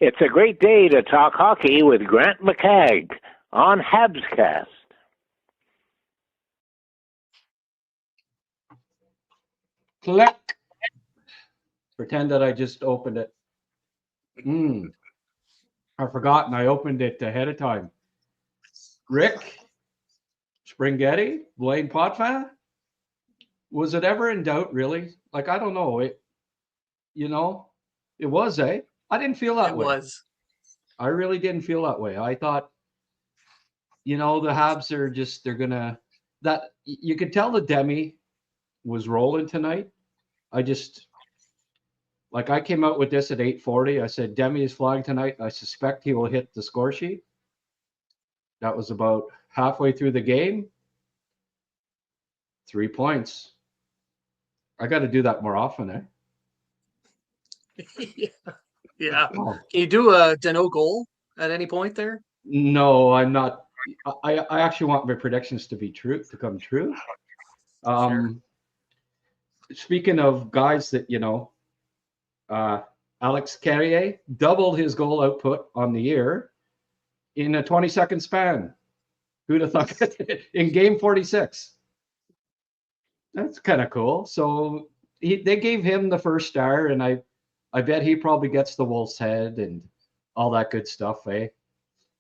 It's a great day to talk hockey with Grant McCagg on HabsCast. Click. Pretend that I just opened it. I've forgotten I opened it ahead of time. Rick, Springhetti, Blaine Potvin. Was it ever in doubt, really? Like, I don't know. It was, eh? I didn't feel that way. It was. I really didn't feel that way. I thought, the Habs are just, you could tell the Demi was rolling tonight. I came out with this at 8:40. I said, Demi is flying tonight. I suspect he will hit the score sheet. That was about halfway through the game. 3 points. I got to do that more often, eh? Yeah. Can you do a Deno goal at any point there? No, I'm not. I actually want my predictions to come true. Sure. Speaking of guys that, Alex Carrier doubled his goal output on the year in a 20-second span. Who'd have thought it? In game 46? That's kind of cool. So they gave him the first star, and I bet he probably gets the Wolf's head and all that good stuff, eh?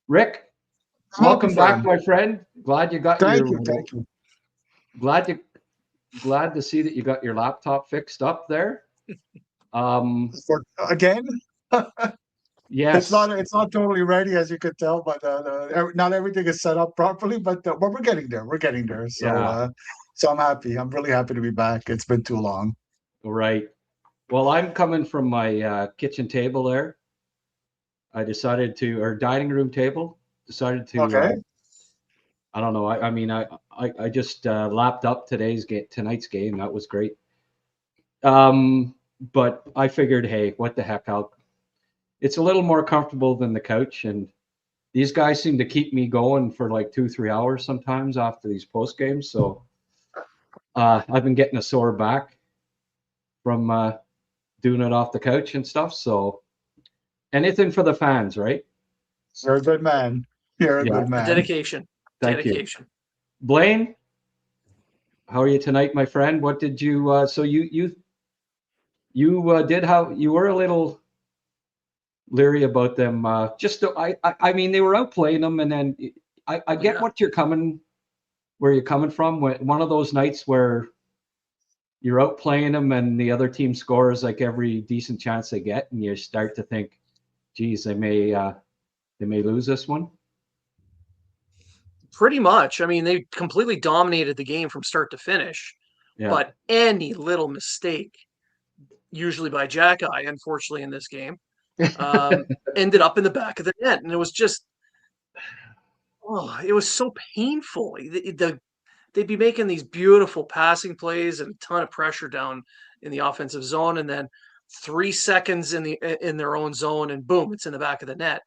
Rick, welcome back, my friend. Glad you got Thank you. Glad to see that you got your laptop fixed up there. Again? Yes. It's not totally ready, as you could tell, but not everything is set up properly. But we're getting there. We're getting there. So Yeah. So I'm happy. I'm really happy to be back. It's been too long. Right. Well, I'm coming from my kitchen table there. I decided to, or dining room table, decided to. Okay. I don't know. I just lapped up tonight's game. That was great. But I figured, hey, what the heck? It's a little more comfortable than the couch, and these guys seem to keep me going for like 2-3 hours sometimes after these post games. So I've been getting a sore back from doing it off the couch and stuff. So anything for the fans, right? You're a good man. You're a good man. Dedication. Thank you. Blaine, how are you tonight, my friend? What did you? So you were a little leery about them. I mean, they were outplaying them, and then I get where you're coming from. One of those nights where you're outplaying them, and the other team scores like every decent chance they get, and you start to think, geez, they may lose this one. Pretty much. I mean, they completely dominated the game from start to finish. Yeah. But any little mistake, usually by Xhekaj, unfortunately in this game, ended up in the back of the net. And it was just, it was so painful. They'd be making these beautiful passing plays and a ton of pressure down in the offensive zone. And then 3 seconds in their own zone, and boom, it's in the back of the net.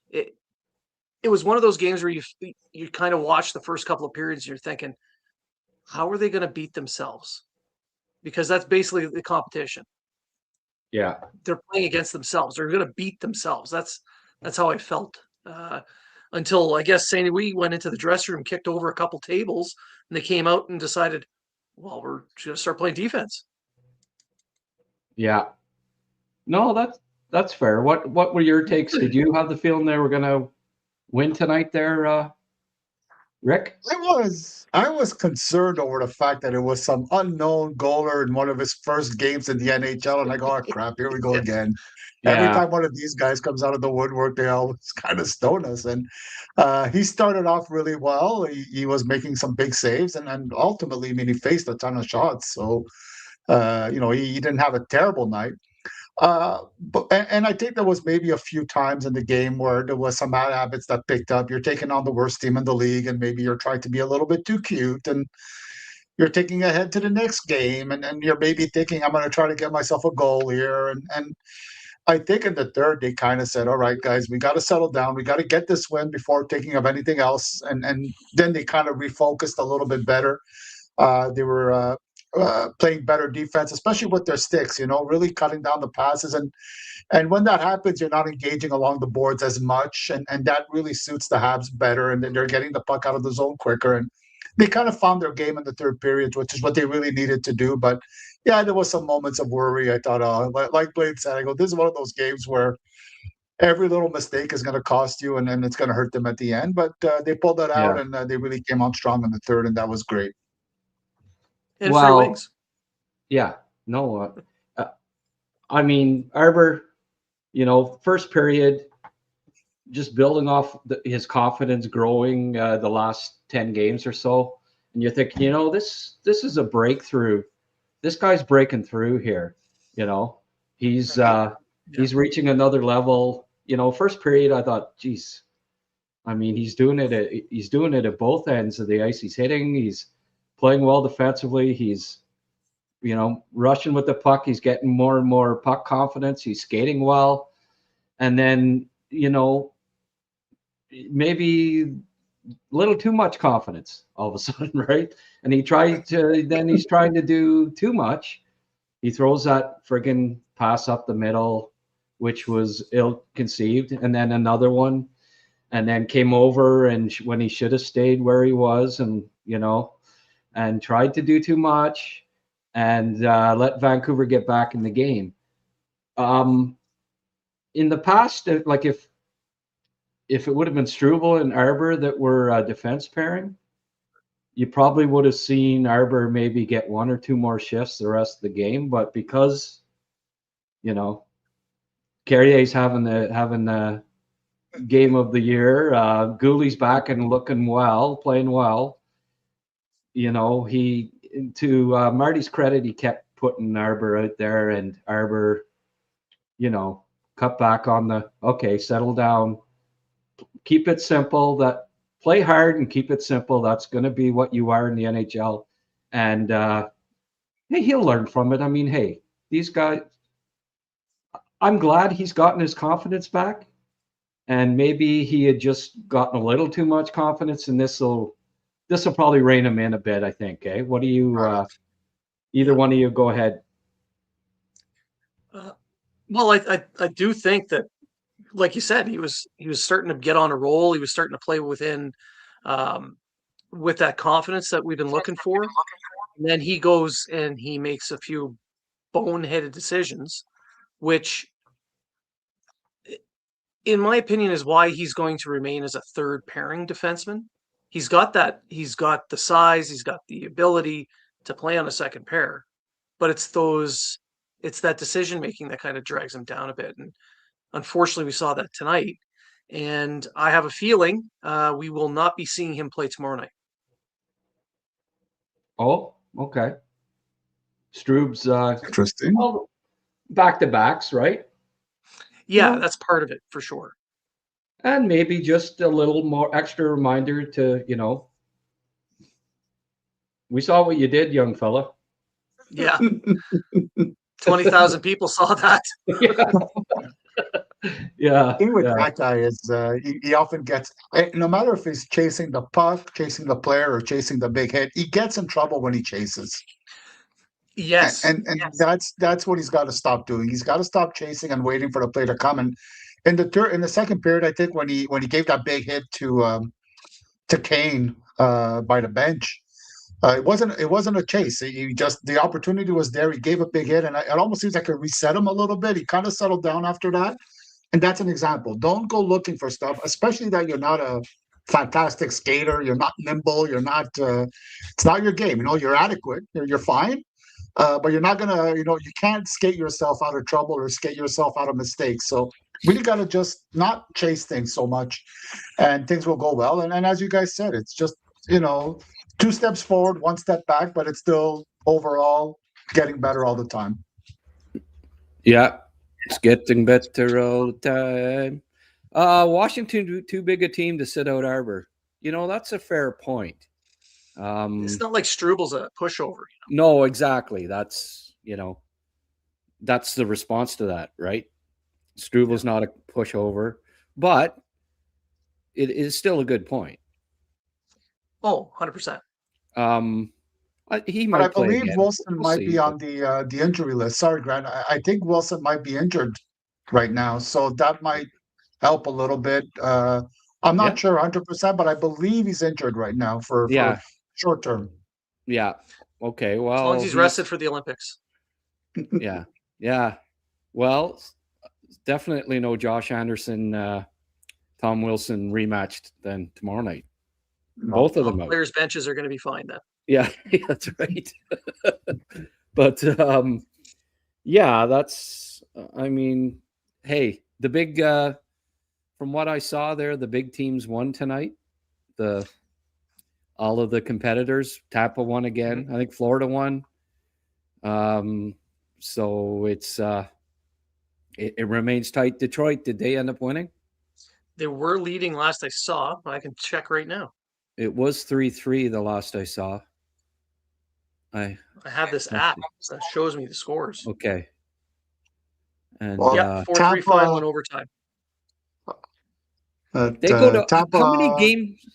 It was one of those games where you kind of watch the first couple of periods and you're thinking, how are they going to beat themselves? Because that's basically the competition. Yeah. They're playing against themselves. They're going to beat themselves. That's how I felt until I guess St. Louis went into the dressing room, kicked over a couple tables, and they came out and decided, well, we're going to start playing defense. Yeah. No, that's fair. What were your takes? Did you have the feeling they were going to win tonight there, Rick? I was concerned over the fact that it was some unknown goaler in one of his first games in the NHL, and I go, oh crap, here we go again. Yeah. Every time one of these guys comes out of the woodwork, they always kind of stone us. And he started off really well. He was making some big saves, and ultimately, I mean, he faced a ton of shots. So, he didn't have a terrible night. But I think there was maybe a few times in the game where there was some bad habits that picked up. You're taking on the worst team in the league, and maybe you're trying to be a little bit too cute, and you're taking ahead to the next game, and you're maybe thinking, I'm going to try to get myself a goal here. And I think in the third, they kind of said, all right, guys, we got to settle down. We got to get this win before thinking of anything else. And then they kind of refocused a little bit better. They were playing better defense, especially with their sticks, really cutting down the passes. And when that happens, you're not engaging along the boards as much. And that really suits the Habs better. And then they're getting the puck out of the zone quicker. And they kind of found their game in the third period, which is what they really needed to do. But yeah, there was some moments of worry. I thought, like Blade said, I go, this is one of those games where every little mistake is going to cost you, and then it's going to hurt them at the end. But they pulled that out, and they really came on strong in the third, and that was great. And free wings. Yeah. No, I mean, Arber, first period, just building off his confidence growing the last 10 games or so. And you think, this is a breakthrough. This guy's breaking through here. He's reaching another level. First period, I thought, geez, I mean, he's doing it at both ends of the ice. He's hitting, he's playing well defensively. He's, rushing with the puck. He's getting more and more puck confidence. He's skating well. And then, maybe a little too much confidence all of a sudden, right? And he's trying to do too much. He throws that friggin' pass up the middle, which was ill-conceived, and then another one, and then came over and when he should have stayed where he was, and and tried to do too much, and let Vancouver get back in the game. In the past, like if it would have been Struble and Arber that were a defense pairing, you probably would have seen Arber maybe get one or two more shifts the rest of the game. But because, Carrier's having the game of the year, Goolie's back and looking well, playing well. He, to Marty's credit, he kept putting Arber out there, and Arber, cut back on settle down, keep it simple, play hard and keep it simple. That's going to be what you are in the NHL. And hey, he'll learn from it. I mean, hey, these guys, I'm glad he's gotten his confidence back. And maybe he had just gotten a little too much confidence, and this will probably rein him in a bit, I think. What do you, either one of you, go ahead. Well, I do think that, like you said, he was starting to get on a roll. He was starting to play within, with that confidence that we've been looking for. And then he goes and he makes a few boneheaded decisions, which, in my opinion, is why he's going to remain as a third pairing defenseman. He's got the size, he's got the ability to play on a second pair, but it's that decision making that kind of drags him down a bit. And unfortunately, we saw that tonight. And I have a feeling we will not be seeing him play tomorrow night. Oh, okay. Stroob's interesting. Well, back-to-backs, right? Yeah, that's part of it for sure. And maybe just a little more extra reminder to, we saw what you did, young fella. Yeah. 20,000 people saw that. Yeah. The thing with that guy is he often gets, no matter if he's chasing the puck, chasing the player, or chasing the big hit, he gets in trouble when he chases. Yes. And that's what he's got to stop doing. He's got to stop chasing and waiting for the play to come. And in the second period, I think when he gave that big hit to Kane by the bench, it wasn't a chase. The opportunity was there. He gave a big hit, and it almost seems like it reset him a little bit. He kind of settled down after that, and that's an example. Don't go looking for stuff, especially that you're not a fantastic skater. You're not nimble. You're not. It's not your game. You're adequate. You're fine. But you're not gonna, you can't skate yourself out of trouble or skate yourself out of mistakes. So really got to just not chase things so much, and things will go well. And as you guys said, it's just 2 steps forward, 1 step back, but it's still overall getting better all the time. Yeah, it's getting better all the time. Washington too big a team to sit out Arber. That's a fair point. It's not like Struble's a pushover. No, exactly. That's that's the response to that, right? Struble's not a pushover, but it is still a good point. Oh, 100%. He But might I play believe again. Wilson We'll might see, be on but- the injury list. Sorry, Grant. I think Wilson might be injured right now, so that might help a little bit. I'm Yeah. not sure 100%, but I believe he's injured right now for Yeah. short term. Yeah. Okay. Well, As long as he's rested for the Olympics. Yeah. Yeah. Well, definitely no Josh Anderson, Tom Wilson rematched then tomorrow night. Both of them out. Players' benches are going to be fine then. Yeah, that's right. But yeah, that's. I mean, hey, the big. From what I saw there, the big teams won tonight. All of the competitors. Tampa won again. I think Florida won. So it's it remains tight. Detroit, did they end up winning? They were leading last I saw. I can check right now. It was 3-3 the last I saw. I have this app that shows me the scores. Okay. And Well, Yeah, 4-3 Tampa- final in overtime. they go to Tampa, how many games?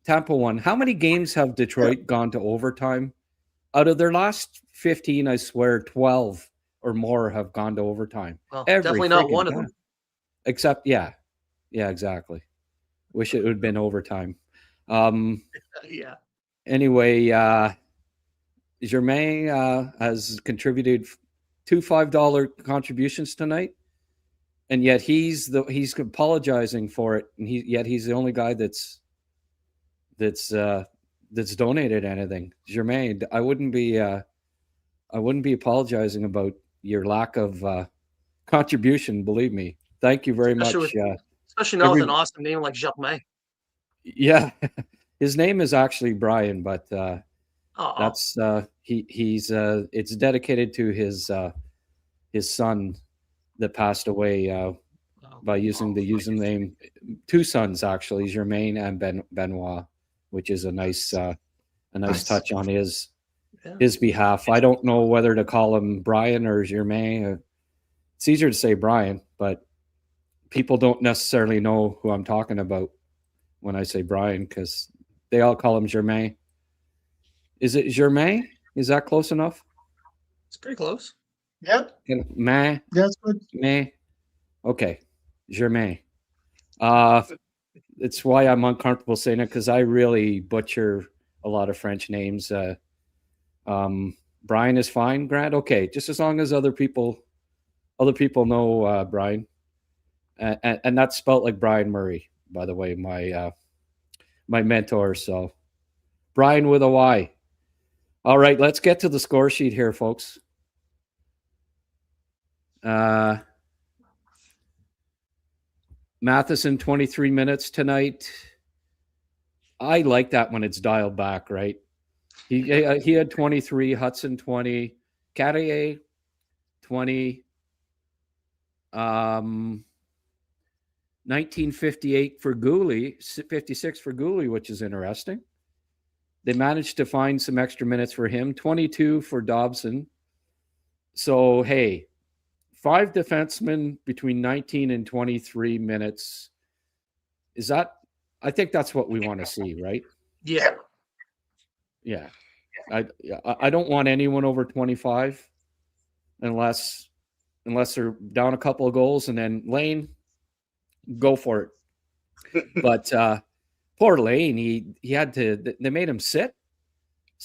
Tampa won. How many games have Detroit gone to overtime? Out of their last 15, I swear 12 or more have gone to overtime. Well, Every definitely not freaking one of time. them. Except, yeah, exactly. Wish it would have been overtime. Yeah. Anyway, Germain has contributed 2 $5 contributions tonight, and yet he's apologizing for it, and yet he's the only guy that's donated anything. Germain, I wouldn't be apologizing about your lack of contribution. Believe me. Thank you very much. Especially now with an awesome name like Germain. Yeah, his name is actually Brian, but that's he's it's dedicated to his son that passed away by using the username. Two sons actually, Germain and Benoit, which is a nice touch on his behalf. I don't know whether to call him Brian or Germain. It's easier to say Brian, but people don't necessarily know who I'm talking about when I say Brian because they all call him Germain. Is it Germain? Is that close enough? It's pretty close. Yeah. Man. That's good. Man. Okay. Germain. It's why I'm uncomfortable saying it because I really butcher a lot of French names. Brian is fine, Grant. Okay, just as long as other people know Brian, and that's spelt like Brian Murray, by the way, my mentor. So Brian with a Y. All right, let's get to the score sheet here, folks. Matheson 23 minutes tonight. I like that when it's dialed back, right? He had 23, Hutson 20, Carrier 20, 1958 for Goalie, 56 for Goalie, which is interesting. They managed to find some extra minutes for him, 22 for Dobson. So, hey, 5 defensemen between 19 and 23 minutes. I think that's what we want to see, right? Yeah. Yeah. I don't want anyone over 25 unless they're down a couple of goals, and then Lane, go for it. But poor Lane, he had to. They made him sit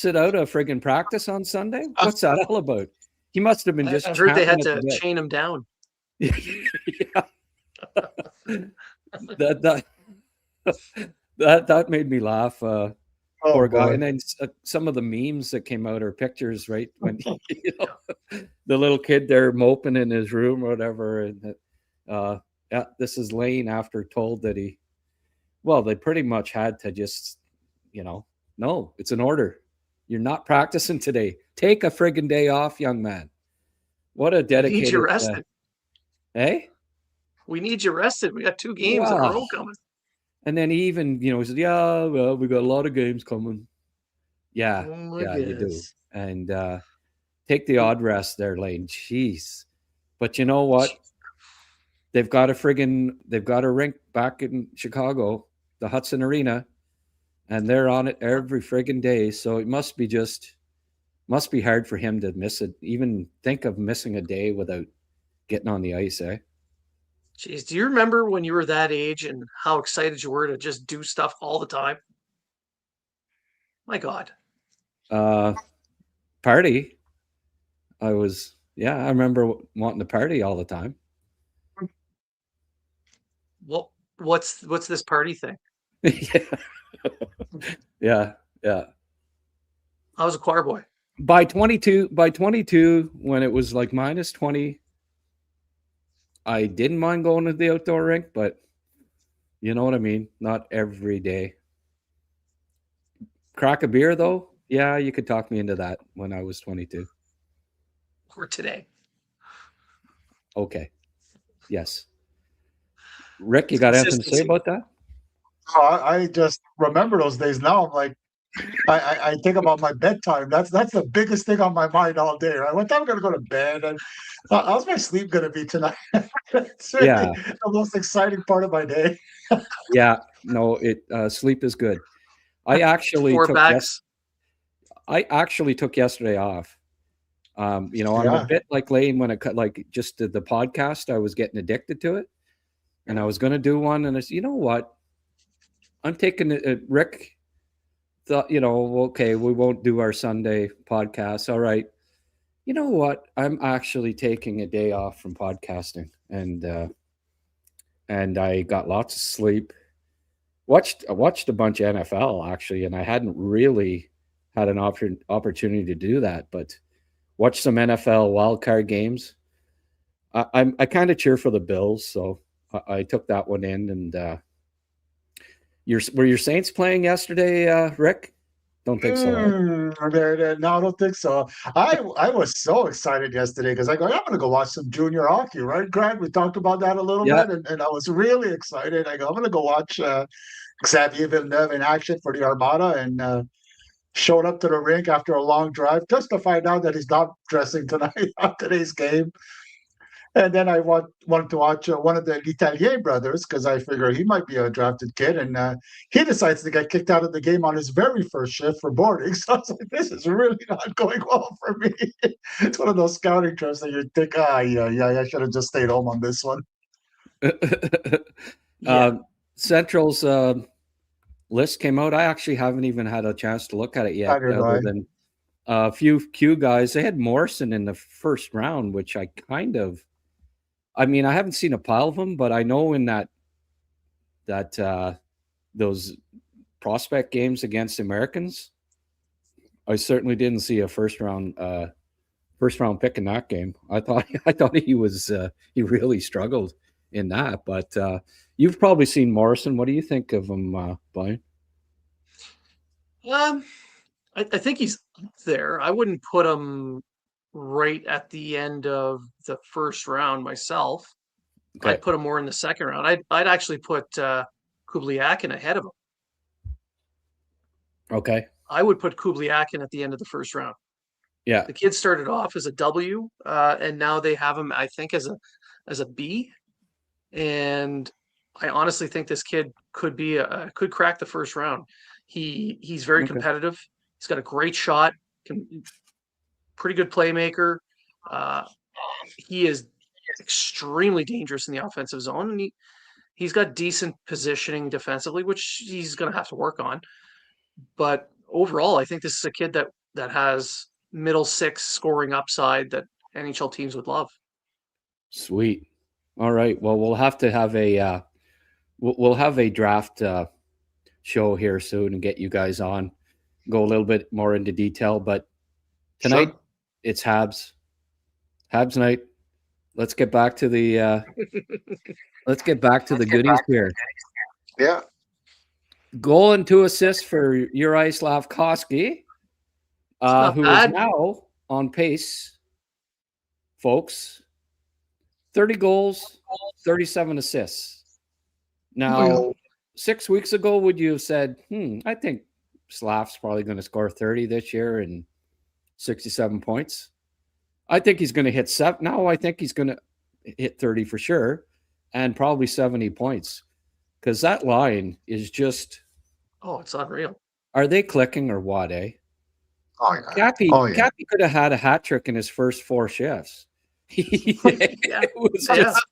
out a friggin' practice on Sunday. What's that all about? He must have been just. I heard they had to chain him down. Yeah. That made me laugh. Poor guy. And then some of the memes that came out are pictures, right? When the little kid there moping in his room or whatever. And this is Lane after told that they pretty much had to just, no, it's an order. You're not practicing today. Take a friggin' day off, young man. What a dedicated. We need you rested. Hey? We need you rested. We got 2 games in a row coming. And then he even, said, yeah, well, we got a lot of games coming. Yeah, you do. And take the odd rest there, Lane. Jeez. But you know what? They've got a rink back in Chicago, the Hutson Arena, and they're on it every friggin' day. So it must be just Must be hard for him to miss it. Even think of missing a day without getting on the ice, eh? Jeez, do you remember when you were that age and how excited you were to just do stuff all the time? My God. Party. I remember wanting to party all the time. Well, what's this party thing? Yeah. I was a choir boy. By 22, when it was like minus 20, I didn't mind going to the outdoor rink, but you know what I mean? Not every day. Crack a beer, though? Yeah, you could talk me into that when I was 22. Or today. Okay. Yes. Rick, you got anything to say about that? I just remember those days now. I'm like, I think about my bedtime. That's the biggest thing on my mind all day. Right? What time am I going to go to bed? And how's my sleep going to be tonight? It's really the most exciting part of my day. Yeah. No, sleep is good. I actually took yesterday off. I'm a bit like Lane when it just did the podcast. I was getting addicted to it, and I was going to do one. And I said, you know what? I'm taking it. Rick thought, okay, we won't do our Sunday podcast. All right. You know what? I'm actually taking a day off from podcasting, and I got lots of sleep. I watched a bunch of NFL actually, and I hadn't really had an opportunity to do that, but watched some NFL wildcard games. I kind of cheer for the Bills, so I took that one in. And were your Saints playing yesterday, Rick? Don't think so. No, I don't think so. I was so excited yesterday because I'm going to go watch some junior hockey, right, Grant? We talked about that a little bit, and I was really excited. I'm going to go watch Xavier Villeneuve in action for the Armada, and showed up to the rink after a long drive just to find out that he's not dressing tonight on today's game. And then I wanted to watch one of the L'Italien brothers because I figure he might be a drafted kid. And he decides to get kicked out of the game on his very first shift for boarding. So I was like, this is really not going well for me. It's one of those scouting trips that you think, I should have just stayed home on this one. Central's list came out. I actually haven't even had a chance to look at it yet. Other than a few Q guys. They had Morrison in the first round, which I haven't seen a pile of them, but I know in that those prospect games against Americans, I certainly didn't see a first round pick in that game. I thought he really struggled in that, but you've probably seen Morrison. What do you think of him, Brian? I think he's up there. I wouldn't put him right at the end of the first round myself. Okay. I'd put him more in the second round. I'd actually put Kubliakin ahead of him. Okay. I would put Kubliakin at the end of the first round. Yeah. The kid started off as a W, and now they have him, I think, as a B. And I honestly think this kid could crack the first round. He's very competitive. He's got a great shot. Pretty good playmaker. He is extremely dangerous in the offensive zone, and he's got decent positioning defensively, which he's going to have to work on. But overall, I think this is a kid that has middle six scoring upside that NHL teams would love. Sweet. All right. Well, we'll have to have a draft show here soon and get you guys on. Go a little bit more into detail, but tonight it's Habs night. Let's get back to the goodies here. Yeah. Goal and 2 assists for Uri Slafkovsky, who is now on pace, folks. 30 goals, 37 assists. Now, 6 weeks ago, would you have said, I think Slav's probably going to score 30 this year and 67 points? I think he's going to hit 7. Now I think he's going to hit 30 for sure and probably 70 points because that line is just... Oh, it's unreal. Are they clicking or what, eh? Oh yeah. Cappy, Oh yeah. Cappy could have had a hat trick in his first 4 shifts. It was just,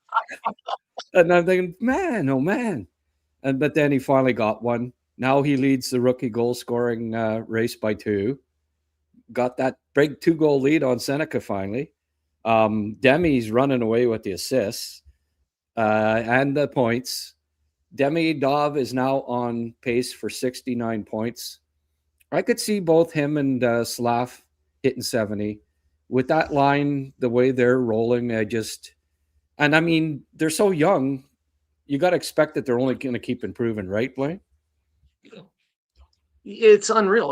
and I'm thinking, man, oh man. But then he finally got one. Now he leads the rookie goal scoring race by 2. Got that big 2-goal lead on Seneca finally. Demi's running away with the assists and the points. Demi Dov is now on pace for 69 points. I could see both him and Slav hitting 70. With that line, the way they're rolling, and I mean, they're so young. You got to expect that they're only going to keep improving, right, Blaine? It's unreal.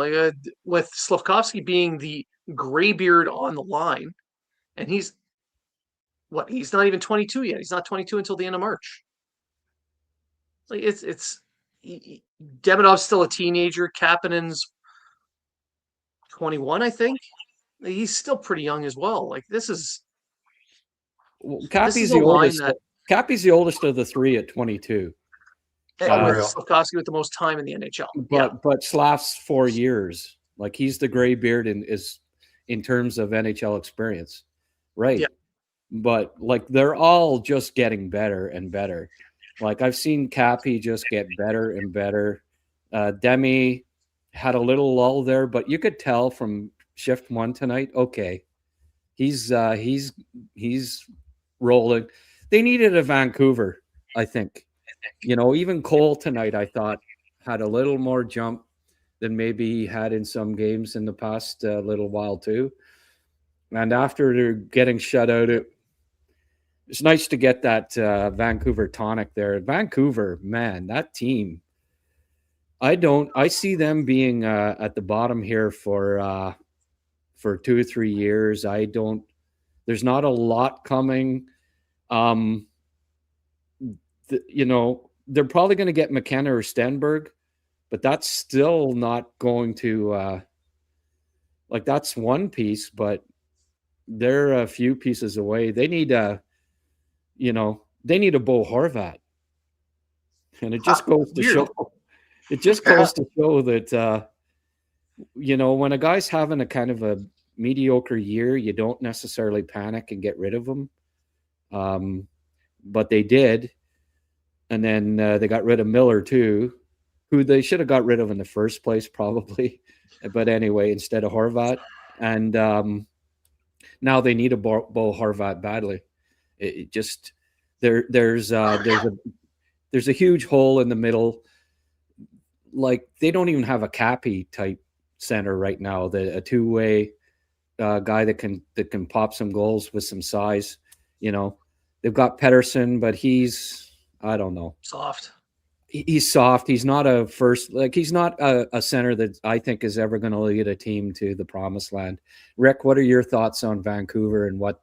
With Slafkovsky being the graybeard on the line, and he's not even 22 yet. He's not 22 until the end of March. Like Demidov's still a teenager. Kapanen's 21, I think. He's still pretty young as well. Like this is. Cappy's the oldest. Cappy's the oldest of the 3 at 22. With Slafkovsky with the most time in the NHL. But Slav's 4 years. Like he's the gray beard in terms of NHL experience, right? Yeah. But like they're all just getting better and better. Like I've seen Cappy just get better and better. Demi had a little lull there, but you could tell from shift 1 tonight. Okay, he's rolling. They needed a Vancouver, I think. Even Cole tonight, I thought, had a little more jump than maybe he had in some games in the past little while too. And after getting shut out, it's nice to get that Vancouver tonic there. Vancouver, man, that team. I see them being at the bottom here for 2 or 3 years. There's not a lot coming. They're probably going to get McKenna or Stenberg, but that's still not going to that's one piece, but they're a few pieces away. They need a Bo Horvat. And it just goes to show that when a guy's having a kind of a mediocre year, you don't necessarily panic and get rid of him. But they did. And then they got rid of Miller too, who they should have got rid of in the first place probably. But anyway, instead of Horvat. And now they need a Bo Horvat badly. It just there's a huge hole in the middle. Like they don't even have a Cappy type center right now. A 2-way guy that can pop some goals with some size. They've got Pettersson, but I don't know. Soft. He's soft. He's not he's not a center that I think is ever going to lead a team to the promised land. Rick, what are your thoughts on Vancouver and what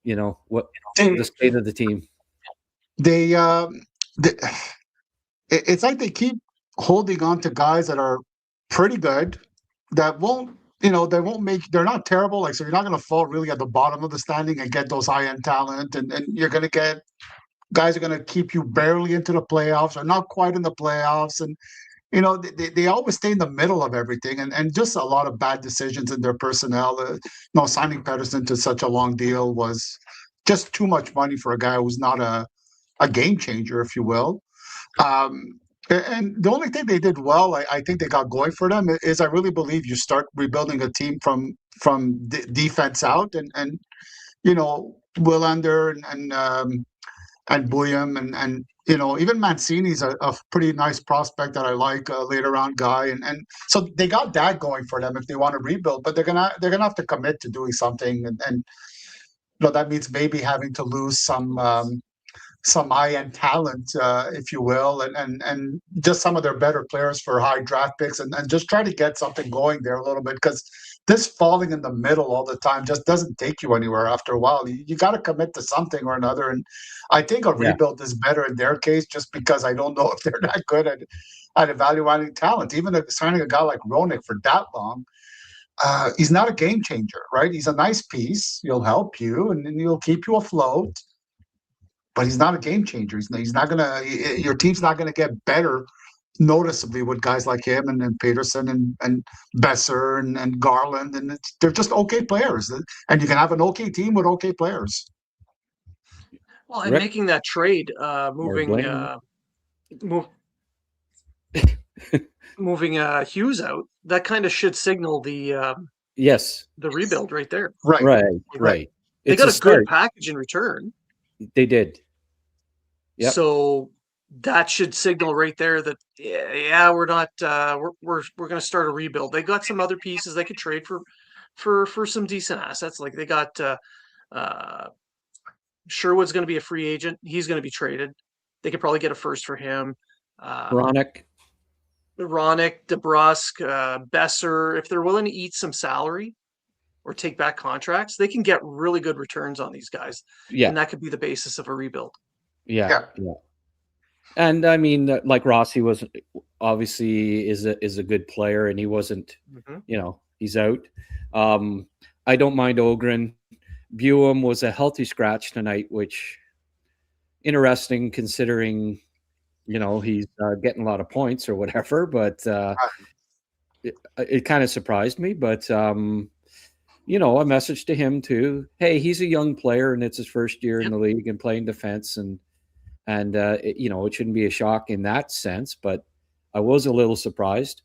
the state of the team? It's like they keep holding on to guys that are pretty good that won't, they're not terrible. Like, so you're not going to fall really at the bottom of the standing and get those high-end talent. And you're going to get guys are going to keep you barely into the playoffs or not quite in the playoffs. And, they always stay in the middle of everything and just a lot of bad decisions in their personnel. Signing Pettersson to such a long deal was just too much money for a guy who's not a game changer, if you will. And the only thing they did well, I think they got going for them, is I really believe you start rebuilding a team from defense out, and Willander and Bouillon and even Mancini's a pretty nice prospect that I like, a later round guy, and so they got that going for them if they want to rebuild. But they're gonna have to commit to doing something, and that means maybe having to lose some high-end talent, if you will, and just some of their better players for high draft picks, and just try to get something going there a little bit, because this falling in the middle all the time just doesn't take you anywhere after a while. You got to commit to something or another, and I think a rebuild is better in their case, just because I don't know if they're that good at evaluating talent. Even if signing a guy like Roenick for that long, he's not a game changer, right? He's a nice piece. He'll help you, and he'll keep you afloat. But he's not a game changer. He's not gonna. Your team's not gonna get better noticeably with guys like him and Peterson and Besser and Garland, and they're just okay players. And you can have an okay team with okay players. Well, and making that trade, moving Hughes out, that kind of should signal the rebuild right there. Right. They got a good package in return. They did. Yeah. So that should signal right there that we're not we're going to start a rebuild. They got some other pieces they could trade for some decent assets. Like they got Sherwood's going to be a free agent. He's going to be traded. They could probably get a first for him. Ronick, DeBrusk, Besser. If they're willing to eat some salary or take back contracts, they can get really good returns on these guys. Yeah. And that could be the basis of a rebuild. Yeah. And I mean, like Rossi was obviously is a good player, and he wasn't, he's out. I don't mind Ogren. Buem was a healthy scratch tonight, which interesting considering, he's getting a lot of points or whatever, but it kind of surprised me. But, a message to him too. Hey, he's a young player and it's his first year in the league and playing defense, and it shouldn't be a shock in that sense, but I was a little surprised.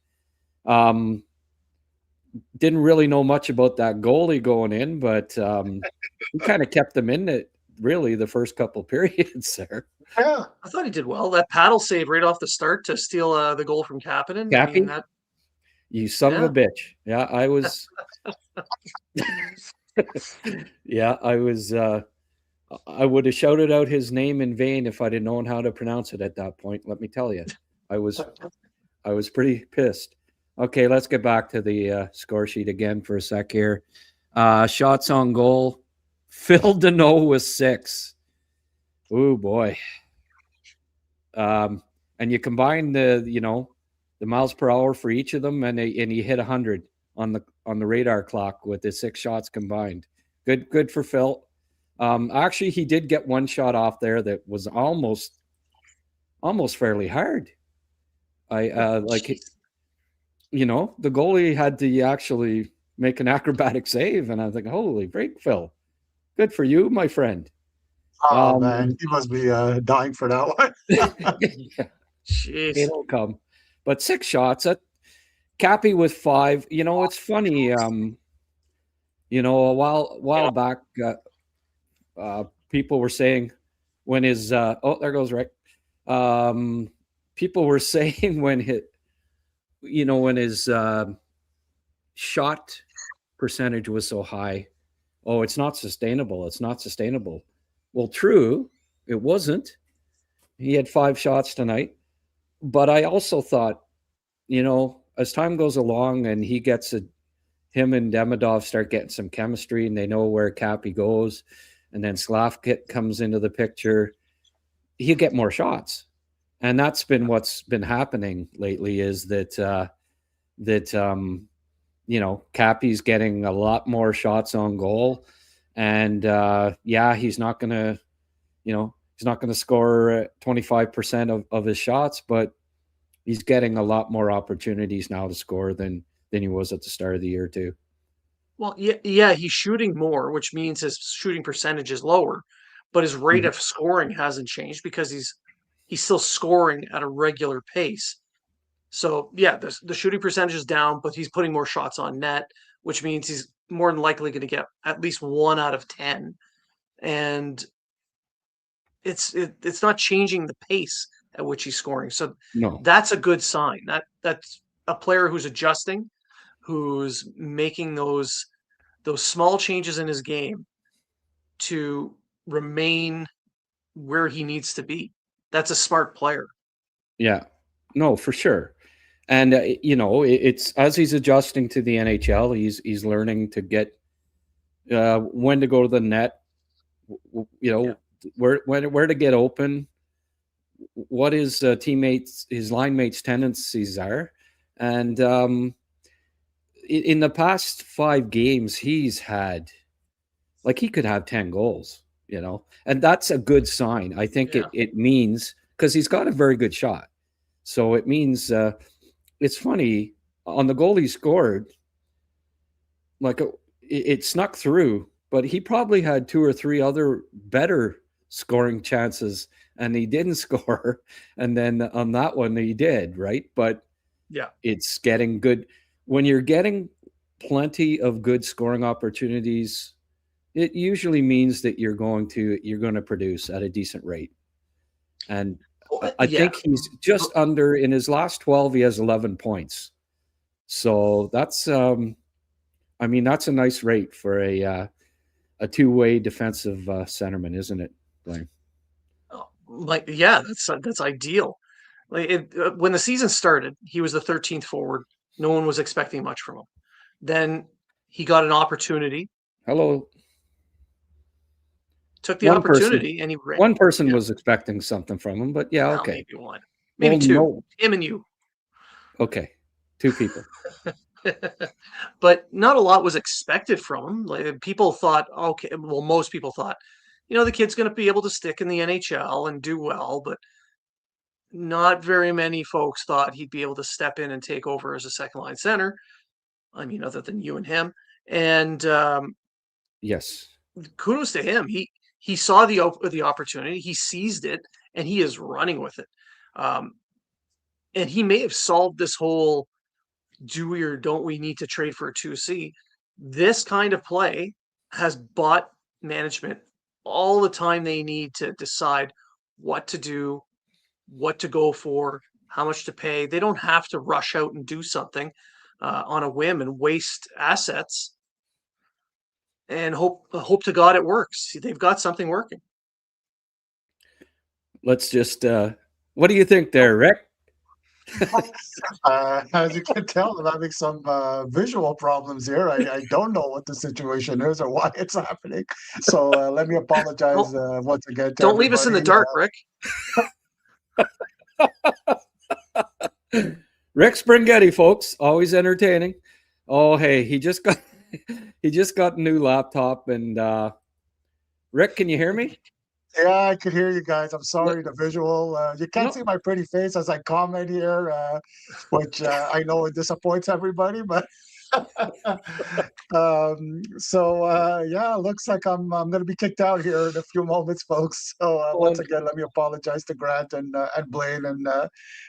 Didn't really know much about that goalie going in, but he kind of kept them in it really the first couple periods there. Yeah, I thought he did well. That paddle save right off the start to steal the goal from Kapanen. Cappy? You son of a bitch. Yeah, I was. I would have shouted out his name in vain if I didn't know how to pronounce it at that point. Let me tell you, I was pretty pissed. Okay, let's get back to the score sheet again for a sec here. Shots on goal. Phil Deneau was 6. Oh boy. And you combine the miles per hour for each of them, and he hit 100 on the radar clock with the 6 shots combined. Good for Phil. Actually, he did get one shot off there that was almost fairly hard. The goalie had to actually make an acrobatic save, and I was like, holy break, Phil. Good for you, my friend. Oh, man, he must be dying for that one. Jeez. It'll come. But 6 shots. Cappy with 5. It's funny. A while back, people were saying when his there goes Rick. People were saying when his shot percentage was so high, it's not sustainable. It's not sustainable. Well, true, it wasn't. He had 5 shots tonight, but I also thought, as time goes along and him and Demidov start getting some chemistry and they know where Cappy goes, and then Slafkovsky comes into the picture, he'll get more shots. And that's been what's been happening lately is that Cappy's getting a lot more shots on goal. And he's not going to, he's not going to score 25% of his shots, but he's getting a lot more opportunities now to score than he was at the start of the year too. Well, yeah, he's shooting more, which means his shooting percentage is lower, but his rate of scoring hasn't changed because he's still scoring at a regular pace. So yeah, the shooting percentage is down, but he's putting more shots on net, which means he's more than likely going to get at least 1 out of 10. And it's not changing the pace at which he's scoring. So that's a good sign. That's a player who's adjusting, who's making those small changes in his game to remain where he needs to be. That's a smart player. Yeah, no, for sure. And it's as he's adjusting to the NHL, he's learning to get when to go to the net, where to get open, what his his line mates' tendencies are, and in the past 5 games, he's had he could have 10 goals, and that's a good sign. I think it means because he's got a very good shot. So it means it's funny on the goal he scored, like it snuck through, but he probably had 2 or 3 other better scoring chances and he didn't score. And then on that one he did, right? But yeah, it's getting good. When you're getting plenty of good scoring opportunities, it usually means that you're going to produce at a decent rate. And I think he's just under, in his last 12, he has 11 points. So that's, that's a nice rate for a two-way defensive centerman, isn't it, Blaine? That's ideal. When the season started, he was the 13th forward. No one was expecting much from him. Then he got an opportunity. Hello. Took the opportunity and he ran. One person was expecting something from him, but okay. Maybe one. Maybe two. No. Him and you. Okay. 2 people. But not a lot was expected from him. Like, people thought, most people thought, the kid's going to be able to stick in the NHL and do well, but not very many folks thought he'd be able to step in and take over as a second line center. I mean, other than you and him. And yes, kudos to him. He saw the opportunity, he seized it, and he is running with it. And he may have solved this whole do we or don't we need to trade for a 2C. This kind of play has bought management all the time they need to decide what to do, what to go for, how much to pay. They don't have to rush out and do something on a whim and waste assets and hope to God it works. They've got something working. Let's just, what do you think there, Rick? As you can tell, I'm having some visual problems here. I don't know what the situation is or why it's happening. So let me apologize once again. Don't leave us in the dark, Rick. Rick Springhetti, folks, always entertaining. Oh, hey, he just got a new laptop. And Rick, can you hear me? Yeah, I could hear you guys. I'm sorry, the visual. You can't see my pretty face as I comment here, which I know it disappoints everybody. But looks like I'm going to be kicked out here in a few moments, folks. So once again, let me apologize to Grant and Blaine and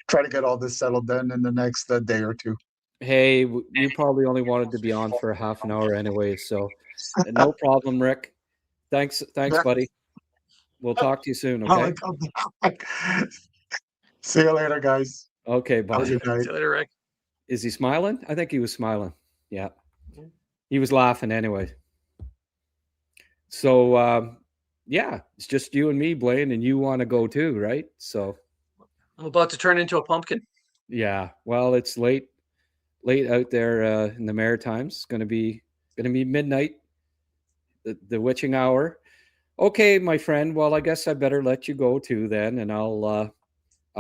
try to get all this settled then in the next day or two. Hey, you probably only wanted to be on for a half an hour anyway, so no problem, Rick. Thanks, buddy. We'll talk to you soon, okay? See you later, guys. Okay, bye. See you later, Rick. Is he smiling? I think he was smiling. Yeah. He was laughing anyway. So, it's just you and me, Blaine, and you want to go too, right? So I'm about to turn into a pumpkin. Yeah. Well, it's late out there in the Maritimes. It's going to be midnight, the witching hour. Okay, my friend. Well, I guess I better let you go too then, and I'll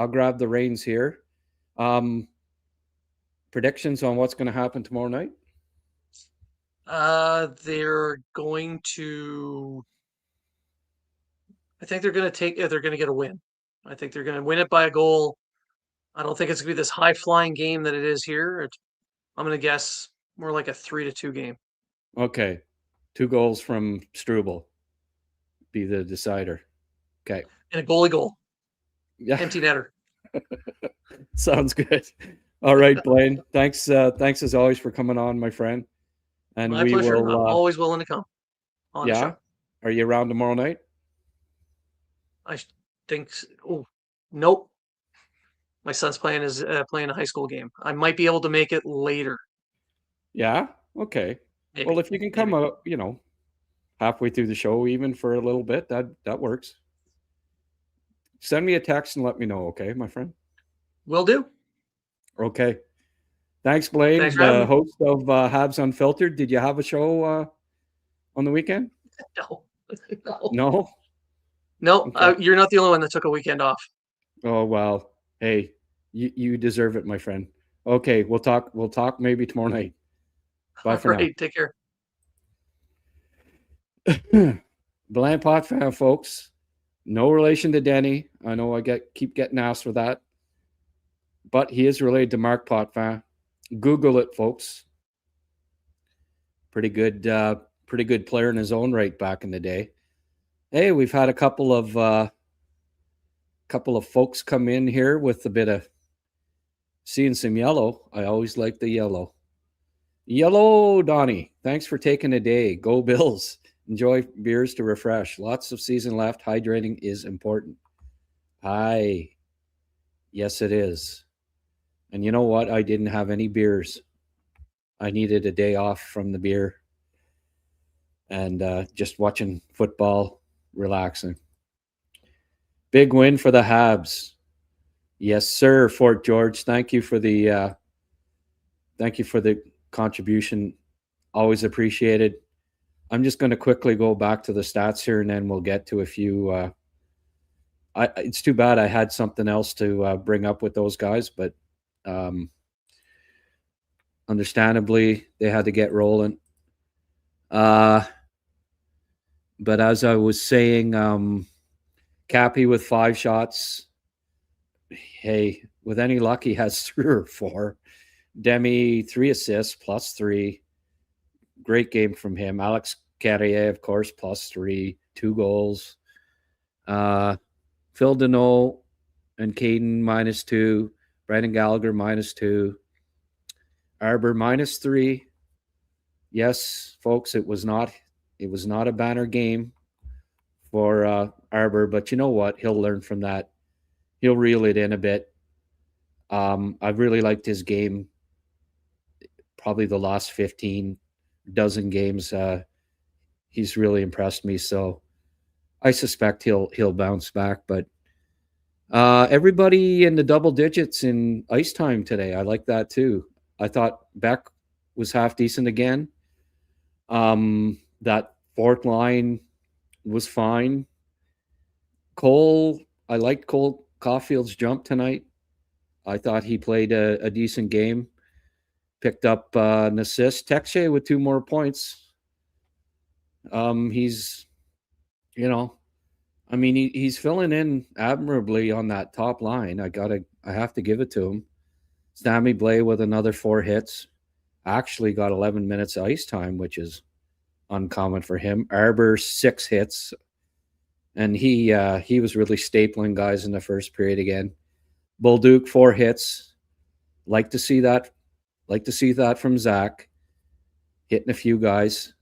grab the reins here. Predictions on what's going to happen tomorrow night? They're going to. I think they're going to they're going to get a win. I think they're going to win it by a goal. I don't think it's going to be this high flying game that it is here. I'm going to guess more like a 3-2 game. Okay, 2 goals from Struble be the decider. Okay. And a goalie goal. Yeah. Empty netter. Sounds good. All right, Blaine. Thanks as always for coming on, my friend. And my pleasure. I'm always willing to come on the show. Are you around tomorrow night? I think nope. My son's playing a high school game. I might be able to make it later. Yeah? Okay. Maybe. Well, if you can come out, halfway through the show, even for a little bit, that works. Send me a text and let me know, okay, my friend? Will do. Okay. Thanks, Blaine. Thanks, the host of Habs Unfiltered. Did you have a show on the weekend? No. Okay. You're not the only one that took a weekend off. Oh, well. Hey, you deserve it, my friend. Okay, we'll talk maybe tomorrow night. Bye for now. Take care. Blind Pot fan, folks. No relation to Denny. I know I keep getting asked for that. but he is related to Marc Potvin. Google it, folks. Pretty good player in his own right back in the day. Hey, we've had a couple of folks come in here with a bit of seeing some yellow. I always like the yellow. Yellow, Donnie. Thanks for taking a day. Go Bills. Enjoy beers to refresh. Lots of season left. Hydrating is important. Aye. Yes, it is. And you know what? I didn't have any beers. I needed a day off from the beer and just watching football, relaxing. Big win for the Habs. Yes, sir, Fort George. Thank you for the contribution. Always appreciated. I'm just going to quickly go back to the stats here, and then we'll get to a few. It's too bad I had something else to bring up with those guys, but understandably, they had to get rolling. But as I was saying, Cappy with 5 shots. Hey, with any luck, he has 3 or 4. Demi, 3 assists, +3. Great game from him. Alex Carrier, of course, +3, 2 goals. Phil Deneau and Caden -2. Brandon Gallagher -2. Arber -3. Yes, folks, it was not a banner game for Arber, but you know what? He'll learn from that. He'll reel it in a bit. I've really liked his game. Probably the last 15 dozen games, he's really impressed me. So I suspect he'll bounce back. But everybody in the double digits in ice time today, I like that too. I thought Beck was half decent again. That fourth line was fine. Cole, I liked Cole Caulfield's jump tonight. I thought he played a decent game. Picked up an assist. Texe with 2 more points. He's, he's filling in admirably on that top line. I have to give it to him. Sammy Blais with another 4 hits. Actually got 11 minutes of ice time, which is uncommon for him. Arber 6 hits. And he was really stapling guys in the first period again. Bolduc 4 hits. Like to see that from Zach. Hitting a few guys.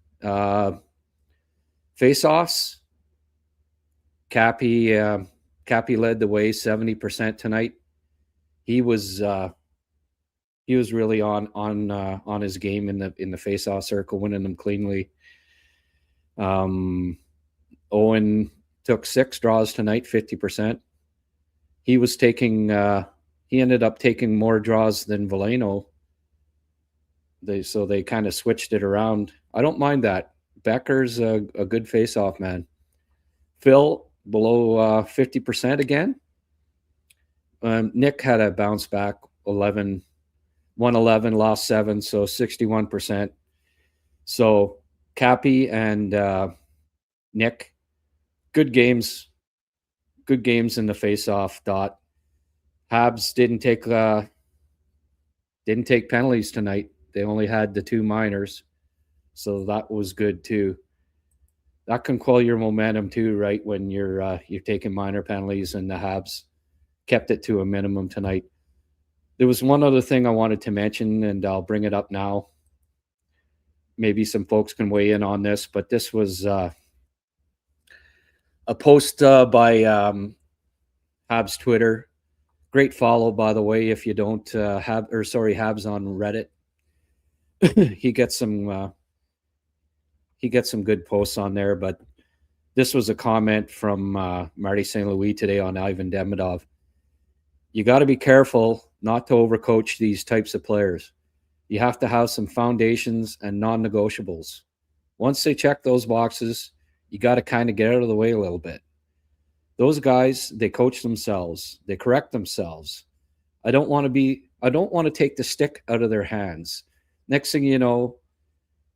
Faceoffs. Cappy led the way 70% tonight. He was really on his game in the faceoff circle, winning them cleanly. Owen took 6 draws tonight, 50%. He ended up taking more draws than Veleno. So they kind of switched it around. I don't mind that. Becker's a good face-off man. Phil below 50% again. Nick had a bounce back, 111, lost 7, so 61%. So Cappy and Nick, good games in the face-off. Habs didn't take penalties tonight. They only had the 2 minors, so that was good too. That can quell your momentum too, right? When you're taking minor penalties, and the Habs kept it to a minimum tonight. There was one other thing I wanted to mention, and I'll bring it up now. Maybe some folks can weigh in on this, but this was a post by Habs Twitter. Great follow, by the way, if you don't Habs on Reddit. he gets some good posts on there, but this was a comment from Marty St. Louis today on Ivan Demidov. You got to be careful not to overcoach these types of players. You have to have some foundations and non-negotiables. Once they check those boxes, you got to kind of get out of the way a little bit. Those guys, they coach themselves. They correct themselves. I don't want to take the stick out of their hands. Next thing you know,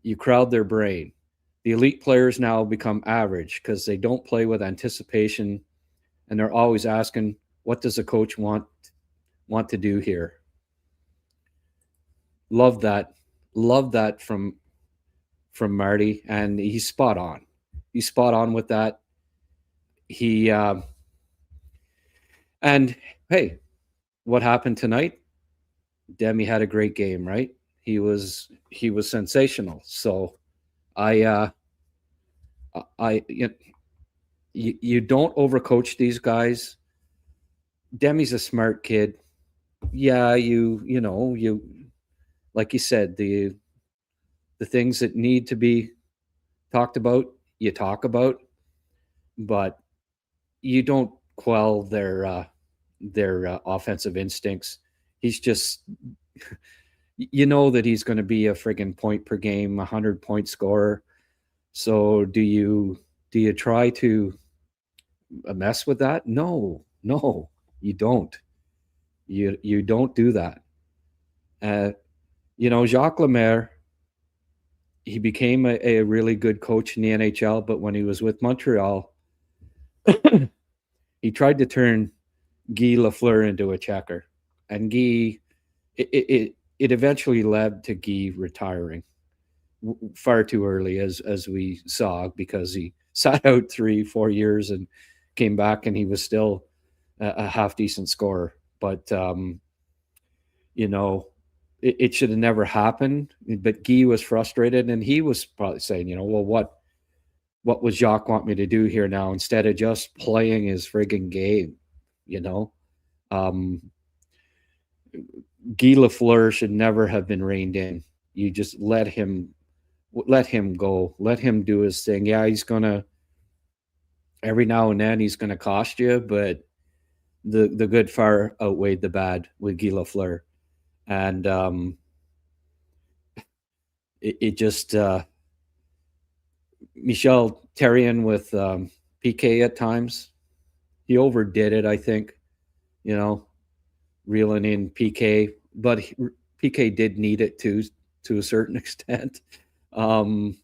you crowd their brain. The elite players now become average because they don't play with anticipation, and they're always asking, what does the coach want want to do here. Love that from Marty, and he's spot on. He's spot on with that. He and hey, what happened tonight? Demi had a great game, right? He was sensational. So you don't overcoach these guys. Demi's a smart kid. Yeah, you like you said, the things that need to be talked about, you talk about, but you don't quell their offensive instincts. He's just, that he's going to be a friggin' point per game, 100-point scorer. So do you try to mess with that? No, you don't. You don't do that. Jacques Lemaire, he became a really good coach in the NHL, but when he was with Montreal, he tried to turn Guy Lafleur into a checker. And Guy, it eventually led to Guy retiring far too early, as we saw, because he sat out 3-4 years and came back, and he was still a half-decent scorer. But, it should have never happened. But Guy was frustrated, and he was probably saying, well, what would Jacques want me to do here now instead of just playing his friggin' game, Guy Lafleur should never have been reined in. You just let him go, let him do his thing. Yeah, he's gonna, every now and then he's gonna cost you, but the good far outweighed the bad with Guy Lafleur. And it just Michel Therrien with PK at times, he overdid it, I think, reeling in PK, but PK did need it to a certain extent. But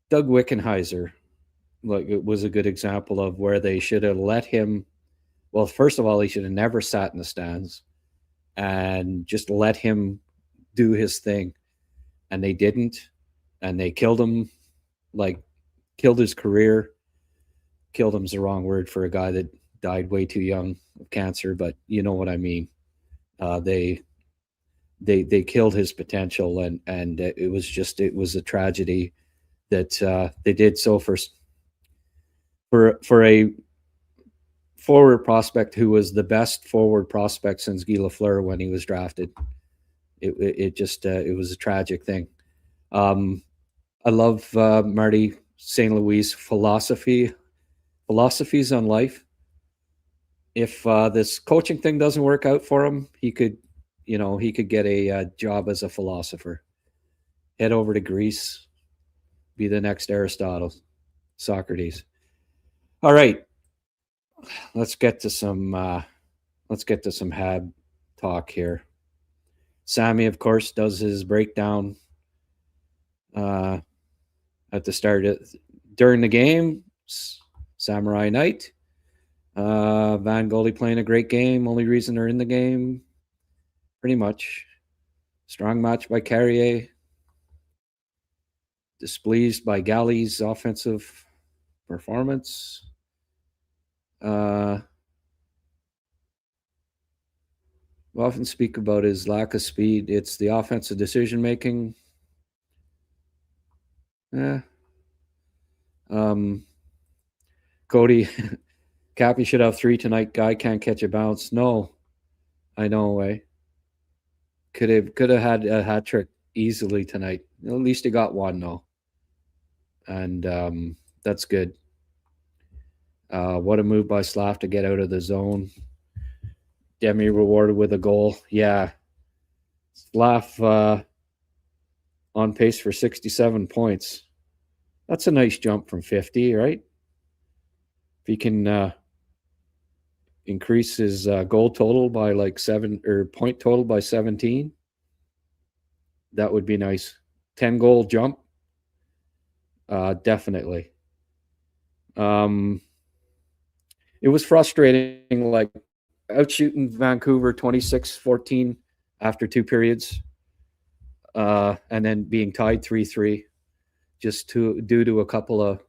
Doug Wickenheiser, it was a good example of where they should have let him. Well, first of all, he should have never sat in the stands and just let him do his thing. And they didn't. And they killed him, killed his career. Killed him's the wrong word for a guy that died way too young of cancer, but you know what I mean. They killed his potential, and it was a tragedy that they did so for a forward prospect who was the best forward prospect since Guy Lafleur when he was drafted. It was a tragic thing. I love Marty St. Louis' philosophies on life. If this coaching thing doesn't work out for him, he could get a job as a philosopher. Head over to Greece, be the next Aristotle, Socrates. All right, let's get to some Hab talk here. Sammy, of course, does his breakdown at the start during the game. Samurai Night. Van Goalie playing a great game. Only reason they're in the game, pretty much. Strong match by Carrier. Displeased by Galley's offensive performance. We often speak about his lack of speed. It's the offensive decision making. Cody, Cappy should have 3 tonight. Guy can't catch a bounce. No, I know. Could have had a hat trick easily tonight. At least he got one though, and that's good. What a move by Slaf to get out of the zone. Demi rewarded with a goal. Yeah, Slaf on pace for 67 points. That's a nice jump from 50, right? If he can increase his goal total by point total by 17, that would be nice. 10-goal jump, definitely. it was frustrating, like out shooting Vancouver 26-14 after 2 periods, and then being tied 3-3 just due to a couple of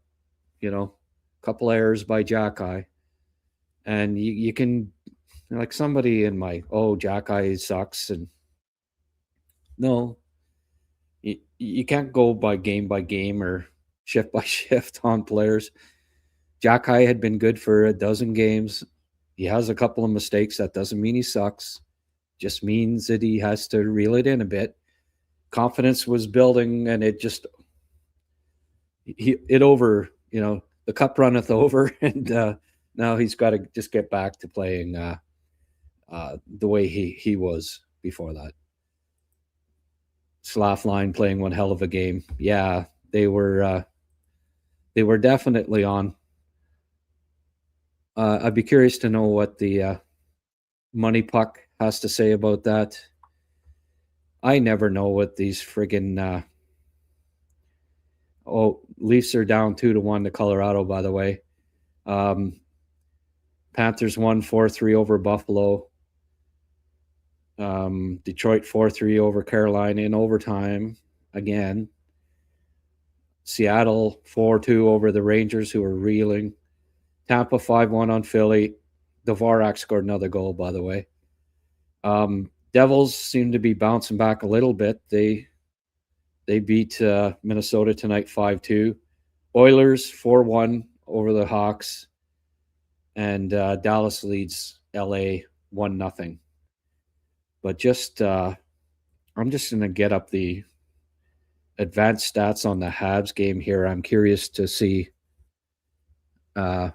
errors by Xhekaj. And you can, like, somebody in my, Xhekaj sucks, and no, you can't go by game or shift by shift on players. Xhekaj had been good for a dozen games. He has a couple of mistakes. That doesn't mean he sucks. Just means that he has to reel it in a bit. Confidence was building, and it just the cup runneth over, and now he's got to just get back to playing the way he was before that. Slaf line playing one hell of a game. Yeah, they were definitely on. I'd be curious to know what the Money Puck has to say about that. I never know what these friggin' Leafs are down 2-1 to Colorado, by the way. Panthers won 4-3 over Buffalo. Detroit 4-3 over Carolina in overtime again. Seattle 4-2 over the Rangers, who are reeling. Tampa 5-1 on Philly. Dvorak scored another goal, by the way. Devils seem to be bouncing back a little bit. They beat Minnesota tonight 5-2. Oilers 4-1 over the Hawks. And Dallas leads LA 1-0. But I'm just going to get up the advanced stats on the Habs game here. I'm curious to see the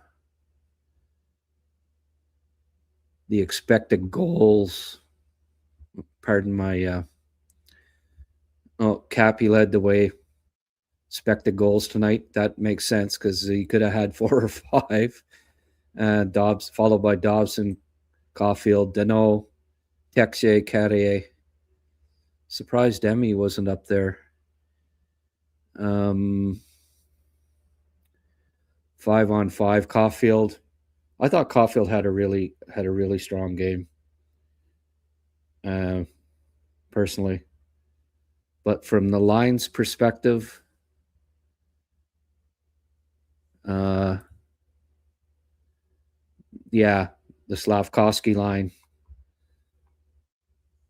expected goals. Pardon my Cappy led the way. Expected goals tonight. That makes sense because he could have had 4 or 5. Dobbs, followed by Dobson, Caulfield, Danault, Texier, Carrier. Surprised Demi wasn't up there. 5-on-5, Caulfield. I thought Caulfield had a really strong game. Personally. But from the line's perspective, the Slafkovsky line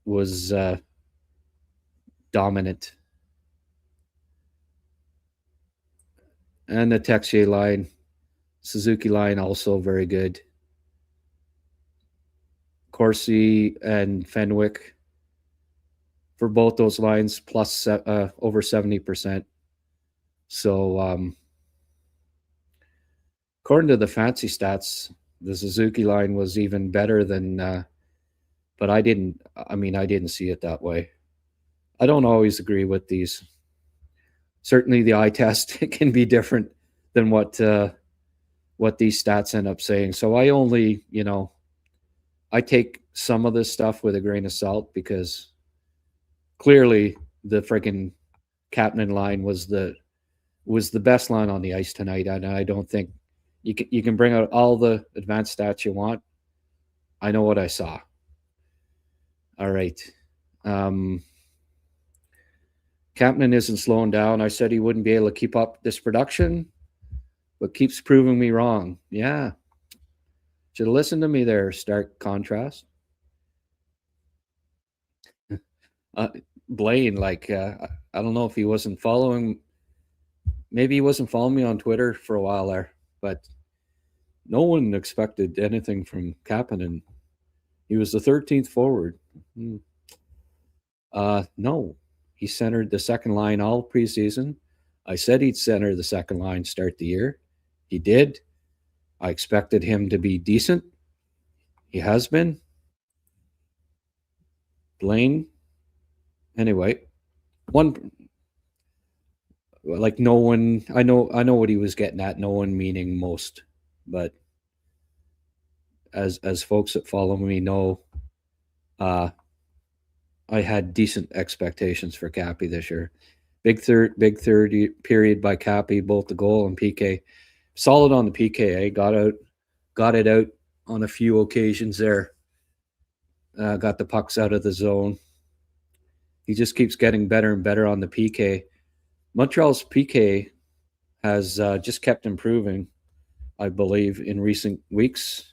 was dominant. And the Texier line, Suzuki line also very good. Corsi and Fenwick for both those lines plus over 70%. So according to the fancy stats, the Suzuki line was even better than, but I didn't see it that way. I don't always agree with these. Certainly the eye test can be different than what these stats end up saying. So I only, I take some of this stuff with a grain of salt because clearly the freaking Kapanen line was the best line on the ice tonight. And I don't think you can bring out all the advanced stats you want. I know what I saw. All right. Kapanen isn't slowing down. I said he wouldn't be able to keep up this production, but keeps proving me wrong. Yeah. Should have listened to me there, stark contrast. Blaine, I don't know if he wasn't following. Maybe he wasn't following me on Twitter for a while there, but no one expected anything from Kapanen. He was the 13th forward. No. He centered the second line all preseason. I said he'd center the second line start the year. He did. I expected him to be decent. He has been. Blaine. Anyway, no one, I know what he was getting at. No one meaning most, but as folks that follow me know, I had decent expectations for Cappy this year. Big third period by Cappy, both the goal and PK. Solid on the PK, got out got it out on a few occasions there. Got the pucks out of the zone. He just keeps getting better and better on the PK. Montreal's PK has just kept improving, I believe, in recent weeks.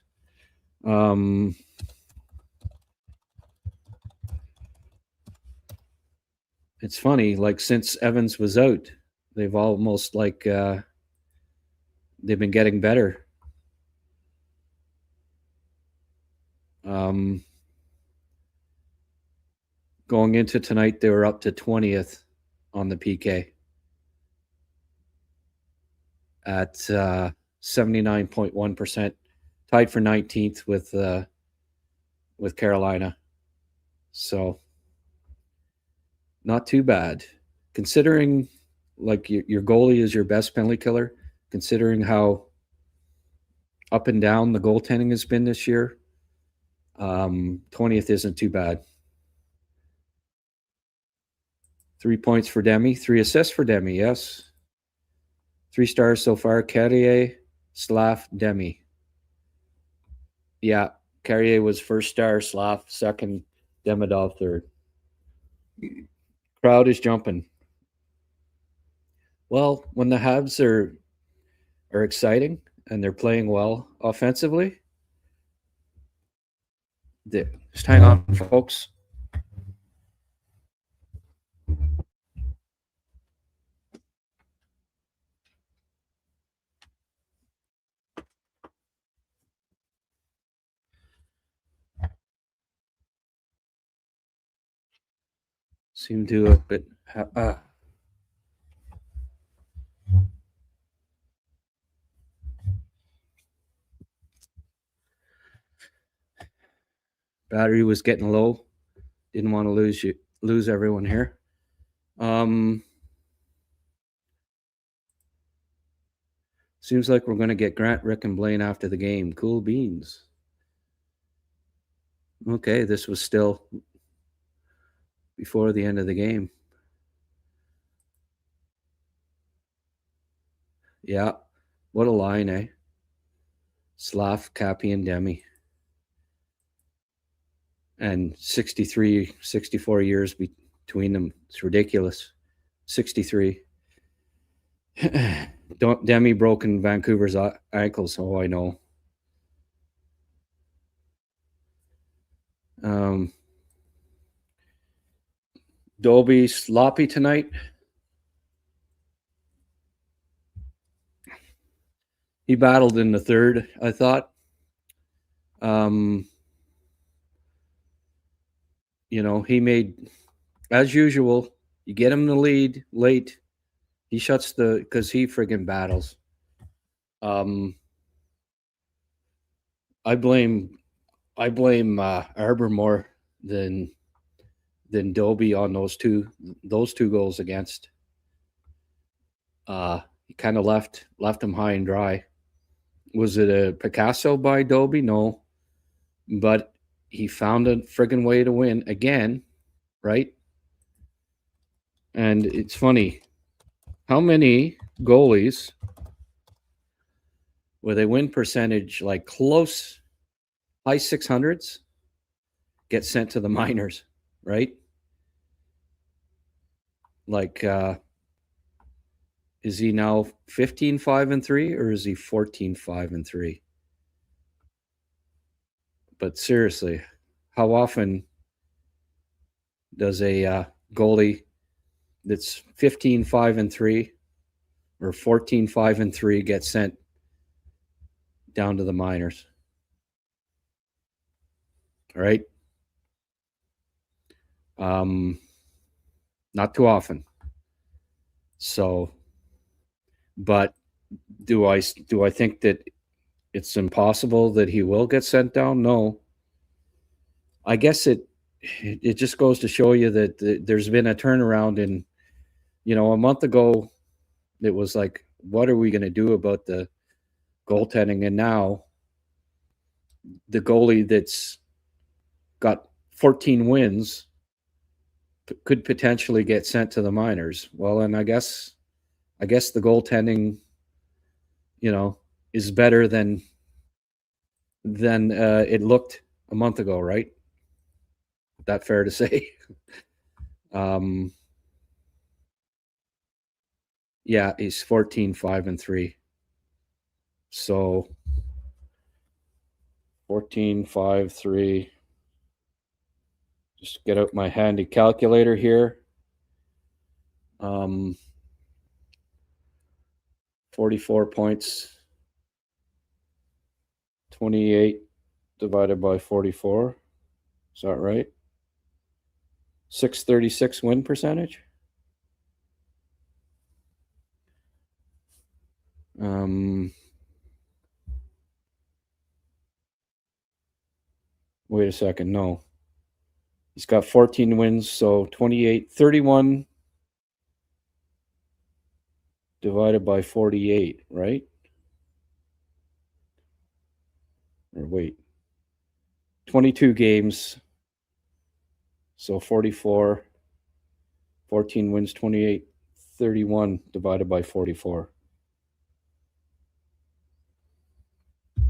It's funny, like since Evans was out, they've almost like they've been getting better. Going into tonight, they were up to 20th on the PK at 79.1%, tied for 19th with Carolina. So not too bad, considering like your goalie is your best penalty killer. Considering how up and down the goaltending has been this year, 20th isn't too bad. 3 points for Demi, 3 assists for Demi, yes. 3 stars so far, Carrier, Slaf, Demi. Yeah, Carrier was first star, Slaf second, Demidov third. Crowd is jumping. Well, when the Habs are exciting and they're playing well offensively, just hang on, folks. Seem to a bit. Battery was getting low. Didn't want to lose everyone here. Seems like we're going to get Grant, Rick, and Blaine after the game. Cool beans. Okay, this was still before the end of the game. Yeah, what a line, eh? Slaf, Cappy, and Demi. And 63, 64 years between them. It's ridiculous. 63. Demi broken Vancouver's ankles, so I know. Dobie sloppy tonight. He battled in the third, I thought. He made, as usual, you get him the lead late. He shuts because he friggin' battles. I blame Arber more than Dobie on those two goals against. He kind of left him high and dry. Was it a Picasso by Dobie? No, but he found a friggin' way to win again, right? And it's funny, how many goalies where they win percentage like close high 600s get sent to the minors, right? Like, is he now 15-5-3 or is he 14-5-3? But seriously, how often does a goalie that's 15-5-3 or 14-5-3 get sent down to the minors? All right. Not too often. So, but do I think that it's impossible that he will get sent down? No. I guess it just goes to show you that there's been a turnaround in, a month ago, it was like, what are we going to do about the goaltending? And now the goalie that's got 14 wins could potentially get sent to the minors. Well, and I guess the goaltending, is better than than it looked a month ago, right? Is that fair to say? Yeah, he's 14-5-3. So 14-5-3. Just get out my handy calculator here. 44 points. 28 divided by 44. Is that right? 636 win percentage. Wait a second. No. He's got 14 wins, so 31 divided by 48, right? Or wait. 22 games. So 44, 14 wins, 28, 31 divided by 44.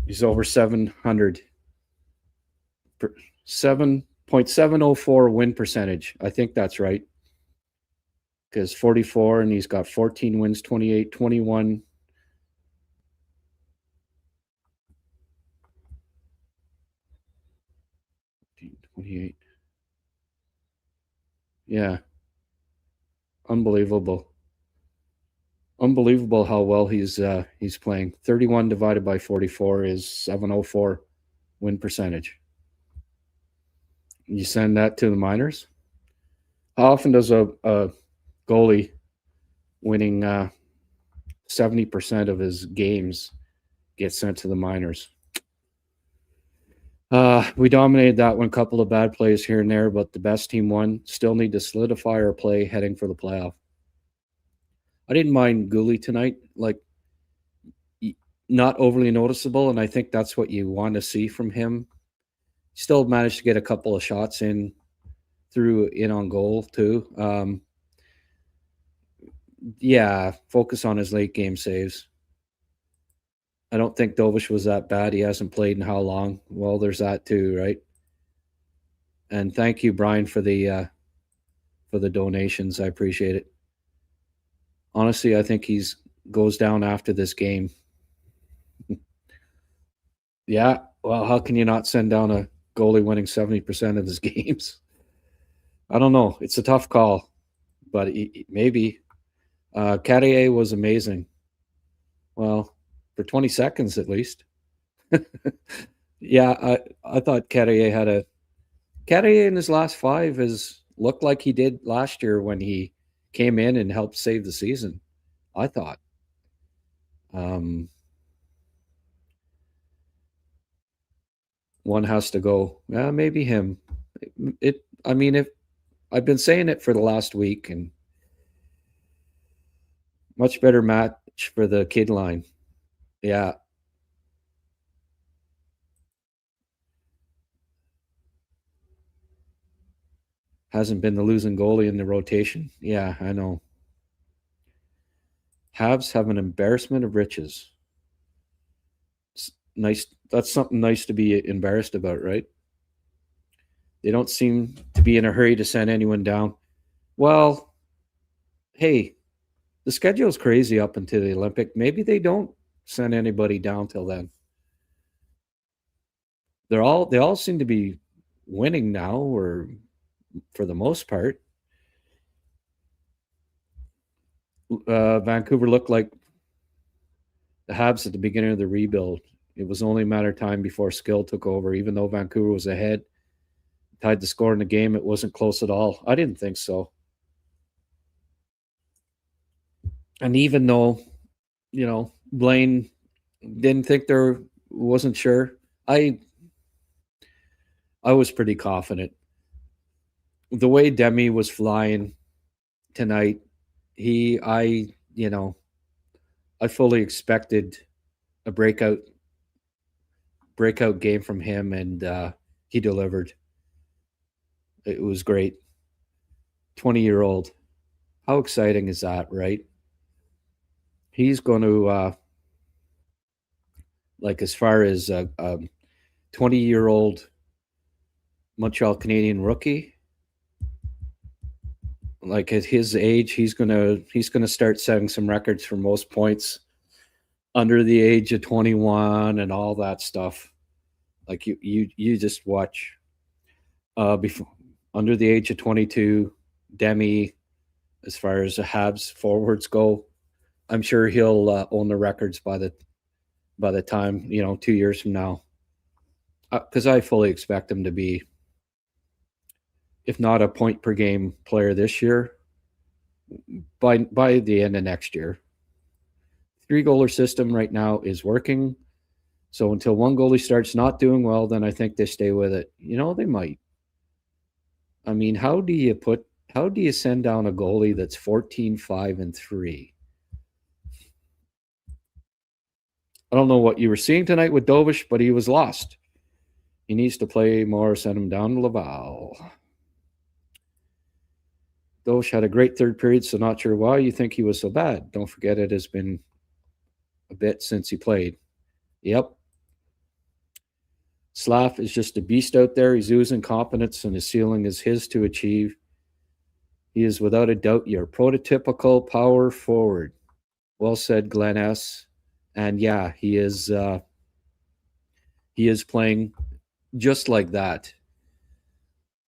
He's over 700. 7.704 win percentage. I think that's right. Because 44 and he's got 14 wins, 28, 21. Yeah. Unbelievable. Unbelievable how well he's playing. 31 divided by 44 is 704 win percentage. You send that to the minors? How often does a goalie winning 70% of his games get sent to the minors? We dominated that one. Couple of bad plays here and there, but the best team won. Still need to solidify our play heading for the playoff. I didn't mind Goalie tonight. Like, not overly noticeable, and I think that's what you want to see from him. Still managed to get a couple of shots in on goal too. Yeah, focus on his late game saves. I don't think Dovish was that bad. He hasn't played in how long? Well, there's that too, right? And thank you, Brian, for the donations. I appreciate it. Honestly, I think he's goes down after this game. Yeah, well, how can you not send down a goalie winning 70% of his games? I don't know. It's a tough call, but maybe. Carrier was amazing. Well, for 20 seconds at least. Yeah, I thought Carrier in his last 5 has looked like he did last year when he came in and helped save the season, I thought. One has to go. Maybe him. If I've been saying it for the last week, and much better match for the kid line. Yeah. Hasn't been the losing goalie in the rotation. Yeah, I know. Habs have an embarrassment of riches. It's nice. That's something nice to be embarrassed about, right? They don't seem to be in a hurry to send anyone down. Well, hey, the schedule's crazy up until the Olympic. Maybe they don't send anybody down till then. They all seem to be winning now, or for the most part. Vancouver looked like the Habs at the beginning of the rebuild. It was only a matter of time before skill took over. Even though Vancouver was ahead, tied the score in the game, it wasn't close at all. I didn't think so. And even though, Blaine didn't think wasn't sure, I was pretty confident. The way Demi was flying tonight, I fully expected a breakout game from him, and he delivered. It was great. 20-year-old. How exciting is that, right? He's going to, as far as 20-year-old Montreal Canadian rookie. Like at his age, he's gonna start setting some records for most points under the age of 21 and all that stuff. Like you just watch. Before under the age of 22, Demi, as far as the Habs forwards go, I'm sure he'll own the records by the time 2 years from now. Because I fully expect him to be, if not a point per game player this year, by the end of next year. 3-goaler system right now is working. So until one goalie starts not doing well, then I think they stay with it. They might. I mean, how do you send down a goalie that's 14-5-3? I don't know what you were seeing tonight with Dovish, but he was lost. He needs to play more, send him down to Laval. Dovish had a great third period, so not sure why you think he was so bad. Don't forget it has been a bit since he played. Yep. Slaf is just a beast out there. He's oozing confidence, and his ceiling is his to achieve. He is without a doubt your prototypical power forward. Well said, Glenn S. And yeah, he is playing just like that.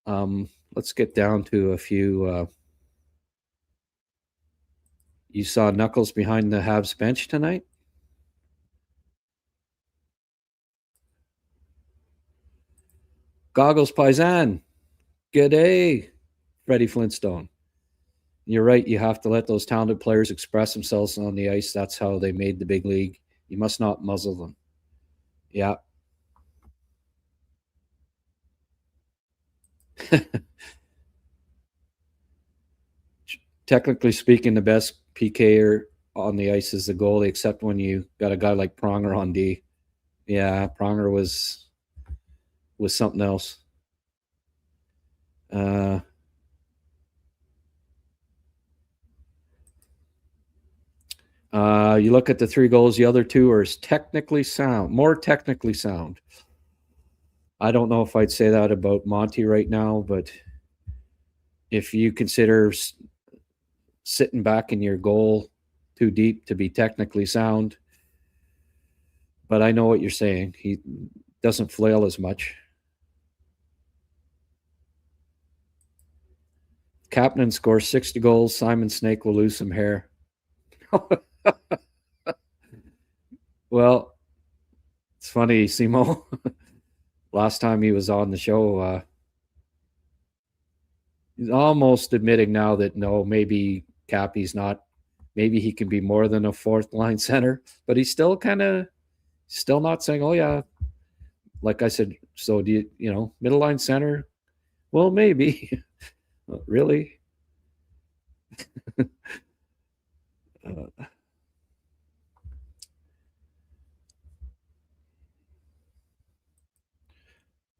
Let's get down to a few. You saw Knuckles behind the Habs bench tonight? Goggles Paisan. G'day, Freddie Flintstone. You're right. You have to let those talented players express themselves on the ice. That's how they made the big league. You must not muzzle them. Yeah. Technically speaking, the best PKer on the ice is the goalie, except when you got a guy like Pronger on D. Yeah, Pronger was something else. You look at the 3 goals, the other 2 are more technically sound. I don't know if I'd say that about Monty right now, but if you consider sitting back in your goal too deep to be technically sound, but I know what you're saying. He doesn't flail as much. Kapanen scores 60 goals. Simon Snake will lose some hair. Well, it's funny, Simo. Last time he was on the show, he's almost admitting now that no, maybe Cappy's not. Maybe he can be more than a 4th-line center, but he's still still not saying, oh yeah, like I said, so do you, middle line center? Well, maybe. Really?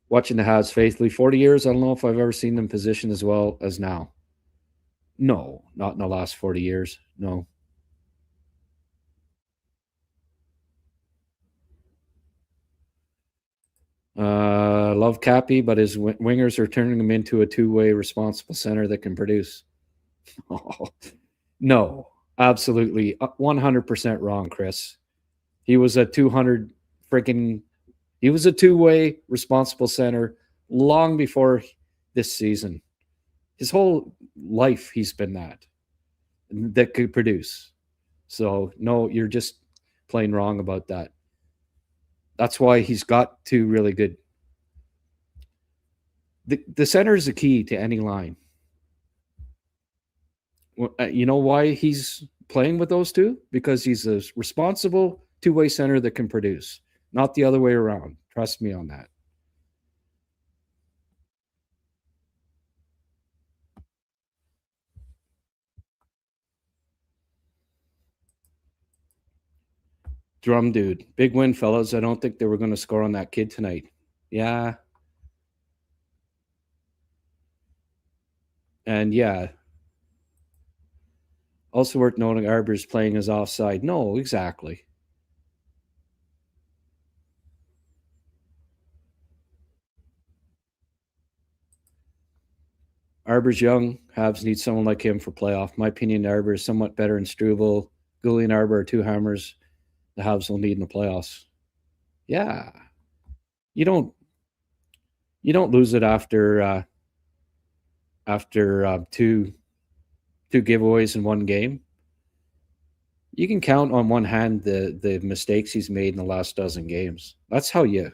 Watching the Habs faithfully 40 years, I don't know if I've ever seen them positioned as well as now. No, not in the last 40 years. No. Love Cappy, but his wingers are turning him into a 2-way responsible center that can produce. Oh, no, absolutely 100% wrong, Chris. He was a 2-way responsible center long before this season. His whole life he's been that could produce. So no, you're just plain wrong about that. That's why he's got 2 really good. The center is the key to any line. You know why he's playing with those 2? Because he's a responsible 2-way center that can produce, not the other way around. Trust me on that. Drum dude. Big win, fellas. I don't think they were going to score on that kid tonight. Yeah. And yeah. Also worth noting Arber's playing as offside. No, exactly. Arber's young. Habs need someone like him for playoff. My opinion, Arber is somewhat better in Struble. Goalie and Arber are two hammers the Habs will need in the playoffs. Yeah. You don't lose it after two giveaways in one game. You can count on one hand the mistakes he's made in the last dozen games. That's how you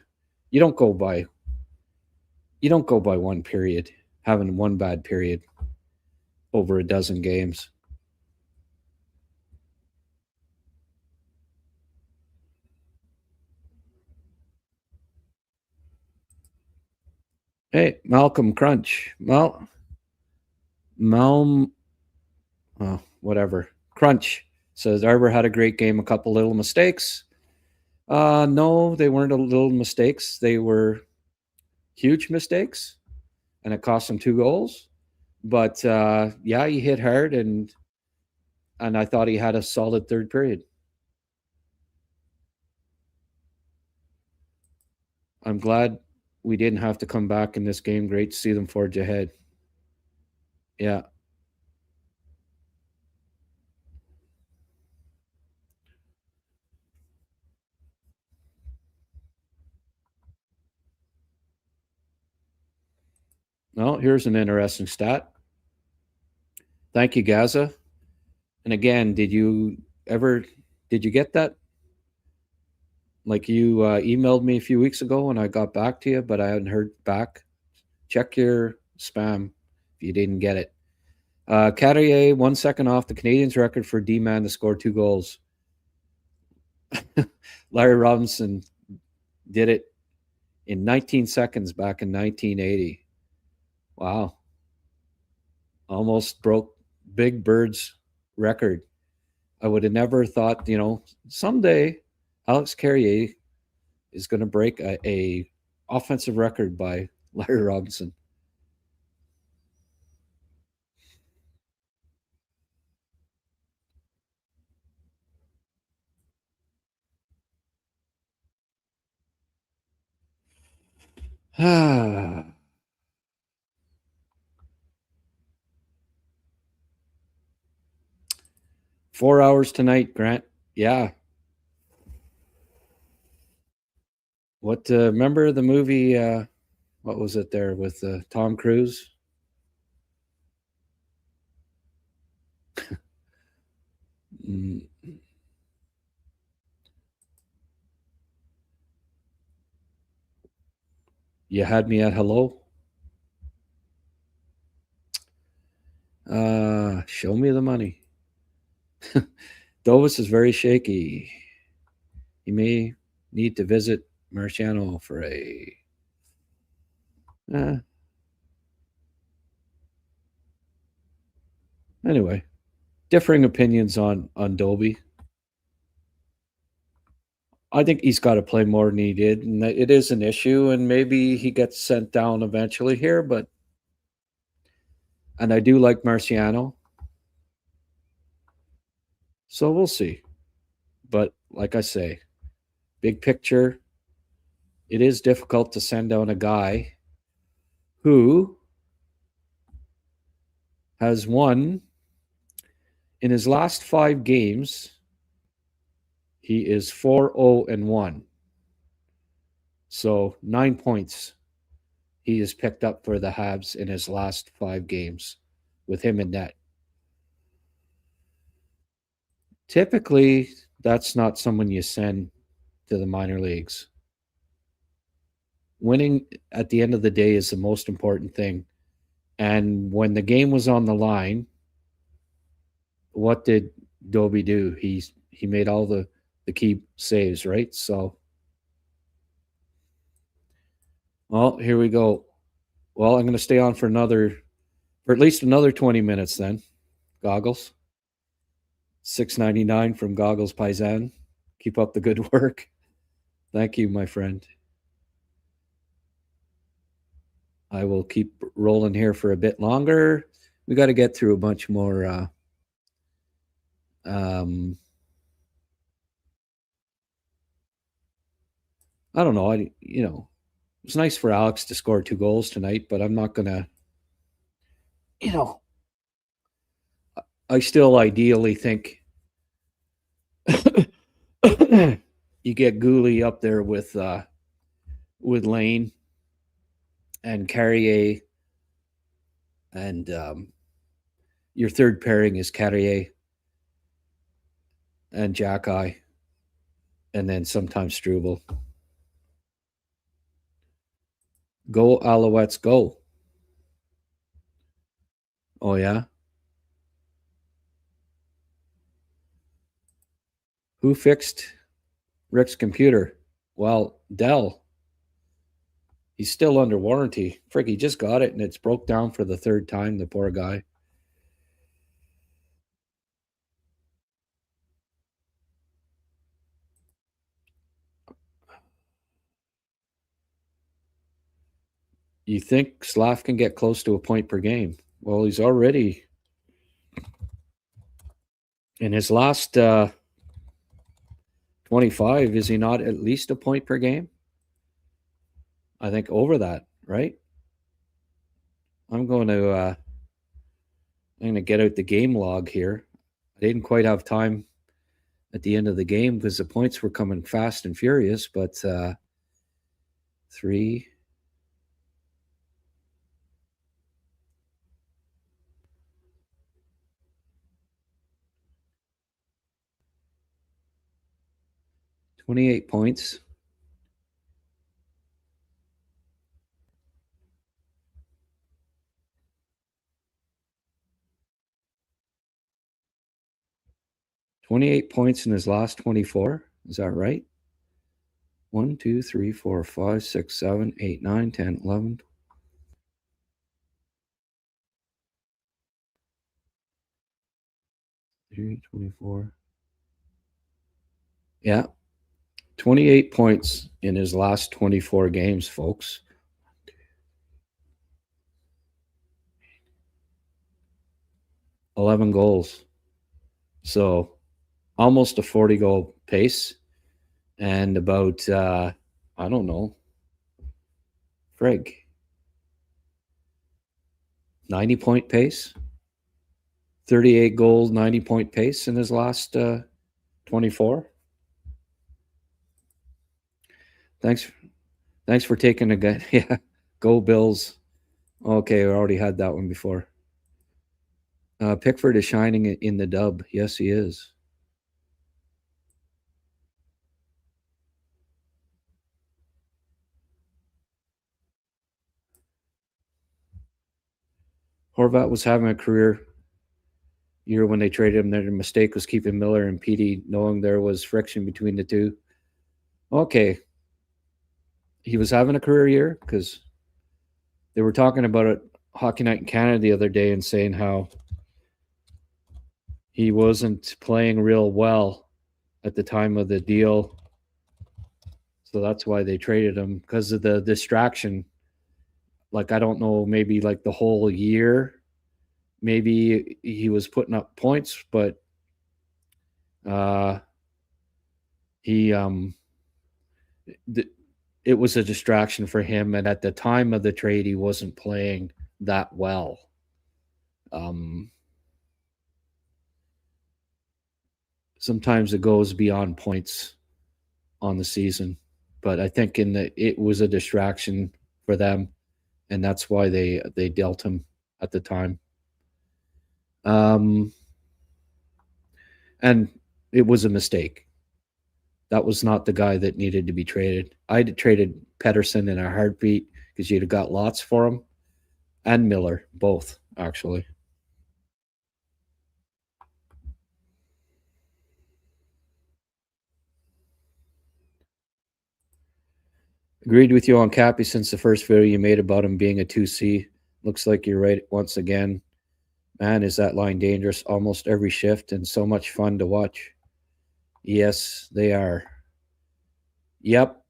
don't go by one period, having one bad period over a dozen games. Hey, Malcolm Crunch. Whatever. Crunch says Arber had a great game, a couple little mistakes. No, they weren't little mistakes. They were huge mistakes, and it cost him 2 goals. But yeah, he hit hard, and I thought he had a solid third period. I'm glad we didn't have to come back in this game. Great to see them forge ahead. Yeah. Well, here's an interesting stat. Thank you, Gaza. And again, did you get that? Like you emailed me a few weeks ago and I got back to you, but I hadn't heard back. Check your spam if you didn't get it. Carrier 1 second off the Canadiens' record for D-man to score 2 goals. Larry Robinson did it in 19 seconds back in 1980. Wow. Almost broke Big Bird's record. I would have never thought, someday Alex Carrier is going to break a offensive record by Larry Robinson. Ah. 4 hours tonight, Grant. Yeah. What? Remember the movie? What was it there with Tom Cruise? You had me at hello. Show me the money. Dovis is very shaky. He may need to visit Marciano for a. Anyway, differing opinions on Dobie. I think he's got to play more than he did, and it is an issue, and maybe he gets sent down eventually here, and I do like Marciano. So we'll see. But like I say, big picture, it is difficult to send down a guy who has won in his last 5 games. He is 4-0-1. So 9 points he has picked up for the Habs in his last 5 games with him in net. Typically, that's not someone you send to the minor leagues. Winning at the end of the day is the most important thing. And when the game was on the line, what did Dobie do? He made all the key saves, right? So, well, here we go. Well, I'm going to stay on for at least another 20 minutes then. Goggles. $6.99 from Goggles Paisan. Keep up the good work. Thank you, my friend. I will keep rolling here for a bit longer. We got to get through a bunch more. I don't know. It was nice for Alex to score 2 goals tonight, but I'm not gonna you know, I still ideally think you get Goalie up there with Lane and Carrier, and your third pairing is Carrier and Xhekaj, and then sometimes Struble. Go Alouettes, go. Oh, yeah? Who fixed Rick's computer? Well, Dell. He's still under warranty. Frick, he just got it, and it's broke down for the third time, the poor guy. You think Slav can get close to a point per game? Well, he's already in his last 25. Is he not at least a point per game? I think over that, right? I'm going to get out the game log here. I didn't quite have time at the end of the game because the points were coming fast and furious, but 3. $28 points. $28 points in his last 24. Is that right? 1, 2, 3, 4, 5, 6, 7, 8, 9, 10, 11. Three, 24. Yeah. 28 points in his last 24 games, folks. $11 goals. So almost a 40-goal pace. And about, I don't know, frig, 90-point pace. 38 goals, 90-point pace in his last 24. Thanks for taking a guy. Yeah, go Bills. Okay, we already had that one before. Pickford is shining in the dub. Yes, he is. Horvat was having a career year when they traded him. Their mistake was keeping Miller and Petey, knowing there was friction between the two. Okay. He was having a career year because they were talking about it Hockey Night in Canada the other day and saying how he wasn't playing real well at the time of the deal. So that's why they traded him, because of the distraction. Like, I don't know, maybe like the whole year, maybe he was putting up points, but it was a distraction for him. And at the time of the trade, he wasn't playing that well. Sometimes it goes beyond points on the season, but I think it was a distraction for them, and that's why they dealt him at the time. And it was a mistake. That was not the guy that needed to be traded. I'd traded Pettersson in a heartbeat because you'd have got lots for him, and Miller, both, actually. Agreed with you on Cappy since the first video you made about him being a 2C. Looks like you're right once again. Man, is that line dangerous almost every shift and so much fun to watch. Yes, they are. Yep.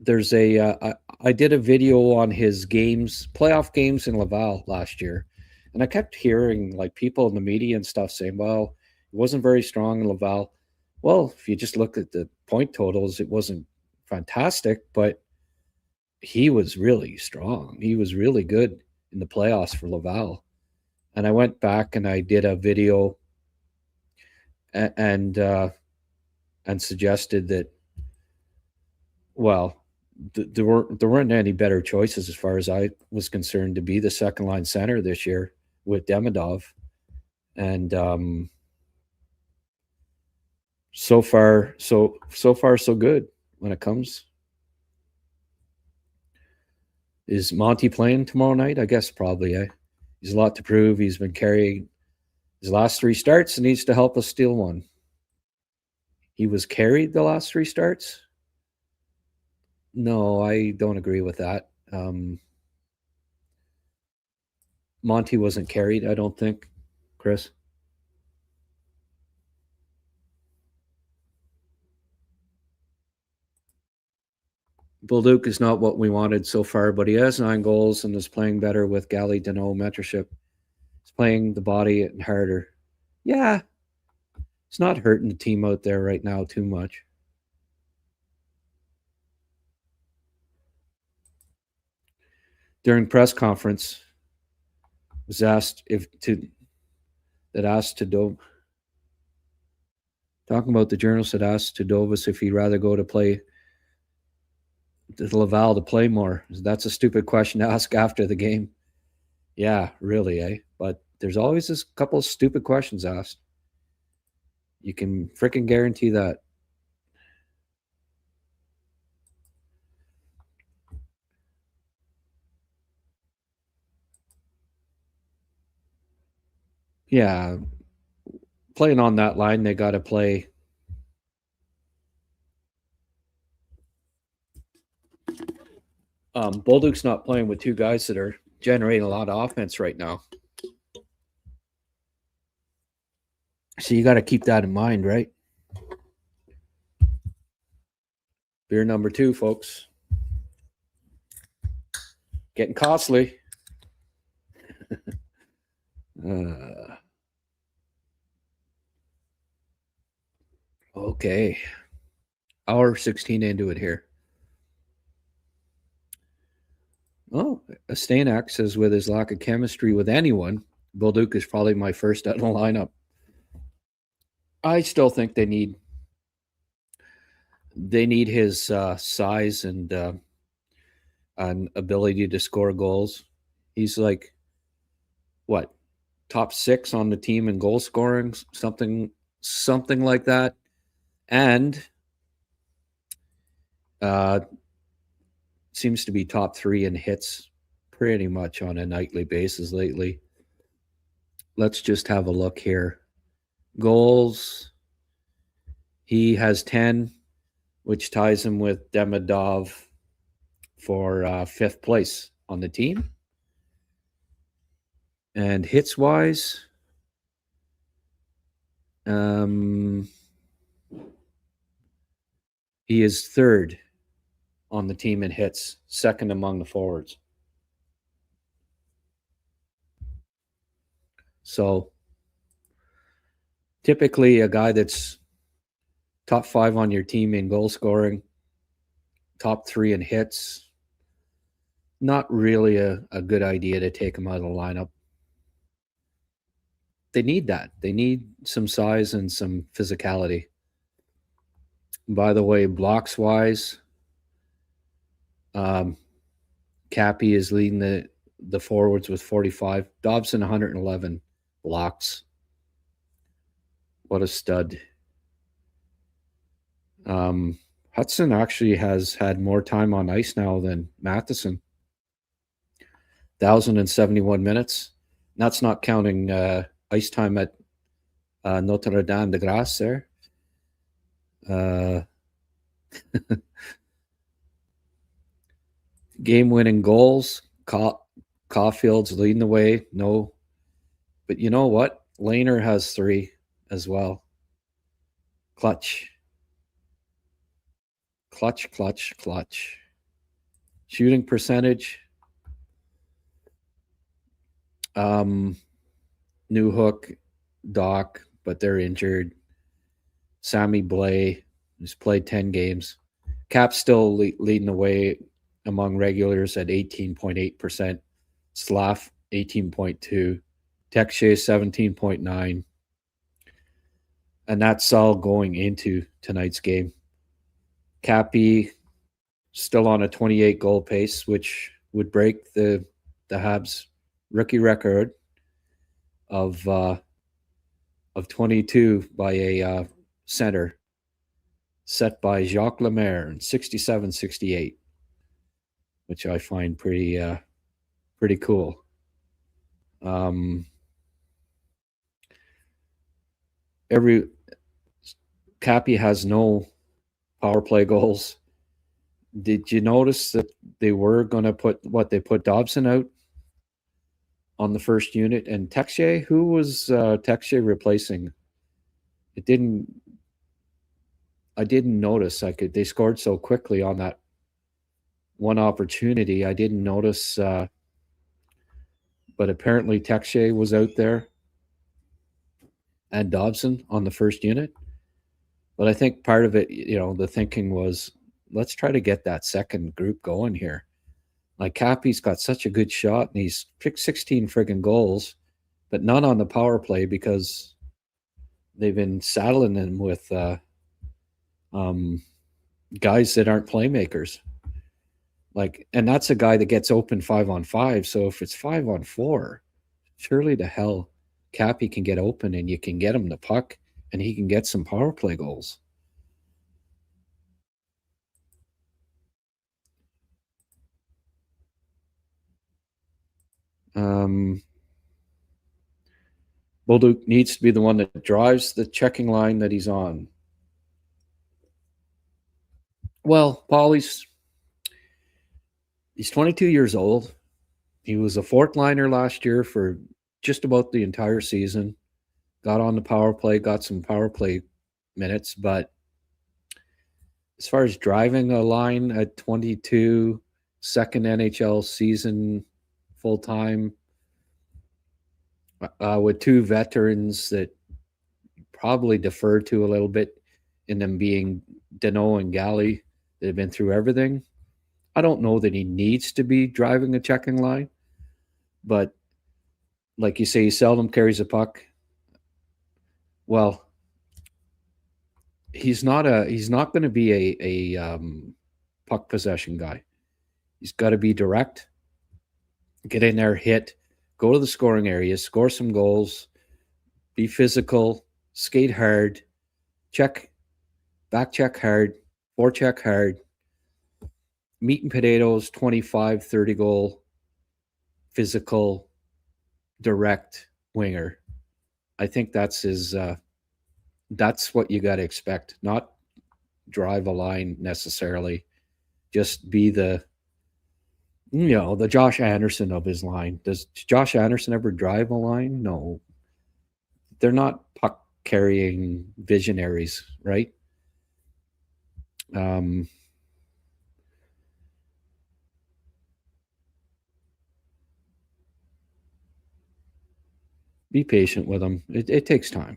There's I did a video on his games, playoff games in Laval last year. And I kept hearing like people in the media and stuff saying, well, it wasn't very strong in Laval. Well, if you just look at the point totals, it wasn't fantastic, but he was really strong. He was really good in the playoffs for Laval. And I went back and I did a video and suggested that, well, there weren't any better choices as far as I was concerned to be the second line center this year with Demidov. And so far so good when it comes. Is Monty playing tomorrow night? I guess probably. He's a lot to prove. He's been carrying his last 3 starts and needs to help us steal one. He was carried the last 3 starts? No, I don't agree with that. Monty wasn't carried, I don't think, Chris. Bolduc is not what we wanted so far, but he has 9 goals and is playing better with Gally Deneau mentorship. He's playing the body and harder. Yeah, it's not hurting the team out there right now too much. During press conference, was asked talking about the journalist that asked Tedovas if he'd rather go to play to Laval to play more. That's a stupid question to ask after the game. Yeah, really, eh? But there's always this couple of stupid questions asked. You can freaking guarantee that. Yeah, playing on that line, they got to play. Bolduc's not playing with 2 guys that are generating a lot of offense right now. So you got to keep that in mind, right? Beer number 2, folks. Getting costly. Okay. Hour 16 into it here. Oh, Stanek says with his lack of chemistry with anyone, Bolduc is probably my first out of the lineup. I still think they need his size and ability to score goals. He's like, what, top 6 on the team in goal scoring, something like that. And seems to be top 3 in hits pretty much on a nightly basis lately. Let's just have a look here. Goals. He has 10, which ties him with Demidov for 5th place on the team. And hits-wise, he is 3rd on the team in hits, 2nd among the forwards. So typically a guy that's top 5 on your team in goal scoring, top 3 in hits, not really a good idea to take him out of the lineup. They need that. They need some size and some physicality. By the way, blocks-wise, Cappy is leading the forwards with 45. Dobson, 111 blocks. What a stud. Hutson actually has had more time on ice now than Matheson. 1,071 minutes. That's not counting ice time at Notre Dame de Grace there. Game-winning goals. Caulfield's leading the way. No. But you know what? Lehner has 3 as well. Clutch. Shooting percentage. New Hook, Doc, but they're injured. Sammy Blais, who's played 10 games. Cap's still leading the way among regulars at 18.8%. Slaf 18.2, Xhekaj 17.9. And that's all going into tonight's game. Cappy still on a 28 goal pace, which would break the Habs rookie record of 22 by a center set by Jacques Lemaire in 67-68, which I find pretty cool. Cappy has no power play goals. Did you notice that they were going to put Dobson out on the first unit, and Xhekaj, who was Xhekaj replacing? I didn't notice. They scored so quickly on that one opportunity. I didn't notice, but apparently Xhekaj was out there and Dobson on the first unit. But I think part of it, the thinking was, let's try to get that second group going here. Like, Cappy's got such a good shot, and he's picked 16 friggin' goals, but none on the power play because they've been saddling him with guys that aren't playmakers. Like, and that's a guy that gets open 5-on-5. So if it's 5-on-4, surely to hell Cappy can get open and you can get him the puck and he can get some power play goals. Bolduc needs to be the one that drives the checking line that he's on. Well, Paul, he's 22 years old. He was a fourth liner last year for just about the entire season. Got on the power play, got some power play minutes, but as far as driving a line at 22, second NHL season full-time, with two veterans that probably defer to a little bit in them being Danault and Goalie that have been through everything. I don't know that he needs to be driving a checking line, but like you say, he seldom carries a puck. Well, he's not going to be a puck possession guy. He's got to be direct, get in there, hit, go to the scoring area, score some goals, be physical, skate hard, check, back check hard, forecheck hard, meat and potatoes, 25, 30 goal, physical, direct winger. I think that's his, that's what you got to expect. Not drive a line necessarily, just be the Josh Anderson of his line. Does Josh Anderson ever drive a line? No. They're not puck carrying visionaries, right? Be patient with him. It takes time.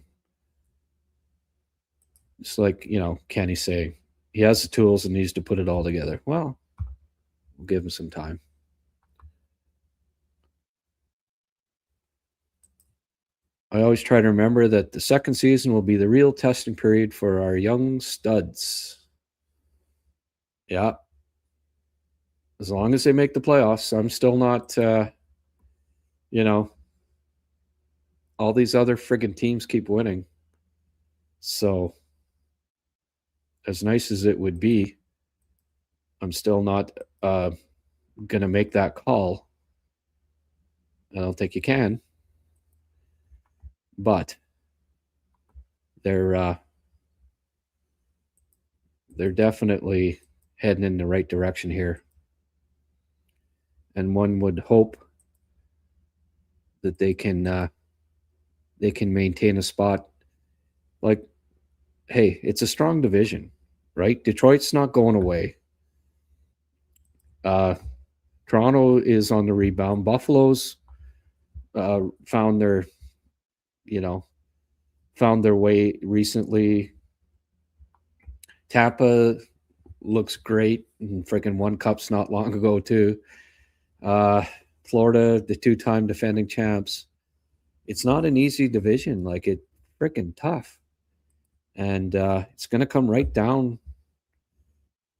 It's like, Kenny say, he has the tools and needs to put it all together. Well, we'll give him some time. I always try to remember that the second season will be the real testing period for our young studs. Yeah. As long as they make the playoffs, I'm still not, all these other friggin' teams keep winning. So, as nice as it would be, I'm still not going to make that call. I don't think you can. But they're definitely heading in the right direction here. And one would hope that they can maintain a spot. Like, hey, it's a strong division, right? Detroit's not going away. Toronto is on the rebound. Buffalo's found their way recently. Tampa looks great, and freaking won cups not long ago too. Florida, the 2-time defending champs. It's not an easy division. Like, it's freaking tough. And it's going to come right down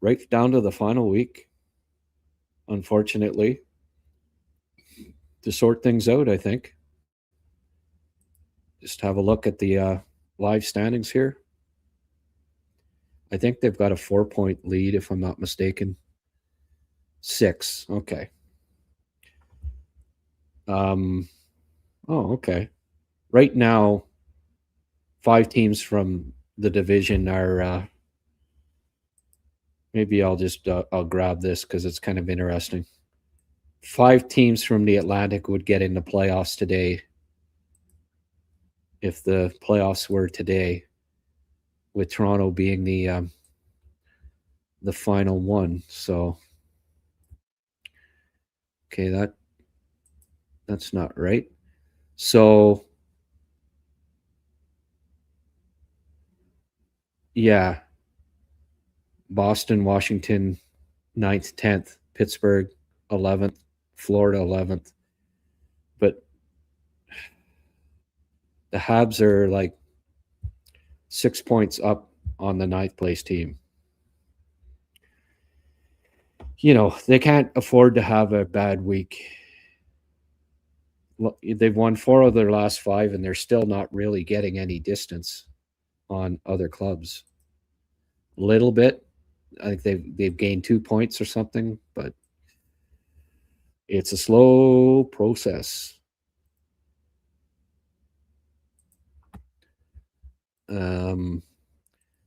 to the final week, unfortunately, to sort things out, I think. Just have a look at the live standings here. I think they've got a 4-point lead, if I'm not mistaken. 6. Okay. Okay. Right now, 5 teams from the division are. Maybe I'll grab this because it's kind of interesting. 5 teams from the Atlantic would get in the playoffs today. If the playoffs were today, with Toronto being the final one. So, okay, that's not right. So, yeah, Boston, Washington, 9th, 10th, Pittsburgh, 11th, Florida, 11th. But the Habs are like 6 points up on the 9th place team. You know, they can't afford to have a bad week. They've won 4 of their last 5, and they're still not really getting any distance on other clubs. A little bit. I think they've gained 2 points or something, but it's a slow process.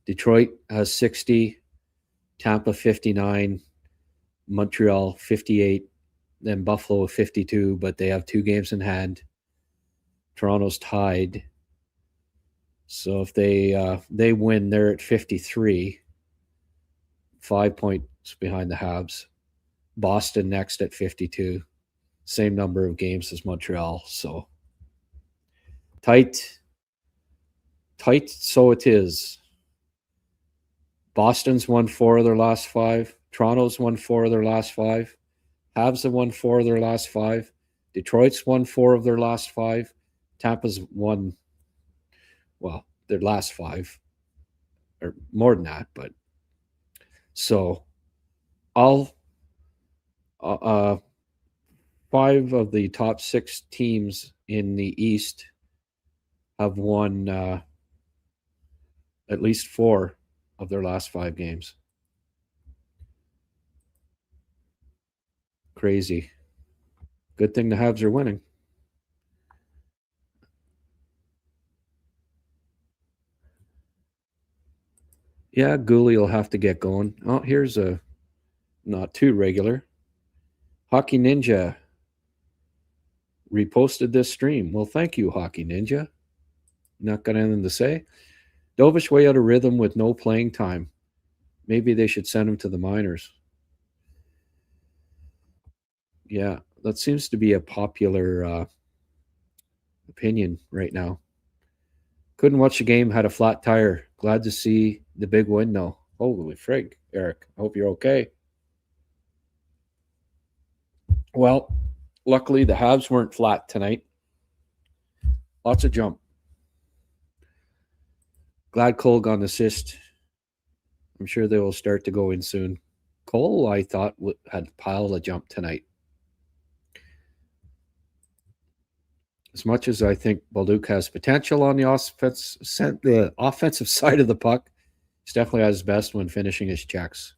Detroit has 60, Tampa 59, Montreal 58, then Buffalo 52, but they have 2 games in hand. Toronto's tied. So if they win, they're at 53, 5 points behind the Habs. Boston next at 52, same number of games as Montreal. So tight. So it is. Boston's won 4 of their last 5. Toronto's won 4 of their last 5. Habs have won 4 of their last 5. Detroit's won 4 of their last 5. Tampa's won, well, their last 5, or more than that. But so all 5 of the top 6 teams in the East have won at least 4 of their last 5 games. Crazy. Good thing the Habs are winning. Yeah, Goalie will have to get going. Oh, here's a not too regular. Hockey Ninja reposted this stream. Well, thank you, Hockey Ninja. Not got anything to say. Dovish way out of rhythm with no playing time. Maybe they should send him to the minors. Yeah, that seems to be a popular opinion right now. Couldn't watch the game, had a flat tire. Glad to see the big win, though. Holy frig, Eric. I hope you're okay. Well, luckily the Habs weren't flat tonight. Lots of jump. Glad Cole got an assist. I'm sure they will start to go in soon. Cole, I thought, had a pile of jump tonight. As much as I think Balduke has potential on the offensive side of the puck, he's definitely at his best when finishing his checks.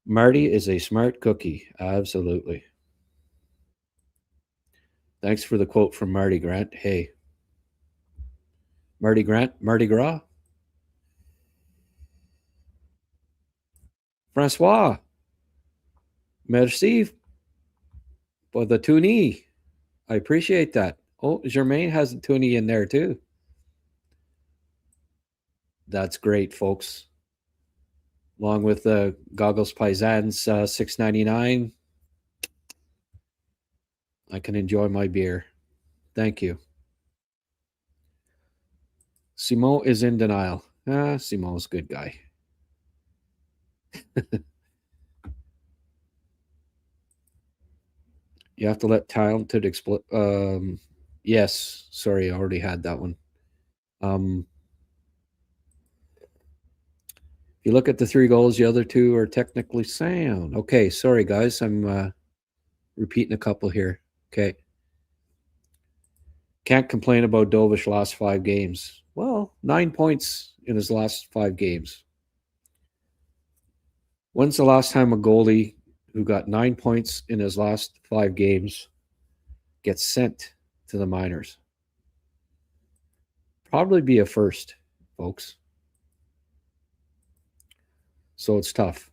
Marty is a smart cookie. Absolutely. Thanks for the quote from Marty Grant. Hey. Marty Grant, Mardi Gras. Francois. Merci for the toonie. I appreciate that. Oh, Germain has a toonie in there too. That's great, folks. Along with the Goggles Paisans, $6.99. I can enjoy my beer. Thank you. Simon is in denial. Simon's a good guy. You have to let talented yes, sorry, I already had that one. If you look at the 3 goals, the other 2 are technically sound. Okay, sorry guys, I'm repeating a couple here. Okay. Can't complain about Dovish last 5 games. Well, 9 points in his last 5 games. When's the last time a goalie who got 9 points in his last 5 games gets sent to the minors? Probably be a first, folks. So it's tough.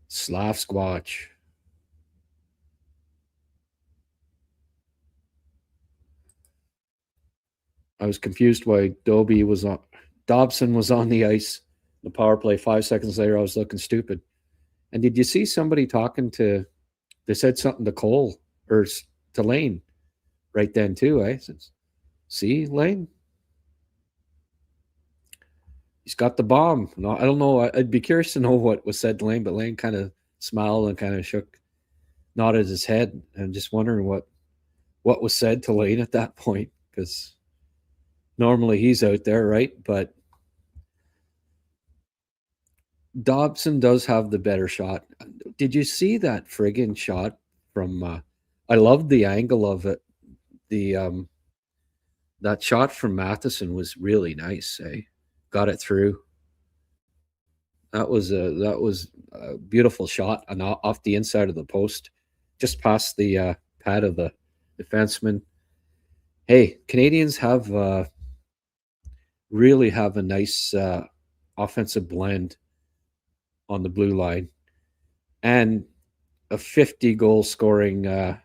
Slafkovsky. I was confused why Dobson was on the ice. The power play 5 seconds later, I was looking stupid. And did you see somebody talking to? They said something to Cole or to Lane right then too. Eh? See, Lane, he's got the bomb. No, I don't know. I'd be curious to know what was said to Lane, but Lane kind of smiled and kind of nodded his head. I'm just wondering what was said to Lane at that point, because normally he's out there, right? But Dobson does have the better shot. Did you see that friggin' shot from? I loved the angle of it. That shot from Matheson was really nice. Eh? Got it through. That was a beautiful shot and off the inside of the post, just past the pad of the defenseman. Hey, Canadians really have a nice offensive blend on the blue line, and a 50 goal scoring CHL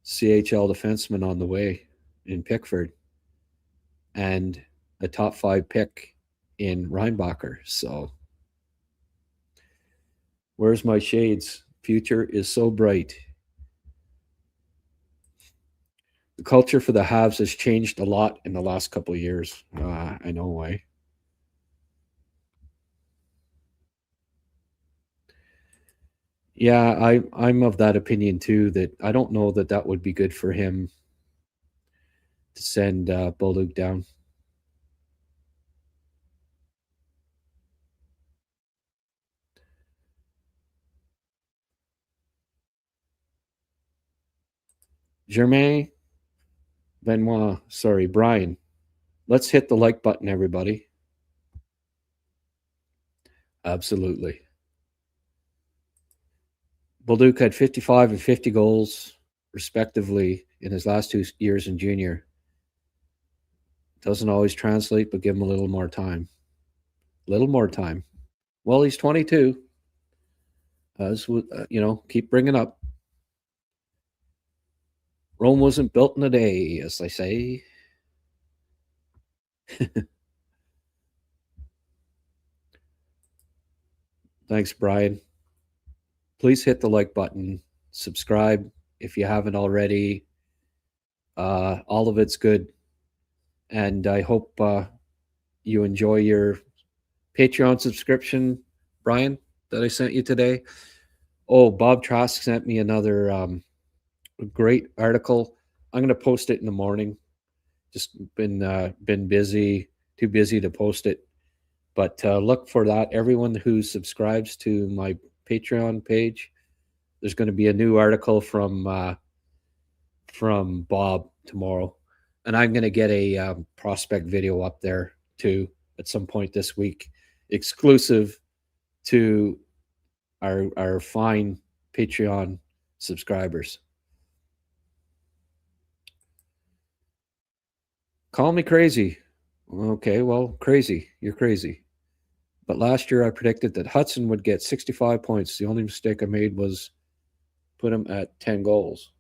defenseman on the way in Pickford, and a top 5 pick in Reinbacher. So where's my shades? Future is so bright. The culture for the Habs has changed a lot in the last couple of years. I know why. Yeah, I'm of that opinion too, that I don't know that would be good for him to send Bolduc down. Germain Benoit, sorry, Brian. Let's hit the like button, everybody. Absolutely. Bolduc had 55 and 50 goals, respectively, in his last 2 years in junior. Doesn't always translate, but give him a little more time. Well, he's 22. Keep bringing up. Rome wasn't built in a day, as they say. Thanks, Brian. Please hit the like button. Subscribe if you haven't already. All of it's good. And I hope you enjoy your Patreon subscription, Brian, that I sent you today. Oh, Bob Trask sent me another great article. I'm going to post it in the morning. Just been busy, too busy to post it. But look for that. Everyone who subscribes to my Patreon page, there's going to be a new article from Bob tomorrow. And I'm going to get a prospect video up there too at some point this week, exclusive to our fine Patreon subscribers. Call me crazy. Okay, well, crazy. You're crazy. But last year I predicted that Hutson would get 65 points. The only mistake I made was put him at 10 goals.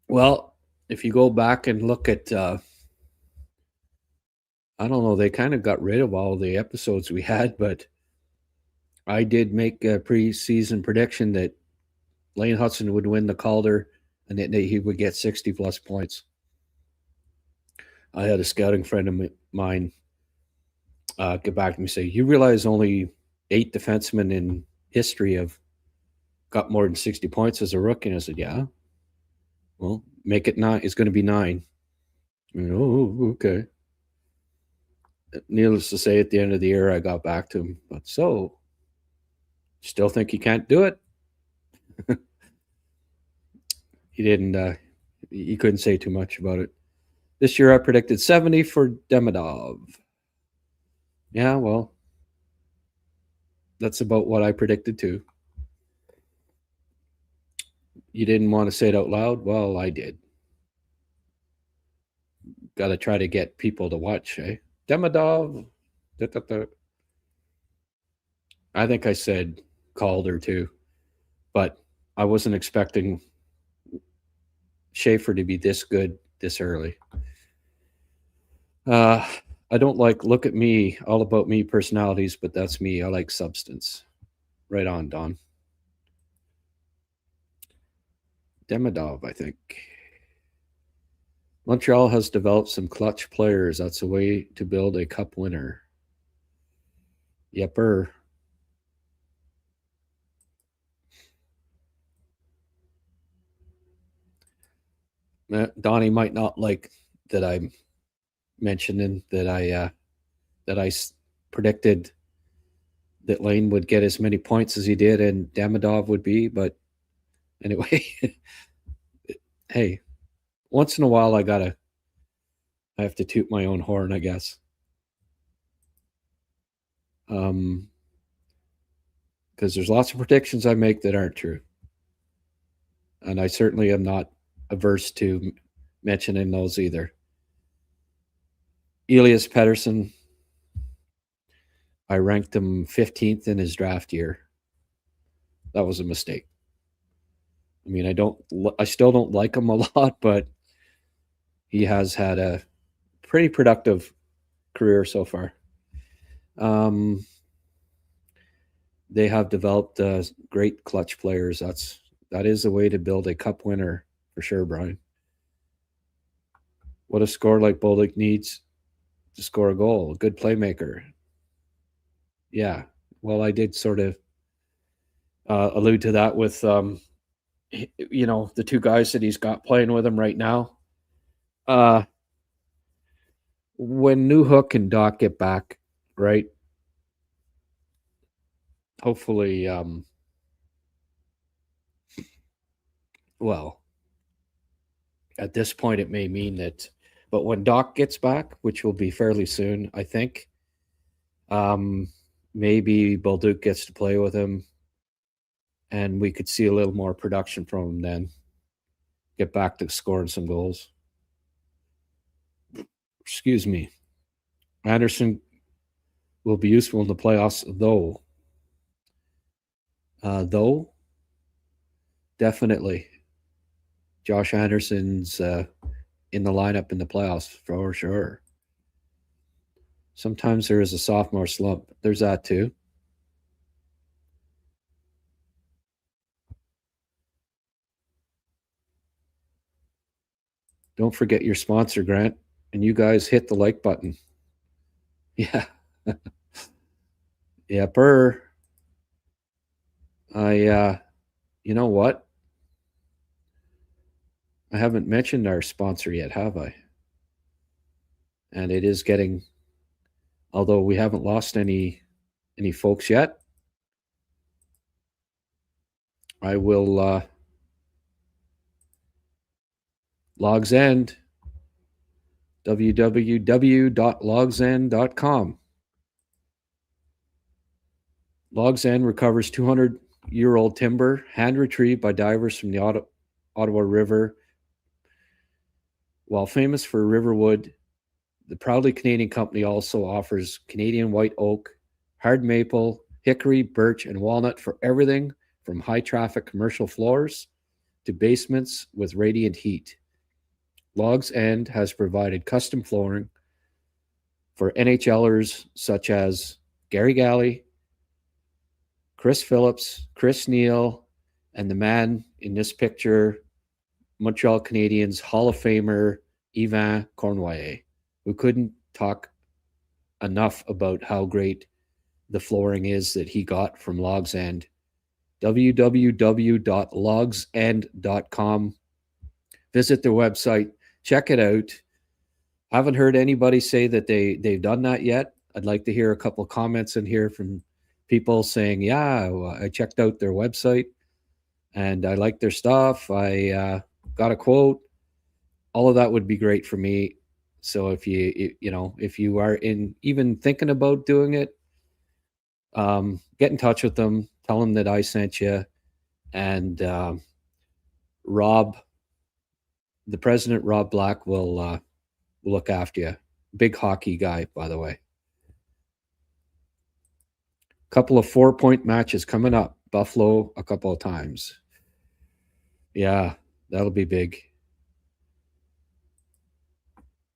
Well, if you go back and look at, I don't know, they kind of got rid of all the episodes we had, but I did make a preseason prediction that Lane Hutson would win the Calder and he would get 60-plus points. I had a scouting friend of mine get back to me and say, you realize only 8 defensemen in history have got more than 60 points as a rookie? And I said, yeah. Well, make it 9. It's going to be 9. Oh, okay. Needless to say, at the end of the year, I got back to him. But so, still think he can't do it? He didn't. He couldn't say too much about it. This year, I predicted 70 for Demidov. Yeah, well, that's about what I predicted too. You didn't want to say it out loud? Well, I did. Got to try to get people to watch, eh? Demidov. I think I said Calder too, but I wasn't expecting Schaefer to be this good this early. I don't like look at me, all about me personalities, but that's me. I like substance. Right on, Don. Demidov, I think. Montreal has developed some clutch players. That's a way to build a cup winner. Yepper. Donnie might not like that I'm mentioning that I predicted that Lane would get as many points as he did and Demidov would be, but anyway, hey, once in a while I have to toot my own horn, I guess. Because there's lots of predictions I make that aren't true. And I certainly am not averse to mentioning those either. Elias Pettersson, I ranked him 15th in his draft year. That was a mistake. I mean, I still don't like him a lot, but he has had a pretty productive career so far. They have developed great clutch players. That is a way to build a cup winner for sure, Brian. What a scorer like Bolduc needs to score a goal, a good playmaker. Yeah, well, I did sort of allude to that with, the 2 guys that he's got playing with him right now. When Newhook and Doc get back, right? Hopefully, well, at this point, it may mean that, but when Doc gets back, which will be fairly soon, I think, maybe Bolduc gets to play with him and we could see a little more production from him then. Get back to scoring some goals. Excuse me. Anderson will be useful in the playoffs, though. Definitely. Josh Anderson's in the lineup in the playoffs for sure. Sometimes there is a sophomore slump. There's that too. Don't forget your sponsor, Grant. And you guys hit the like button. Yeah. Yepper. You know what? I haven't mentioned our sponsor yet, have I? And it is getting, although we haven't lost any folks yet, I will Logs End, www.logsend.com. Logs End recovers 200-year-old timber, hand retrieved by divers from the Ottawa River. While famous for riverwood, the proudly Canadian company also offers Canadian white oak, hard maple, hickory, birch, and walnut for everything from high-traffic commercial floors to basements with radiant heat. Logs End has provided custom flooring for NHLers such as Gary Galley, Chris Phillips, Chris Neal, and the man in this picture, Montreal Canadiens Hall of Famer Yvan Cournoyer, who couldn't talk enough about how great the flooring is that he got from Logs End. www.logsend.com. Visit their website. Check it out. Haven't heard anybody say that they've done that yet. I'd like to hear a couple of comments in here from people saying, yeah, I checked out their website and I like their stuff. I got a quote. All of that would be great for me. So if you are even thinking about doing it, get in touch with them. Tell them that I sent you. And Rob, the president, Rob Black, will look after you. Big hockey guy, by the way. Couple of 4-point matches coming up. Buffalo a couple of times. Yeah, that'll be big.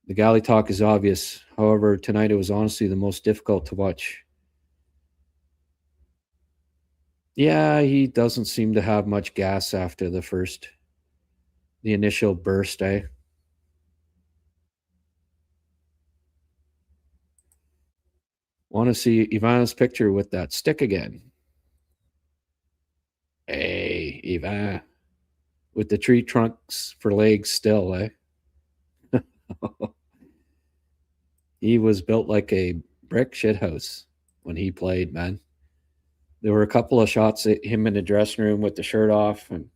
The galley talk is obvious. However, tonight it was honestly the most difficult to watch. Yeah, he doesn't seem to have much gas after the initial burst, eh? Want to see Ivan's picture with that stick again. Hey, Ivan. With the tree trunks for legs still, eh? He was built like a brick shithouse when he played, man. There were a couple of shots at him in the dressing room with the shirt off and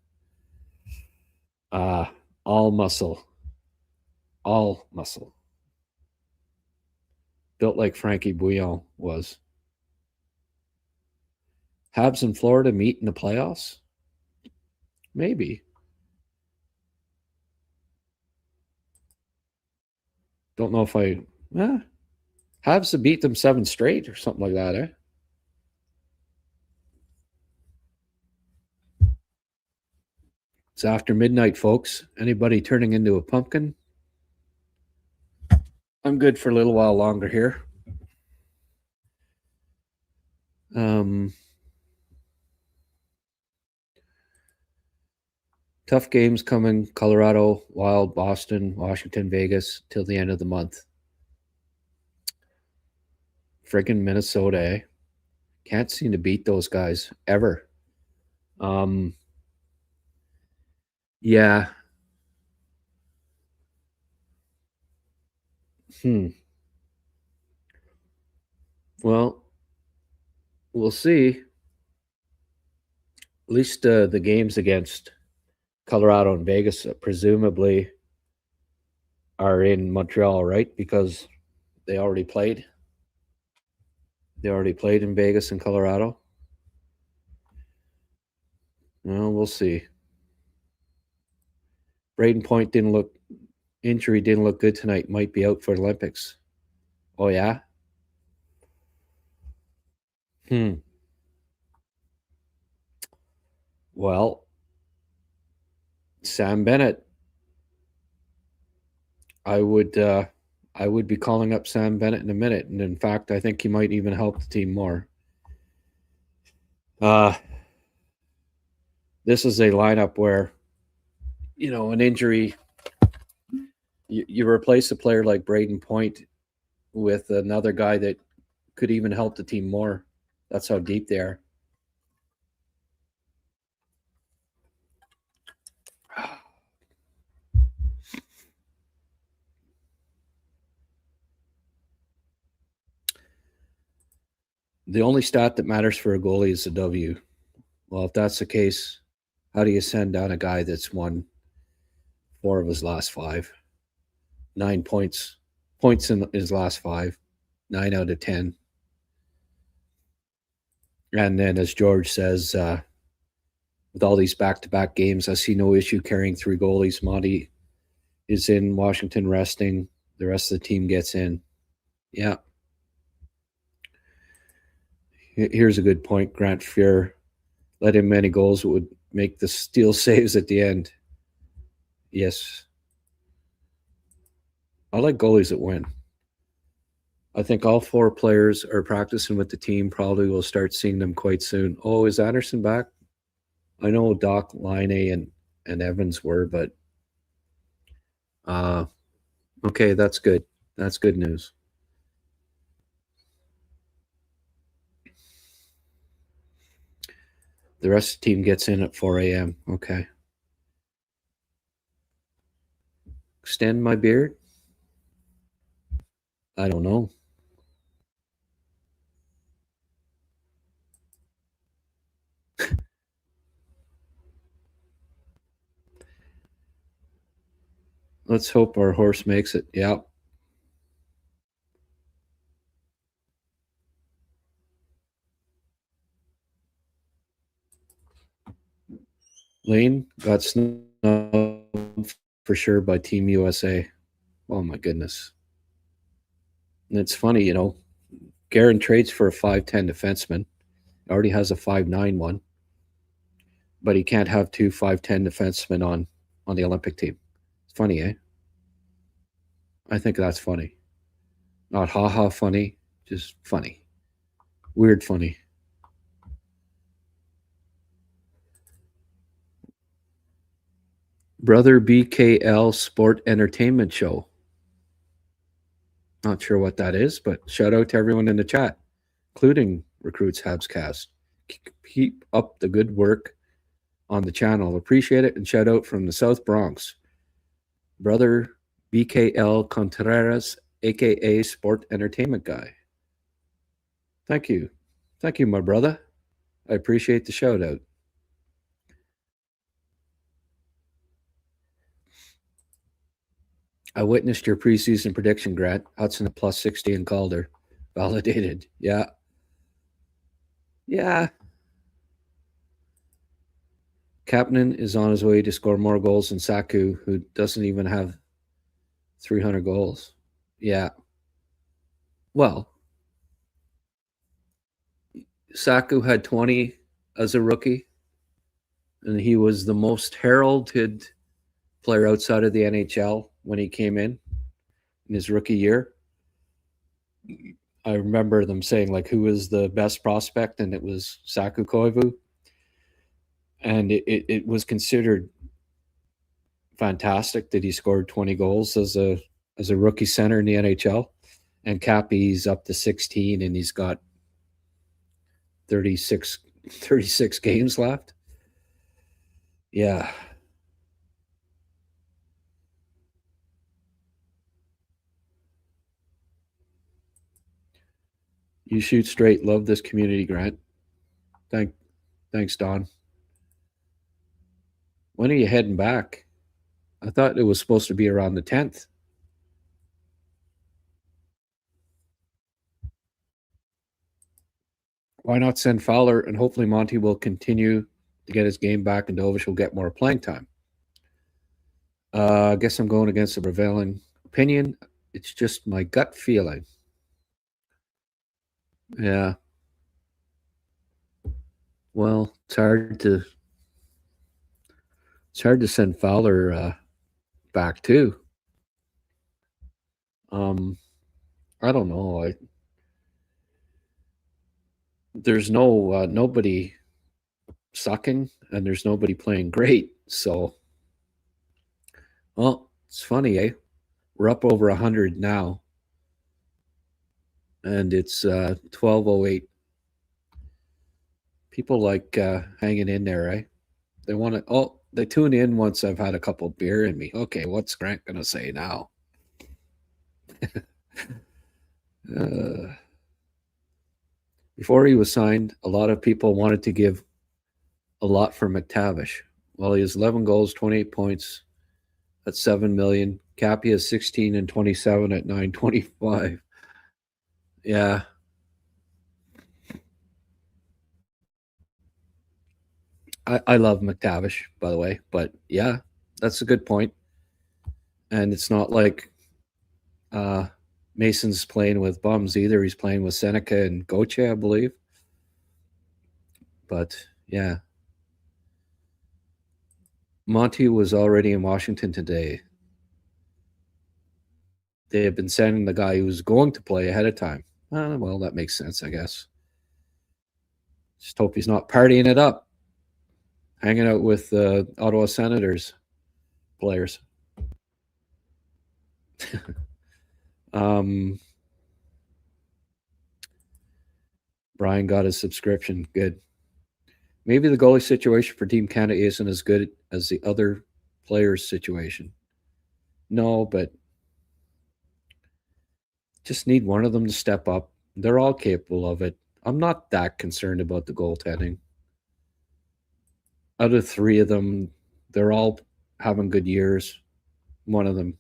all muscle. All muscle. Built like Frankie Bouillon was. Habs in Florida meet in the playoffs? Maybe. Don't know if Habs have beat them 7 straight or something like that, eh? It's after midnight, folks. Anybody turning into a pumpkin? I'm good for a little while longer here. Tough games coming. Colorado, Wild, Boston, Washington, Vegas till the end of the month. Friggin' Minnesota, eh? Can't seem to beat those guys ever. Yeah. Well, we'll see. At least the games against Colorado and Vegas presumably are in Montreal, right? Because they already played. They already played in Vegas and Colorado. Well, we'll see. Braden Point injury didn't look good tonight. Might be out for Olympics. Oh, yeah? Well, Sam Bennett. I would be calling up Sam Bennett in a minute. And in fact, I think he might even help the team more. This is a lineup where, an injury, you replace a player like Braden Point with another guy that could even help the team more. That's how deep they are. The only stat that matters for a goalie is the W. Well, if that's the case, how do you send down a guy that's won 4 of his last 5? 9 points in his last 5, 9 out of 10. And then, as George says, with all these back-to-back games, I see no issue carrying 3 goalies. Monty is in Washington resting. The rest of the team gets in. Yeah. Here's a good point. Grant Fuhr let in many goals would make the steal saves at the end. Yes. I like goalies that win. I think all 4 players are practicing with the team. Probably will start seeing them quite soon. Oh, is Anderson back? I know Doc, Laine, and Evans were, but Okay, that's good. That's good news. The rest of the team gets in at 4 a.m. Okay. Extend my beard? I don't know. Let's hope our horse makes it. Yeah. Lane got snubbed for sure by Team USA. Oh my goodness. And it's funny, you know, Guerin trades for a 5'10 defenseman. Already has a 5'9 one. But he can't have two 5'10 defensemen on the Olympic team. It's funny, eh? I think that's funny. Not ha-ha funny, just funny. Weird funny. Brother BKL Sport Entertainment Show. Not sure what that is, but shout out to everyone in the chat, including Recruits HabsCast. Keep up the good work on the channel. Appreciate it. And shout out from the South Bronx. Brother BKL Contreras, a.k.a. Sport Entertainment Guy. Thank you. Thank you, my brother. I appreciate the shout out. I witnessed your preseason prediction, Grant. Hutson at plus 60 and Calder. Validated. Yeah. Yeah. Kapanen is on his way to score more goals than Saku, who doesn't even have 300 goals. Yeah. Well, Saku had 20 as a rookie, and he was the most heralded player outside of the NHL when he came in his rookie year. I remember them saying, like, who was the best prospect, and it was Saku Koivu. And it was considered fantastic that he scored 20 goals as a rookie center in the NHL. And Cappy's up to 16, and he's got 36 games left. Yeah. You shoot straight. Love this community, Grant. Thanks, Don. When are you heading back? I thought it was supposed to be around the 10th. Why not send Fowler, and hopefully Monty will continue to get his game back and Dovish will get more playing time. I guess I'm going against the prevailing opinion. It's just my gut feeling. Yeah. Well, it's hard to send Fowler back too. I don't know. There's nobody sucking, and there's nobody playing great. So, well, it's funny, eh? We're up over 100 now, and it's 12:08. People like hanging in there, eh? They want to. Oh, they tune in once I've had a couple beer in me. Okay, what's Grant gonna say now? Before he was signed, a lot of people wanted to give a lot for McTavish. Well, he has 11 goals, 28 points at $7 million. Cappy has 16 and 27 at $925. Yeah. I love McTavish, by the way, but yeah, that's a good point. And it's not like Mason's playing with bums either. He's playing with Seneca and Gauthier, I believe. But yeah. Monty was already in Washington today. They have been sending the guy who's going to play ahead of time. Well, that makes sense, I guess. Just hope he's not partying it up, hanging out with the Ottawa Senators players. Brian got his subscription. Good. Maybe the goalie situation for Team Canada isn't as good as the other players' situation. No, but just need one of them to step up. They're all capable of it. I'm not that concerned about the goaltending. Out of three of them, they're all having good years. One of them,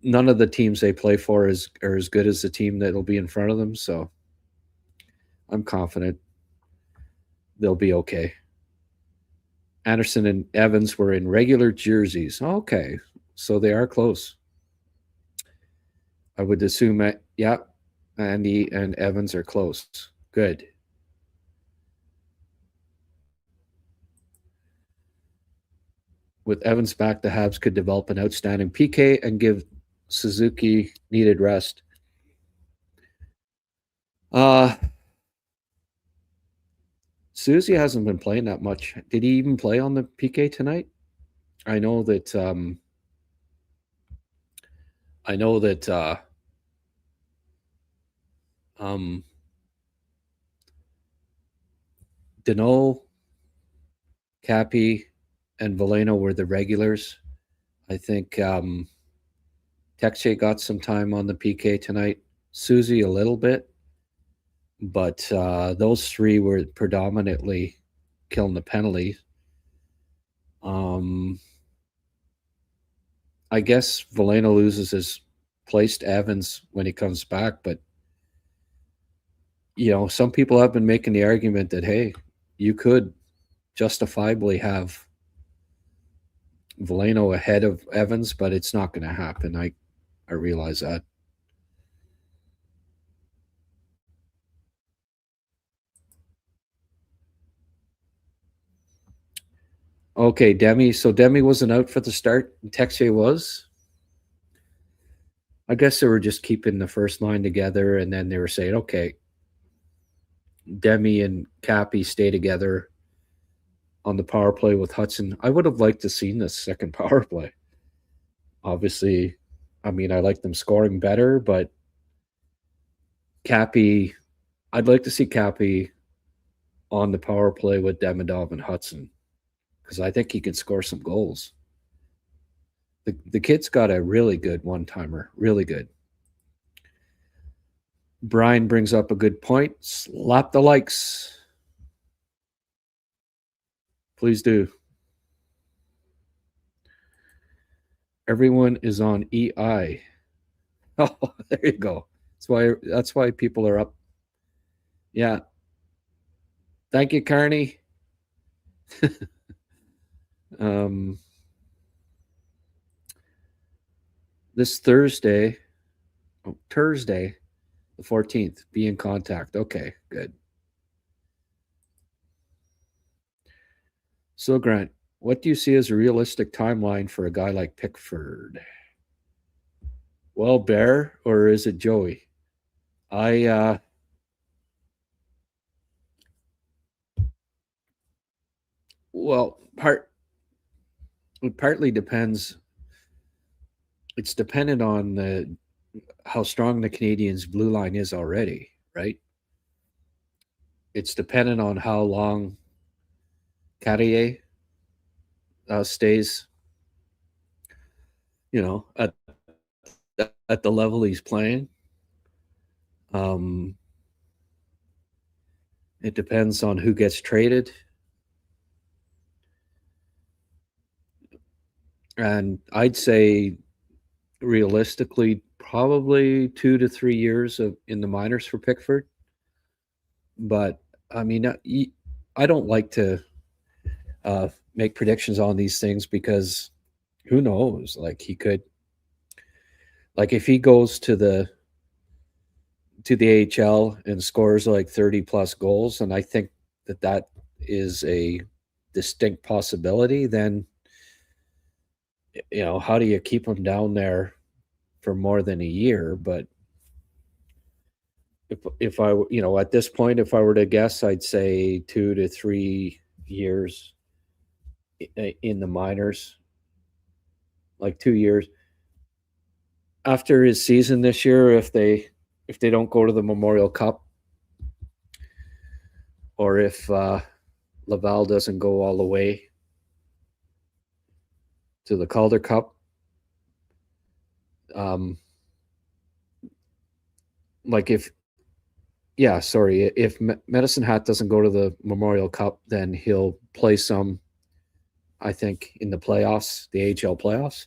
none of the teams they play for are as good as the team that'll be in front of them. So I'm confident they'll be okay. Anderson and Evans were in regular jerseys. Okay, so they are close. I would assume that, yeah, Andy and Evans are close. Good. With Evans back, the Habs could develop an outstanding PK and give Suzuki needed rest. Susie hasn't been playing that much. Did he even play on the PK tonight? I know that Deneau, Cappy, and Veleno were the regulars. I think Texe got some time on the PK tonight. Susie a little bit. But those three were predominantly killing the penalties. I guess Veleno loses his place to Evans when he comes back, but some people have been making the argument that, hey, you could justifiably have Veleno ahead of Evans, but it's not going to happen. I realize that. Okay, Demi. So Demi wasn't out for the start. Texe was. I guess they were just keeping the first line together, and then they were saying, okay, Demi and Cappy stay together on the power play with Hutson. I would have liked to seen this second power play. Obviously, I like them scoring better, but Cappy, I'd like to see Cappy on the power play with Demidov and Hutson, because I think he can score some goals. The kid's got a really good one-timer, really good. Brian brings up a good point. Slap the likes. Please do. Everyone is on EI. Oh, there you go. That's why people are up. Yeah. Thank you, Carney. This Thursday, the 14th, be in contact. Okay, good. So, Grant, what do you see as a realistic timeline for a guy like Pickford? Well, Bear, or is it Joey? It partly depends. It's dependent on how strong the Canadians' blue line is already, right? It's dependent on how long Carrier stays, at the level he's playing. It depends on who gets traded. And I'd say realistically, probably 2 to 3 years in the minors for Pickford. But I don't like to make predictions on these things, because who knows? Like, he could, if he goes to the AHL and scores like 30 plus goals, and I think that is a distinct possibility, then how do you keep him down there for more than a year? But if I, at this point, if I were to guess, I'd say 2 to 3 years in the minors. like 2 years. After his season this year, if they don't go to the Memorial Cup, or if Laval doesn't go all the way to the Calder Cup, if Medicine Hat doesn't go to the Memorial Cup, then he'll play some, I think, in the playoffs, the AHL playoffs.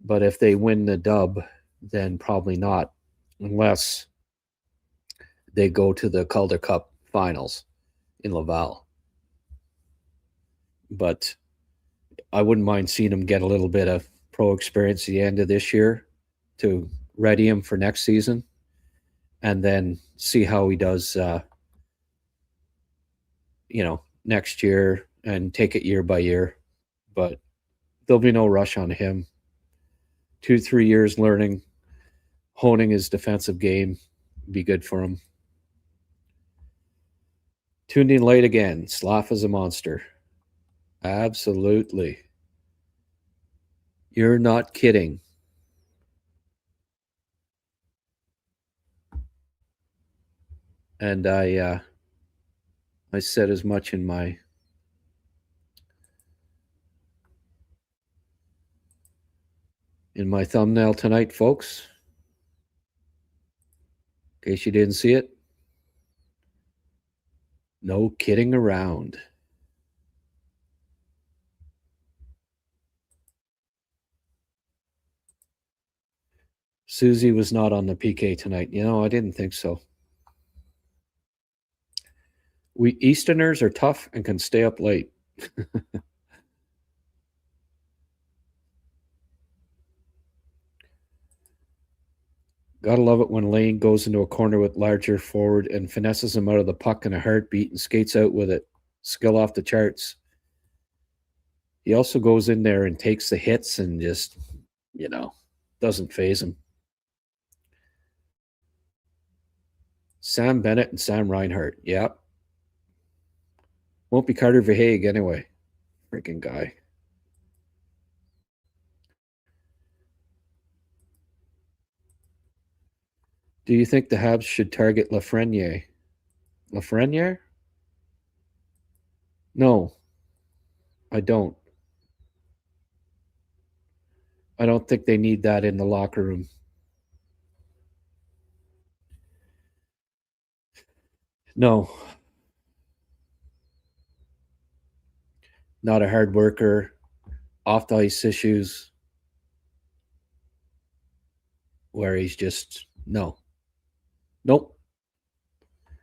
But if they win the dub, then probably not, unless they go to the Calder Cup finals in Laval. But I wouldn't mind seeing him get a little bit of pro experience at the end of this year to ready him for next season, and then see how he does, next year, and take it year by year. But there'll be no rush on him. 2-3 years learning, honing his defensive game, be good for him. Tuned in late again. Slav is a monster. Absolutely. You're not kidding. And I said as much in my thumbnail tonight, folks. In case you didn't see it. No kidding around. Susie was not on the PK tonight. I didn't think so. We Easterners are tough and can stay up late. Gotta love it when Lane goes into a corner with larger forward and finesses him out of the puck in a heartbeat and skates out with it. Skill off the charts. He also goes in there and takes the hits and just, doesn't faze him. Sam Bennett and Sam Reinhart. Yep. Won't be Carter Verhaeghe anyway. Freaking guy. Do you think the Habs should target Lafreniere? Lafreniere? No, I don't. I don't think they need that in the locker room. No. Not a hard worker. Off the ice issues. Where he's just, no. Nope.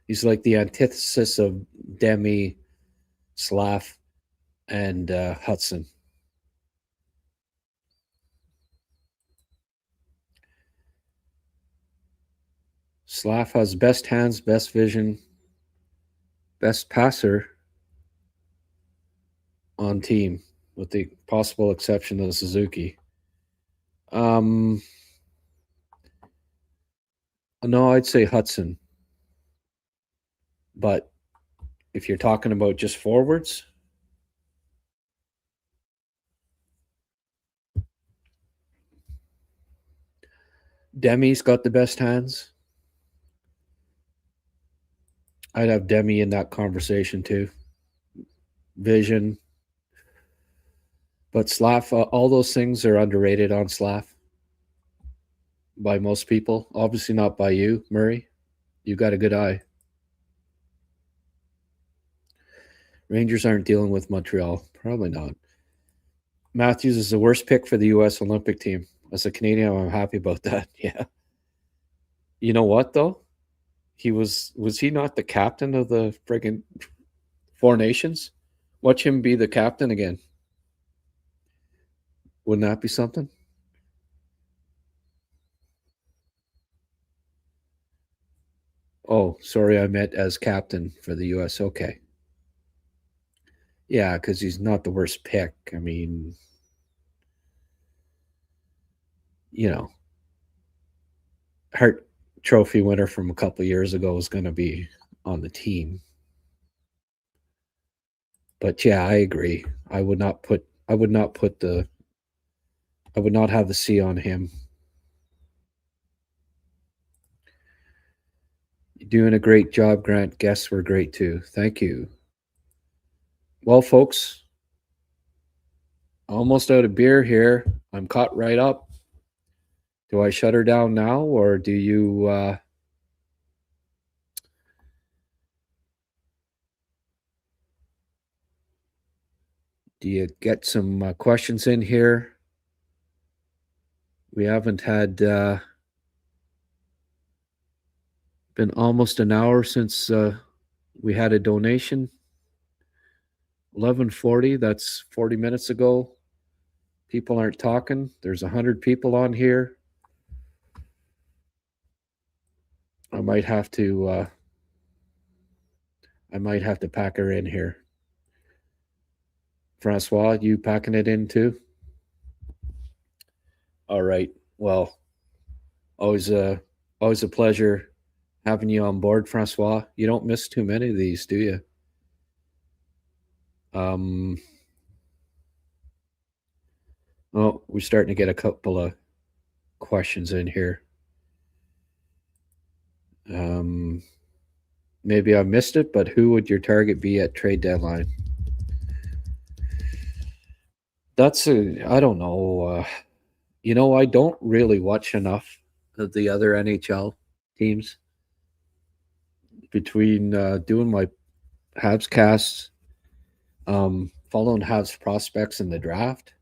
He's like the antithesis of Demi, Slav, and Hutson. Slav has best hands, best vision, best passer on team, with the possible exception of Suzuki. No, I'd say Hutson. But if you're talking about just forwards, Demi's got the best hands. I'd have Demi in that conversation too. Vision. But Slav, all those things are underrated on Slav by most people. Obviously not by you, Murray. You got a good eye. Rangers aren't dealing with Montreal. Probably not. Matthews is the worst pick for the U.S. Olympic team. As a Canadian, I'm happy about that. Yeah. You know what, though? Was he not the captain of the friggin' Four Nations? Watch him be the captain again. Wouldn't that be something? Oh, sorry, I meant as captain for the U.S. Okay. Yeah, because he's not the worst pick. I mean, Hart Trophy winner from a couple of years ago is going to be on the team. But yeah, I agree. I would not put the I would not have the C on him. You're doing a great job, Grant. Guests were great too. Thank you. Well, folks, almost out of beer here. I'm caught right up. Do I shut her down now, or do you get some questions in here? We haven't had been almost an hour since we had a donation. 11:40. That's 40 minutes ago. People aren't talking. There's 100 people on here. I might have to pack her in here. Francois, you packing it in too? All right. Well, always a pleasure having you on board, Francois. You don't miss too many of these, do you? Oh, we're starting to get a couple of questions in here. Maybe I missed it, but who would your target be at trade deadline? I don't know. I don't really watch enough of the other NHL teams. Between doing my HabsCast, following Habs prospects in the draft,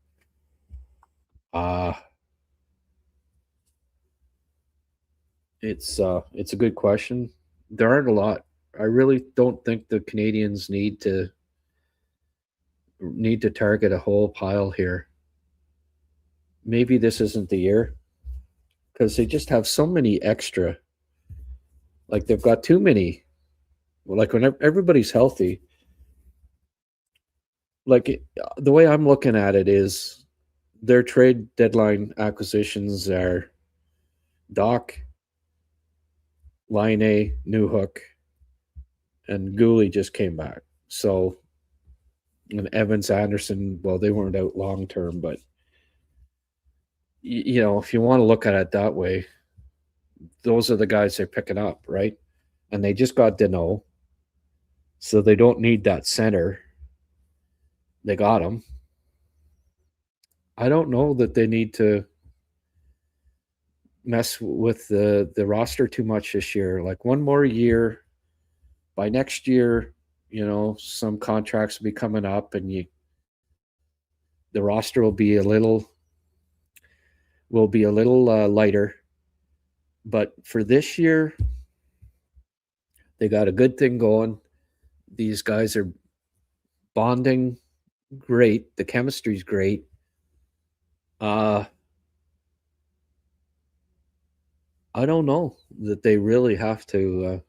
it's a good question. There aren't a lot. I really don't think the Canadians need to target a whole pile here. Maybe this isn't the year because they just have so many extra. Like they've got too many. Like when everybody's healthy. Like the way I'm looking at it is their trade deadline acquisitions are Doc, Laine, Newhook, and Goalie just came back. So, and Evans, Anderson, well, they weren't out long term, but if you want to look at it that way, those are the guys they're picking up, right? And they just got Deneau, so they don't need that center. They got him. I don't know that they need to mess with the roster too much this year. Like one more year. By next year, some contracts will be coming up, and the roster will be a little lighter. But for this year, they got a good thing going. These guys are bonding great. The chemistry's great. I don't know that they really have to,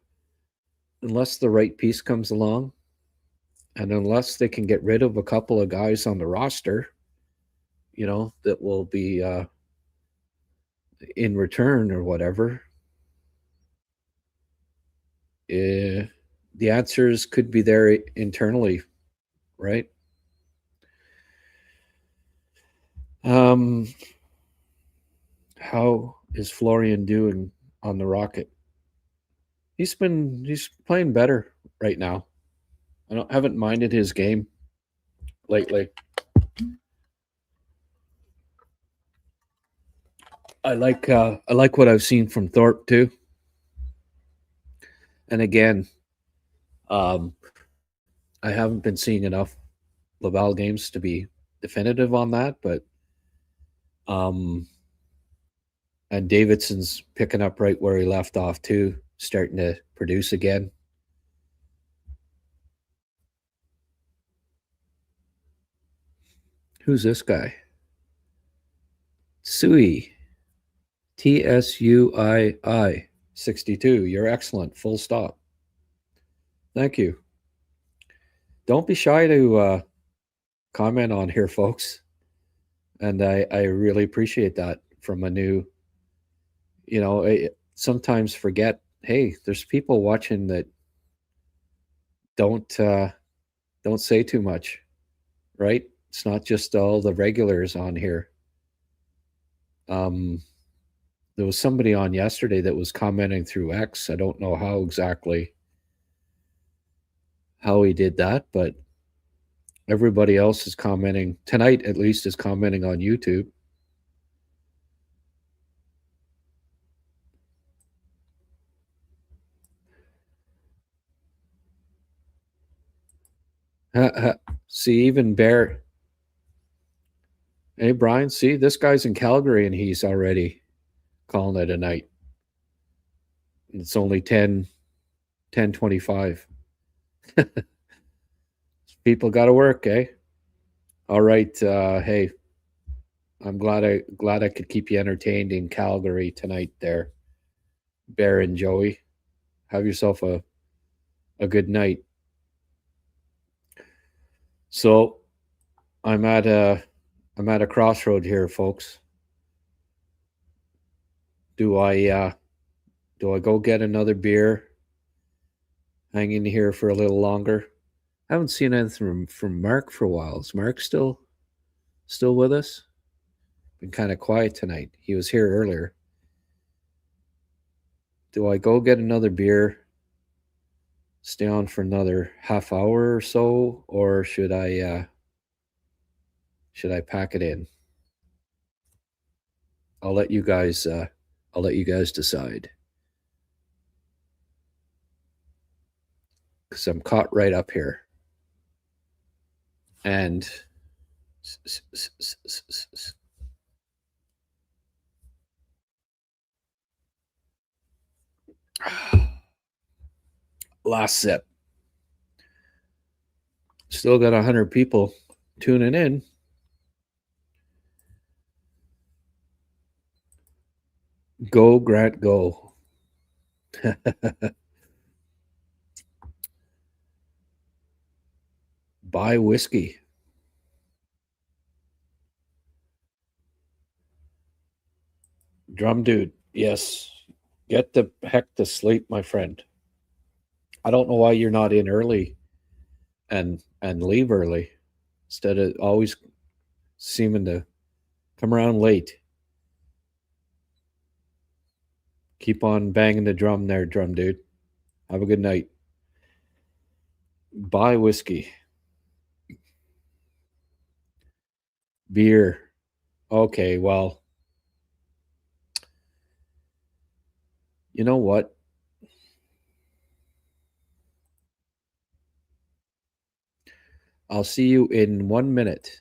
unless the right piece comes along, and unless they can get rid of a couple of guys on the roster, that will be in return or whatever. The answers could be there internally, right? How is Florian doing on the Rocket? He's playing better right now. I haven't minded his game lately. I like what I've seen from Thorpe too. And again, I haven't been seeing enough Laval games to be definitive on that, but and Davidson's picking up right where he left off too, starting to produce again. Who's this guy? Sui. TSUII 62. You're excellent. Full stop. Thank you. Don't be shy to comment on here, folks. And I really appreciate that from a new, I sometimes forget, hey, there's people watching that don't say too much, right? It's not just all the regulars on here. There was somebody on yesterday that was commenting through X. I don't know how exactly how he did that, but everybody else is commenting tonight, at least, is commenting on YouTube. See, even Bear. Hey, Brian, see, this guy's in Calgary and he's already calling it a night. It's only 10:25. People got to work, eh? All right. Hey, I'm glad I could keep you entertained in Calgary tonight there, Bear and Joey. Have yourself a good night. So I'm at a crossroad here, folks. Do I go get another beer? Hang in here for a little longer? I haven't seen anything from Mark for a while. Is Mark still with us? Been kind of quiet tonight. He was here earlier. Do I go get another beer? Stay on for another half hour or so, or should I pack it in? I'll let you guys decide. Because I'm caught right up here. And last sip. Still got 100 people tuning in. Go, Grant, go. Buy whiskey. Drum dude, yes. Get the heck to sleep, my friend. I don't know why you're not in early and leave early instead of always seeming to come around late. Keep on banging the drum there, drum dude. Have a good night. Buy whiskey. Beer. Okay, well, you know what? I'll see you in 1 minute.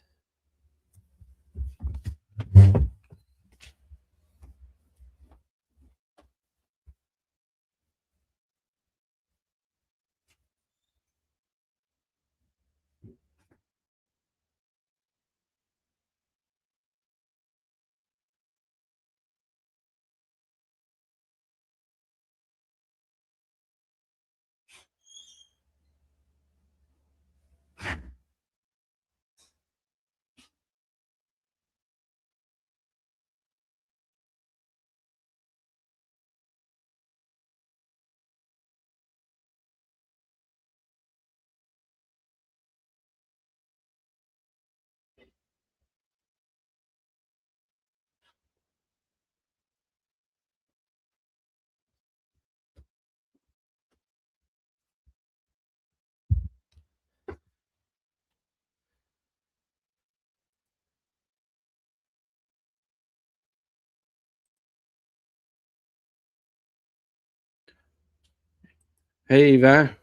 Hey, Eva.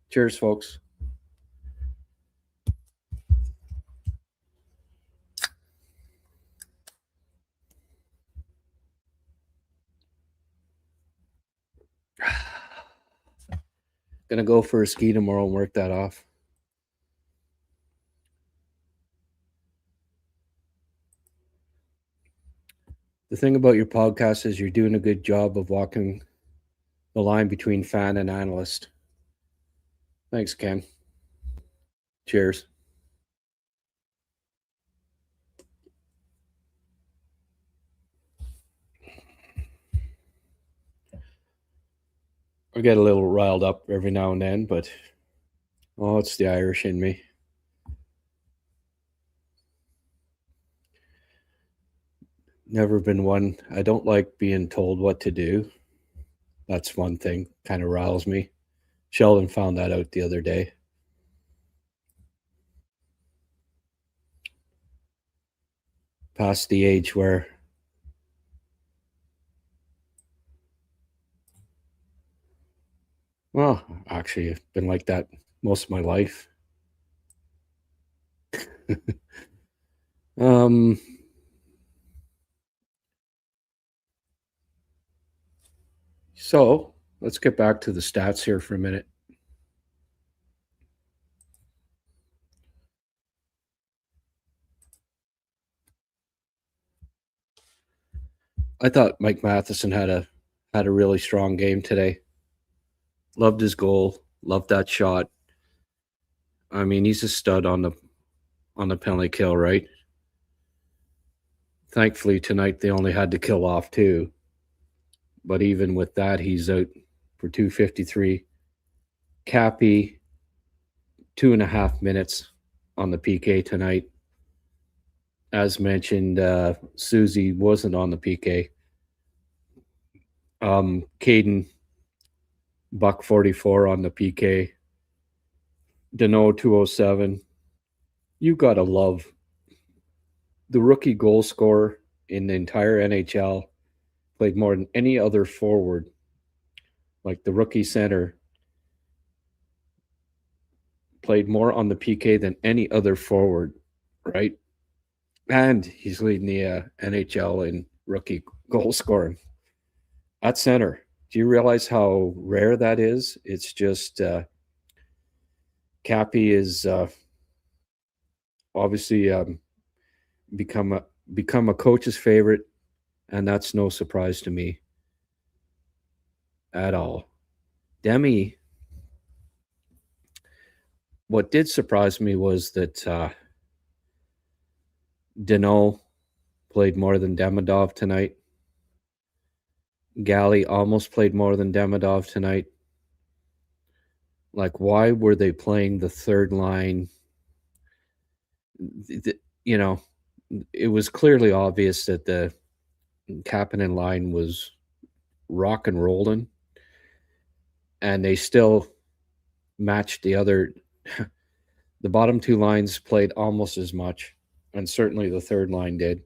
Cheers, folks. Gonna go for a ski tomorrow and work that off. The thing about your podcast is you're doing a good job of walking the line between fan and analyst. Thanks, Ken. Cheers. I get a little riled up every now and then, but it's the Irish in me. Never been one. I don't like being told what to do. That's one thing, kind of riles me. Sheldon found that out the other day. Past the age where well, actually, I've been like that most of my life. So let's get back to the stats here for a minute. I thought Mike Matheson had a really strong game today. Loved his goal. Loved that shot. I mean, he's a stud on the penalty kill, right? Thankfully, tonight they only had to kill off 2. But even with that, he's out for 253. Cappy, 2.5 minutes on the PK tonight. As mentioned, Susie wasn't on the PK. Caden, $144 on the PK. Dano, 207. You got to love the rookie goal scorer in the entire NHL. Played more than any other forward. Like the rookie center played more on the PK than any other forward, right? And he's leading the NHL in rookie goal scoring at center. Do you realize how rare that is? It's just Cappy is obviously become a coach's favorite, and that's no surprise to me at all. Demi, what did surprise me was that Danault played more than Demidov tonight. Galley almost played more than Demidov tonight. Like, why were they playing the third line? You know, it was clearly obvious that the Kapanen line was rock and rolling, and they still matched the other. The bottom 2 lines played almost as much, and certainly the third line did.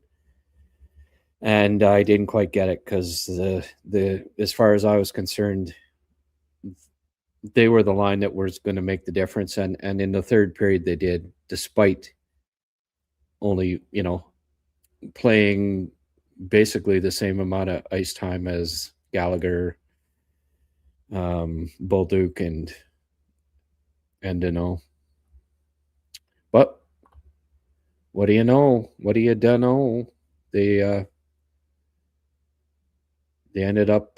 And I didn't quite get it because the as far as I was concerned, they were the line that was going to make the difference, and in the third period they did, despite only playing basically the same amount of ice time as Gallagher, Bolduc, and Danault. But what do you know? What do you know? They ended up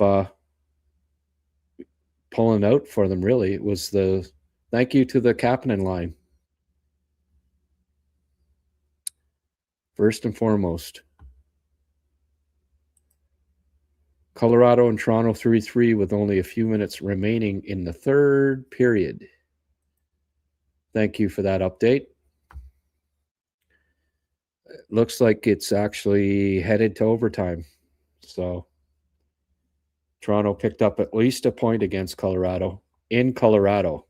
pulling out for them, really. It was the thank you to the Kapanen line. First and foremost. Colorado and Toronto 3-3 with only a few minutes remaining in the third period. Thank you for that update. It looks like it's actually headed to overtime. So Toronto picked up at least a point against Colorado in Colorado.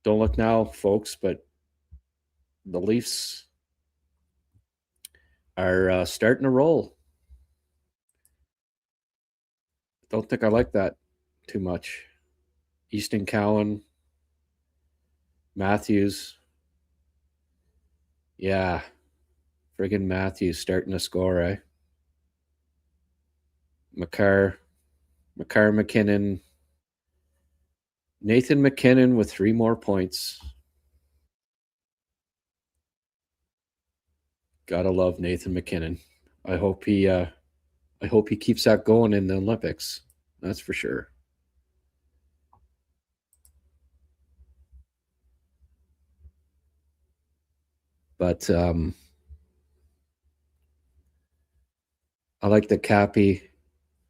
Don't look now, folks, but the Leafs are starting to roll. Don't think I like that too much. Easton Cowan, Matthews. Yeah, friggin' Matthews starting to score, eh? Makar McKinnon. Nathan McKinnon with 3 more points. Gotta love Nathan McKinnon. I hope he keeps that going in the Olympics. That's for sure. But I like that Cappy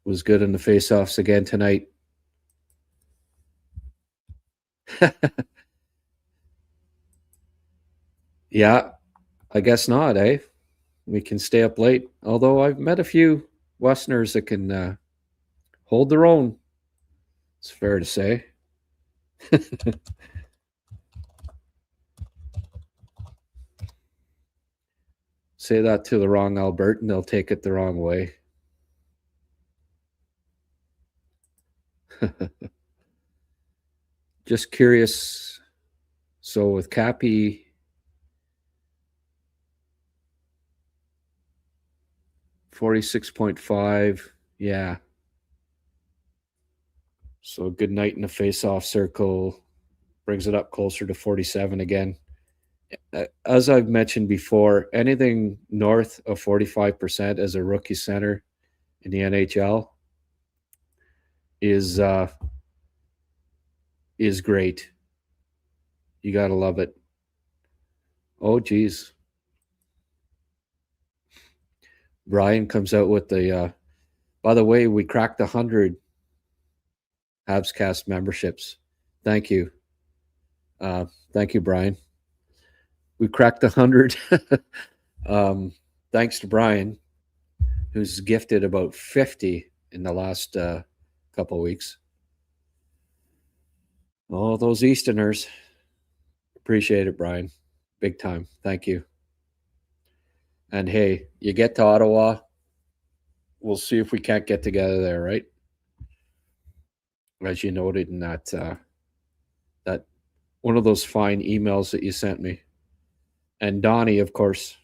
was good in the faceoffs again tonight. Yeah, I guess not, eh? we can stay up late. Although I've met a few Westerners that can hold their own. It's fair to say. Say that to the wrong Albertan, they'll take it the wrong way. Just curious. So with Cappy, $46.5, yeah. So good night in the face-off circle brings it up closer to 47 again. As I've mentioned before, anything north of 45% as a rookie center in the NHL is great. You gotta love it. Oh, geez. Brian comes out with the. By the way, we cracked 100 HabsCast memberships. Thank you. Thank you, Brian. We cracked 100. Thanks to Brian, who's gifted about 50 in the last couple of weeks. Oh, those Easterners. Appreciate it, Brian. Big time. Thank you. And hey, you get to Ottawa, we'll see if we can't get together there, right? As you noted in that one of those fine emails that you sent me. And Donnie, of course,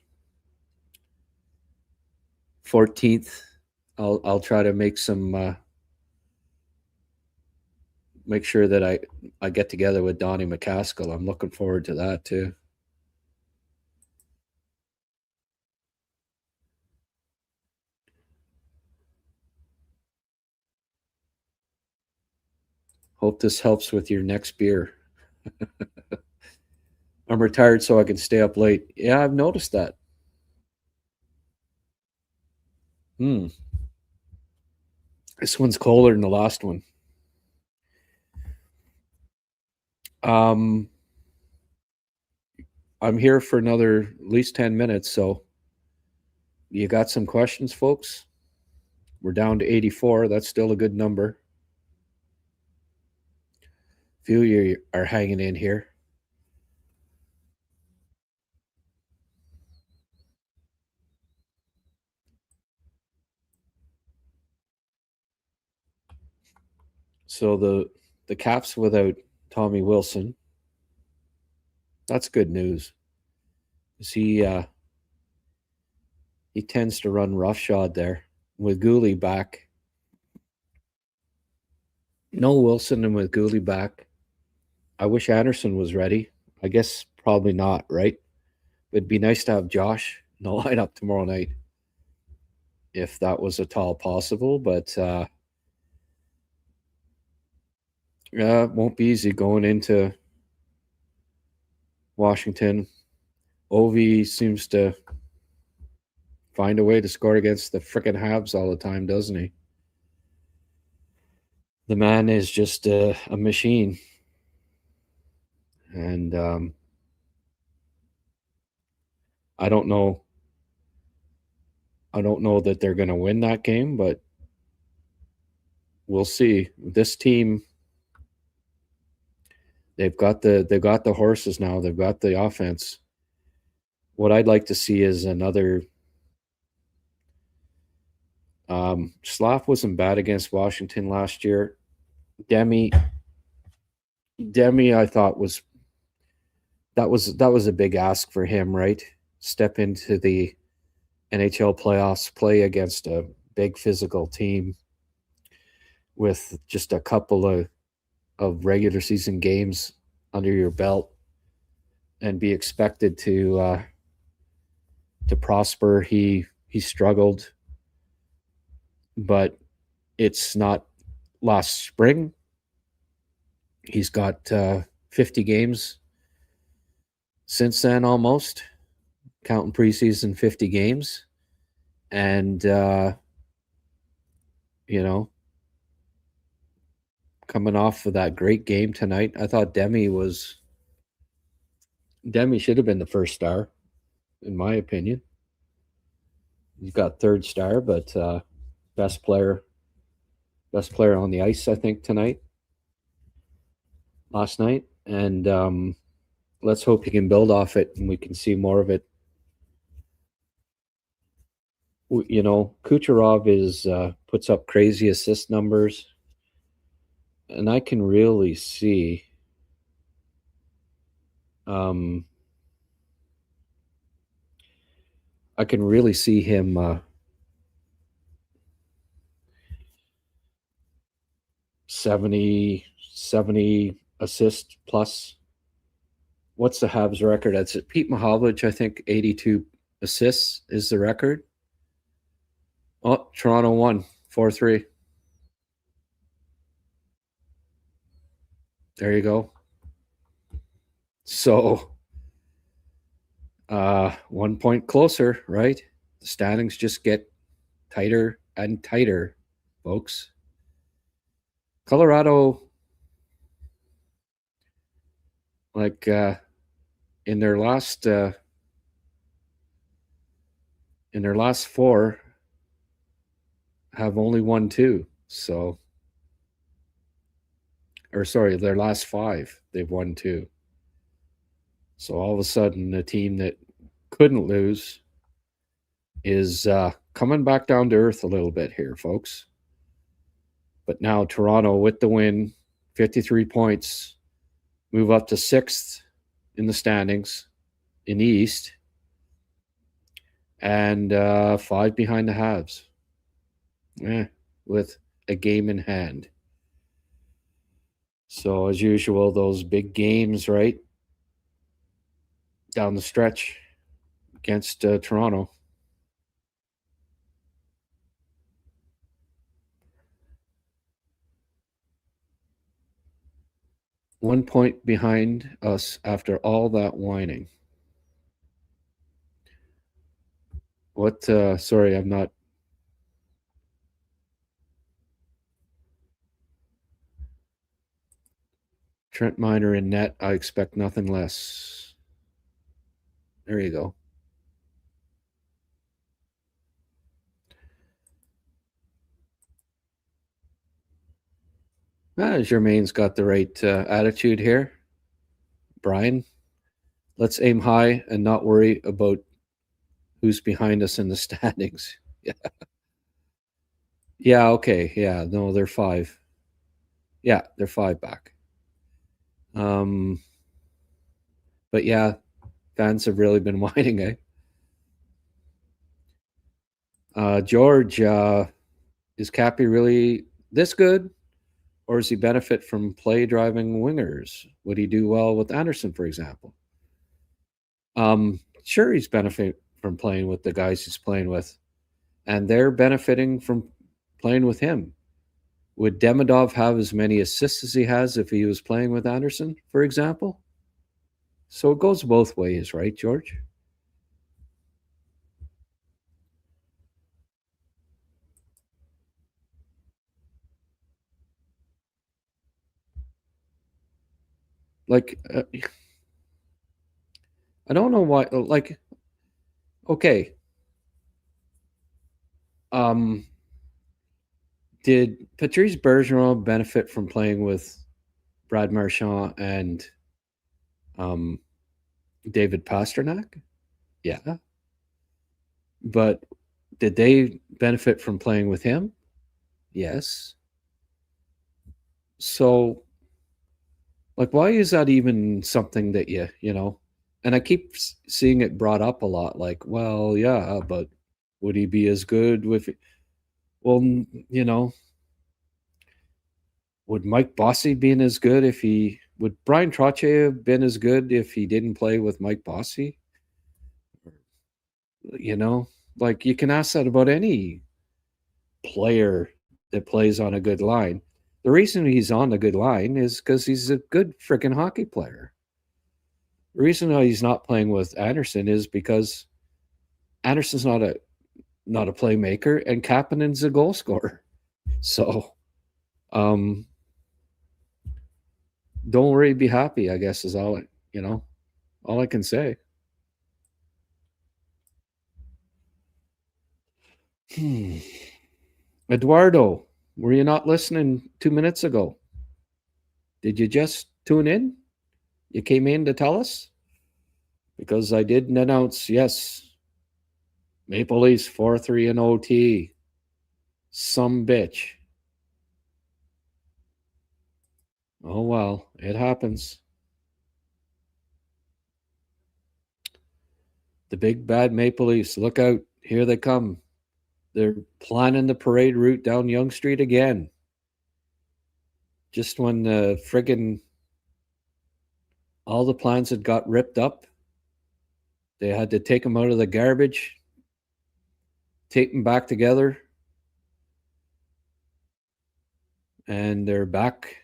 14th. I'll try to make some make sure that I get together with Donnie McCaskill. I'm looking forward to that too. Hope this helps with your next beer. I'm retired so I can stay up late. Yeah, I've noticed that. This one's colder than the last one. I'm here for another at least 10 minutes, so you got some questions, folks? We're down to 84. That's still a good number. A few of you are hanging in here. So the Caps without Tommy Wilson, that's good news. He tends to run roughshod there. With Goalie back, no Wilson, and with Goalie back, I wish Anderson was ready. I guess probably not, right? It'd be nice to have Josh in the lineup tomorrow night, if that was at all possible. But it won't be easy going into Washington. Ovi seems to find a way to score against the frickin' Habs all the time, doesn't he? The man is just a machine. And I don't know that they're going to win that game, but we'll see. This team, they've got the horses now. They've got the offense. What I'd like to see is another. Slav wasn't bad against Washington last year. Demi, I thought was a big ask for him, right? Step into the NHL playoffs, play against a big physical team with just a couple of regular season games under your belt and be expected to prosper. He struggled, but it's not last spring. He's got 50 games since then, almost, counting preseason, 50 games. And, coming off of that great game tonight, I thought Demi should have been the first star, in my opinion. He's got third star, but best player on the ice, I think, last night. And let's hope he can build off it and we can see more of it. You know, Kucherov puts up crazy assist numbers, and I can really see him 70 assist plus. What's the Habs record? That's it. Pete Mahovlich, I think 82 assists is the record. Oh, Toronto won 4-3. There you go. So 1 point closer, right? The standings just get tighter and tighter, folks. Colorado, like in their last 4, have only won 2. So, or sorry, their last 5, they've won 2. So all of a sudden, a team that couldn't lose is coming back down to earth a little bit here, folks. But now Toronto with the win, 53 points, move up to 6th in the standings in the East, and 5 behind the Habs. With a game in hand. So as usual, those big games, right, down the stretch against Toronto. One point behind us after all that whining. What? Sorry, I'm not. Trent Miner in net. I expect nothing less. There you go. Germain's got the right attitude here. Brian, let's aim high and not worry about who's behind us in the standings. Yeah. Yeah, okay. Yeah, no, they're 5. Yeah, they're 5 back. But yeah, fans have really been whining, eh? George, is Cappy really this good? Or does he benefit from play driving wingers? Would he do well with Anderson, for example? Sure, he's benefiting from playing with the guys he's playing with. And they're benefiting from playing with him. Would Demidov have as many assists as he has if he was playing with Anderson, for example? So it goes both ways, right, George? Like, I don't know why. Like, okay. Did Patrice Bergeron benefit from playing with Brad Marchand and David Pastrnak? Yeah. But did they benefit from playing with him? Yes. So, like, why is that even something that you know? And I keep seeing it brought up a lot. Like, well, yeah, but would he be as good with? Well, you know, would Mike Bossy been as good if he? Would Brian Trottier have been as good if he didn't play with Mike Bossy? You know, like you can ask that about any player that plays on a good line. The reason he's on a good line is because he's a good freaking hockey player. The reason why he's not playing with Anderson is because Anderson's not a playmaker and Kapanen's a goal scorer. So, don't worry, be happy, I guess is all I can say. Eduardo, were you not listening 2 minutes ago? Did you just tune in? You came in to tell us? Because I did announce, yes, Maple Leafs 4-3 in OT. Some bitch. Oh, well, it happens. The big bad Maple Leafs, look out. Here they come. They're planning the parade route down Yonge Street again. Just when the friggin' all the plans had got ripped up, they had to take them out of the garbage, tape them back together, and they're back.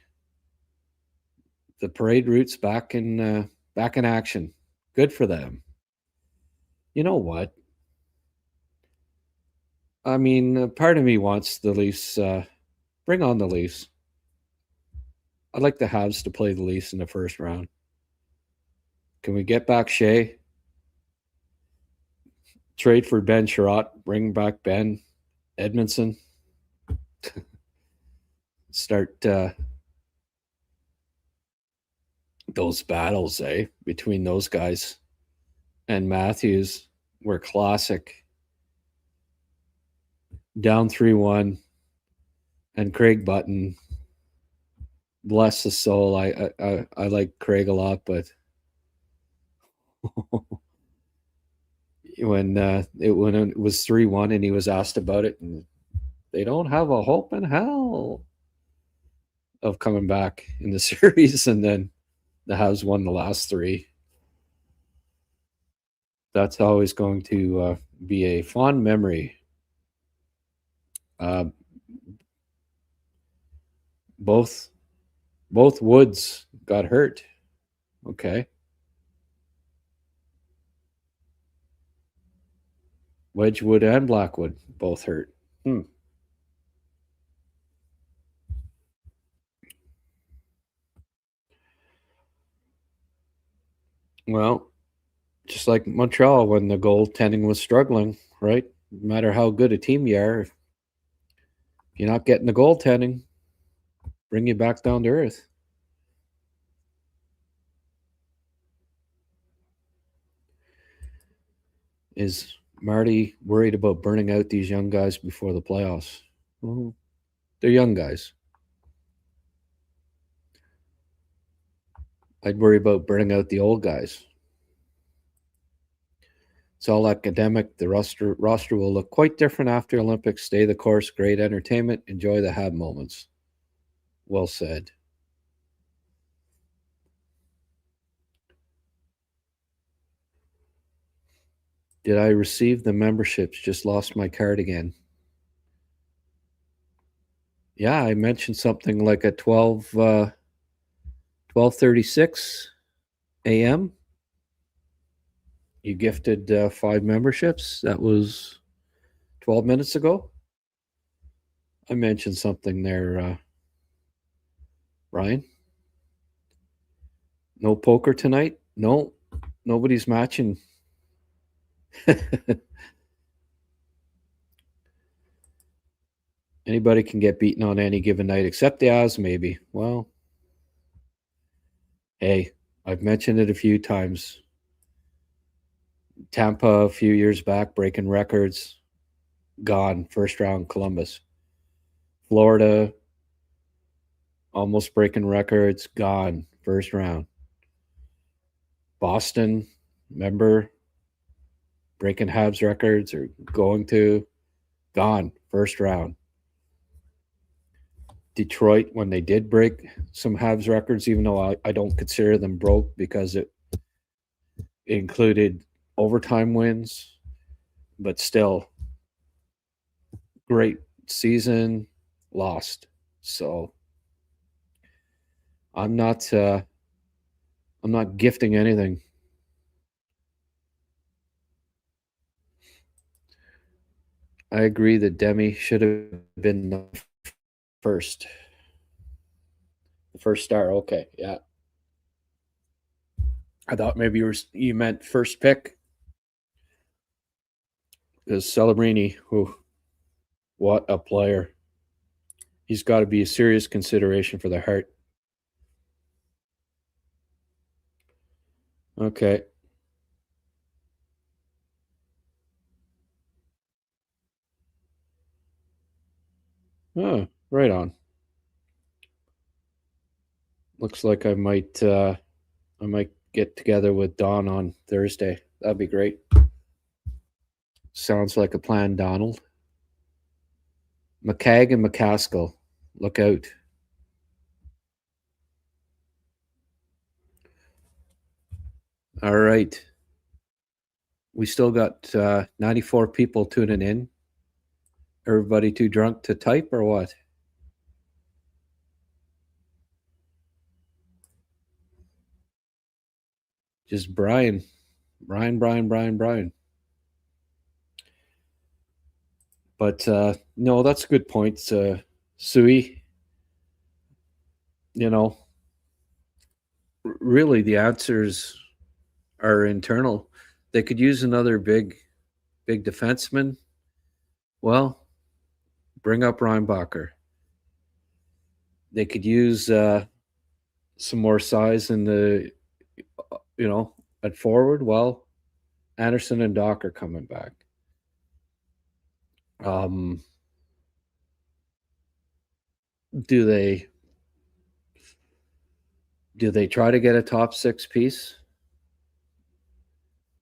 The parade route's back in action. Good for them. You know what? I mean, part of me wants the Leafs. Bring on the Leafs. I'd like the Habs to play the Leafs in the first round. Can we get back Shea? Trade for Ben Sherratt. Bring back Ben Edmondson. Start those battles, between those guys and Matthews were classic. Down 3-1, and Craig Button, bless his soul. I like Craig a lot, but when it was 3-1 and he was asked about it, and they don't have a hope in hell of coming back in the series, and then the Habs won the last 3. That's always going to be a fond memory. Both Woods got hurt. Okay. Wedgwood and Blackwood both hurt. Well, just like Montreal when the goaltending was struggling, right? No matter how good a team you are, if you're not getting the goaltending, bring you back down to earth. Is Marty worried about burning out these young guys before the playoffs? Well, they're young guys. I'd worry about burning out the old guys. It's all academic. The roster will look quite different after Olympics. Stay the course. Great entertainment. Enjoy the Hab moments. Well said. Did I receive the memberships? Just lost my card again. Yeah, I mentioned something like at 12:36 a.m. You gifted 5 memberships. That was 12 minutes ago. I mentioned something there, Ryan. No poker tonight? No, nobody's matching. Anybody can get beaten on any given night except the Avs, maybe. Well, hey, I've mentioned it a few times. Tampa a few years back, breaking records, gone, first round. Columbus. Florida, almost breaking records, gone, first round. Boston, remember, breaking Habs records or going to, gone, first round. Detroit, when they did break some Habs records, even though I don't consider them broke because it included overtime wins, but still great season, lost. So I'm not gifting anything. I agree that Demi should have been the first star. Okay, yeah. I thought maybe you meant first pick. Because Celebrini, What a player. He's got to be a serious consideration for the Hart. Okay. Oh, right on. Looks like I might get together with Don on Thursday. That'd be great. Sounds like a plan, Donald. McCagg and McCaskill. Look out. All right. We still got 94 people tuning in. Everybody too drunk to type or what? Just Brian. Brian. But no, that's a good point. Sui, really the answers are internal. They could use another big defenseman. Well, bring up Reinbacher. They could use some more size in the, at forward. Well, Anderson and Doc are coming back. Do they try to get a top six piece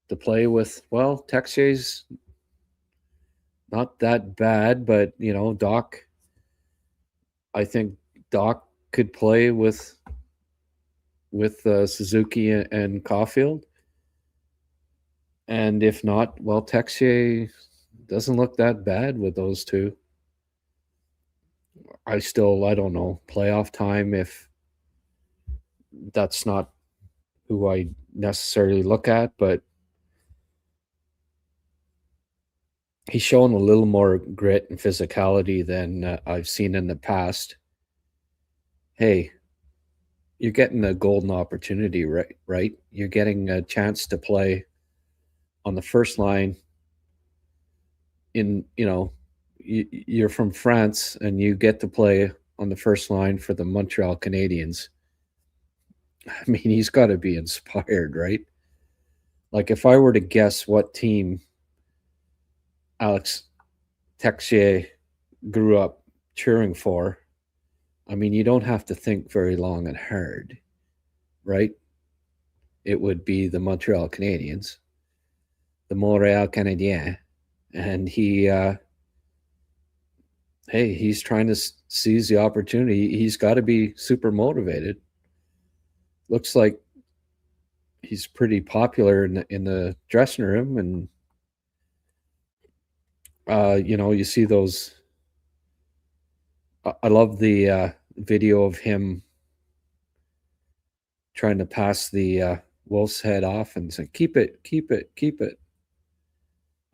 to play with? Well, Texier's not that bad, but Doc. I think Doc could play with Suzuki and Caulfield, and if not, well, Texier doesn't look that bad with those two. I don't know, playoff time, if that's not who I necessarily look at, but he's shown a little more grit and physicality than I've seen in the past. Hey, you're getting a golden opportunity, right? You're getting a chance to play on the first line in, you're from France and you get to play on the first line for the Montreal Canadiens. I mean, he's got to be inspired, right? Like, if I were to guess what team Alex Texier grew up cheering for, I mean, you don't have to think very long and hard, right? It would be the Montreal Canadiens, the Montréal Canadiens, and he's trying to seize the opportunity. He's got to be super motivated. Looks like he's pretty popular in the dressing room, and you see those. I love the video of him trying to pass the Wolf's head off and say, keep it,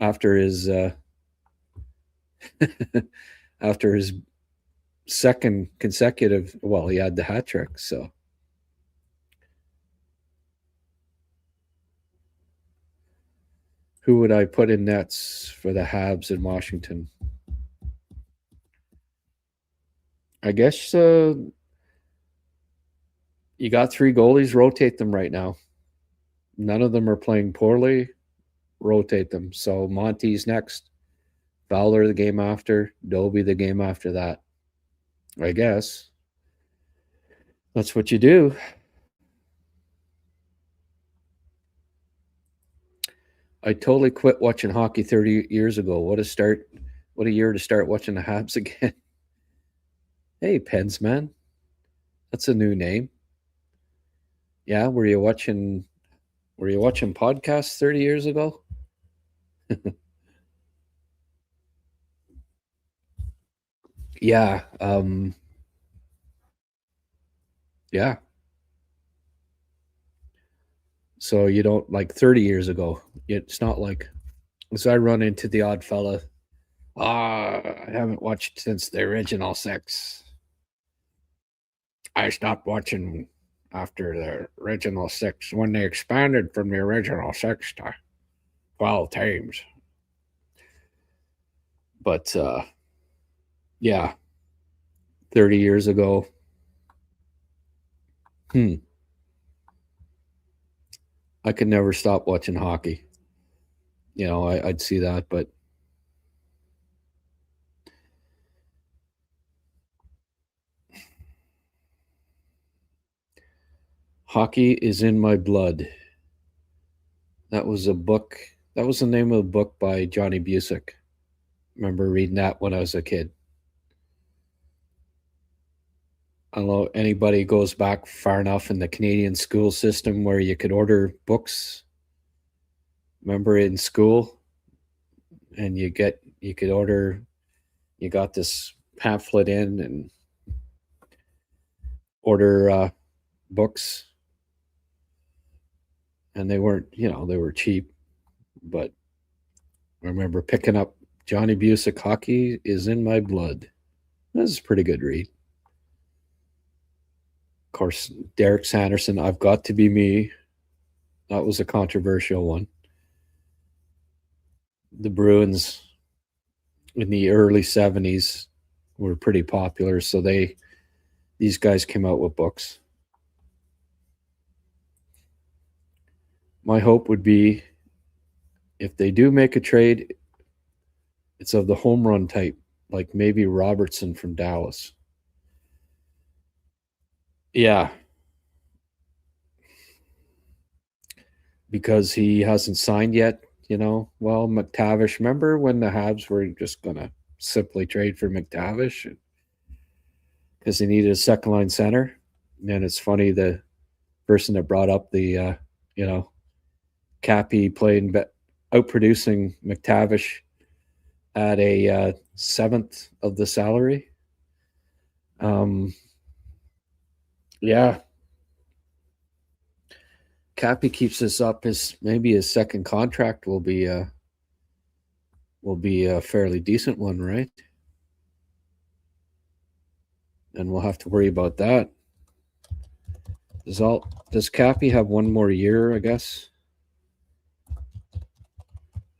after his after his second consecutive, well, he had the hat trick. So who would I put in nets for the Habs in Washington? I guess you got three goalies. Rotate them right now. None of them are playing poorly. Rotate them. So Monty's next. Fowler the game after. Doby the game after that. I guess that's what you do. I totally quit watching hockey 30 years ago. What a year to start watching the Habs again. Hey, Pens man. That's a new name. Yeah, were you watching podcasts 30 years ago? Yeah. Yeah. So you don't, like, 30 years ago. It's not like, as I run into the odd fella, I haven't watched since the original 6. I stopped watching after the original 6 when they expanded from the original 6 to 12 teams. But Yeah. 30 years ago. I could never stop watching hockey. You know, I'd see that, but hockey is in my blood. That was a book. That was the name of the book by Johnny Busick. Remember reading that when I was a kid. I don't know anybody goes back far enough in the Canadian school system where you could order books. Remember in school, and you could order. You got this pamphlet in and order books, and they weren't, they were cheap, but I remember picking up Johnny Busick, Hockey is in My Blood. This is a pretty good read. Of course, Derek Sanderson, I've Got to Be Me. That was a controversial one. The Bruins in the early 70s were pretty popular, so these guys came out with books. My hope would be if they do make a trade, it's of the home run type, like maybe Robertson from Dallas. Yeah. Because he hasn't signed yet, Well, McTavish, remember when the Habs were just going to simply trade for McTavish because they needed a second-line center? And it's funny, the person that brought up the, Cappy outproducing McTavish at a seventh of the salary. Yeah. Cappy keeps this up, maybe his second contract will be a fairly decent one, right? And we'll have to worry about that. Does Cappy have one more year, I guess?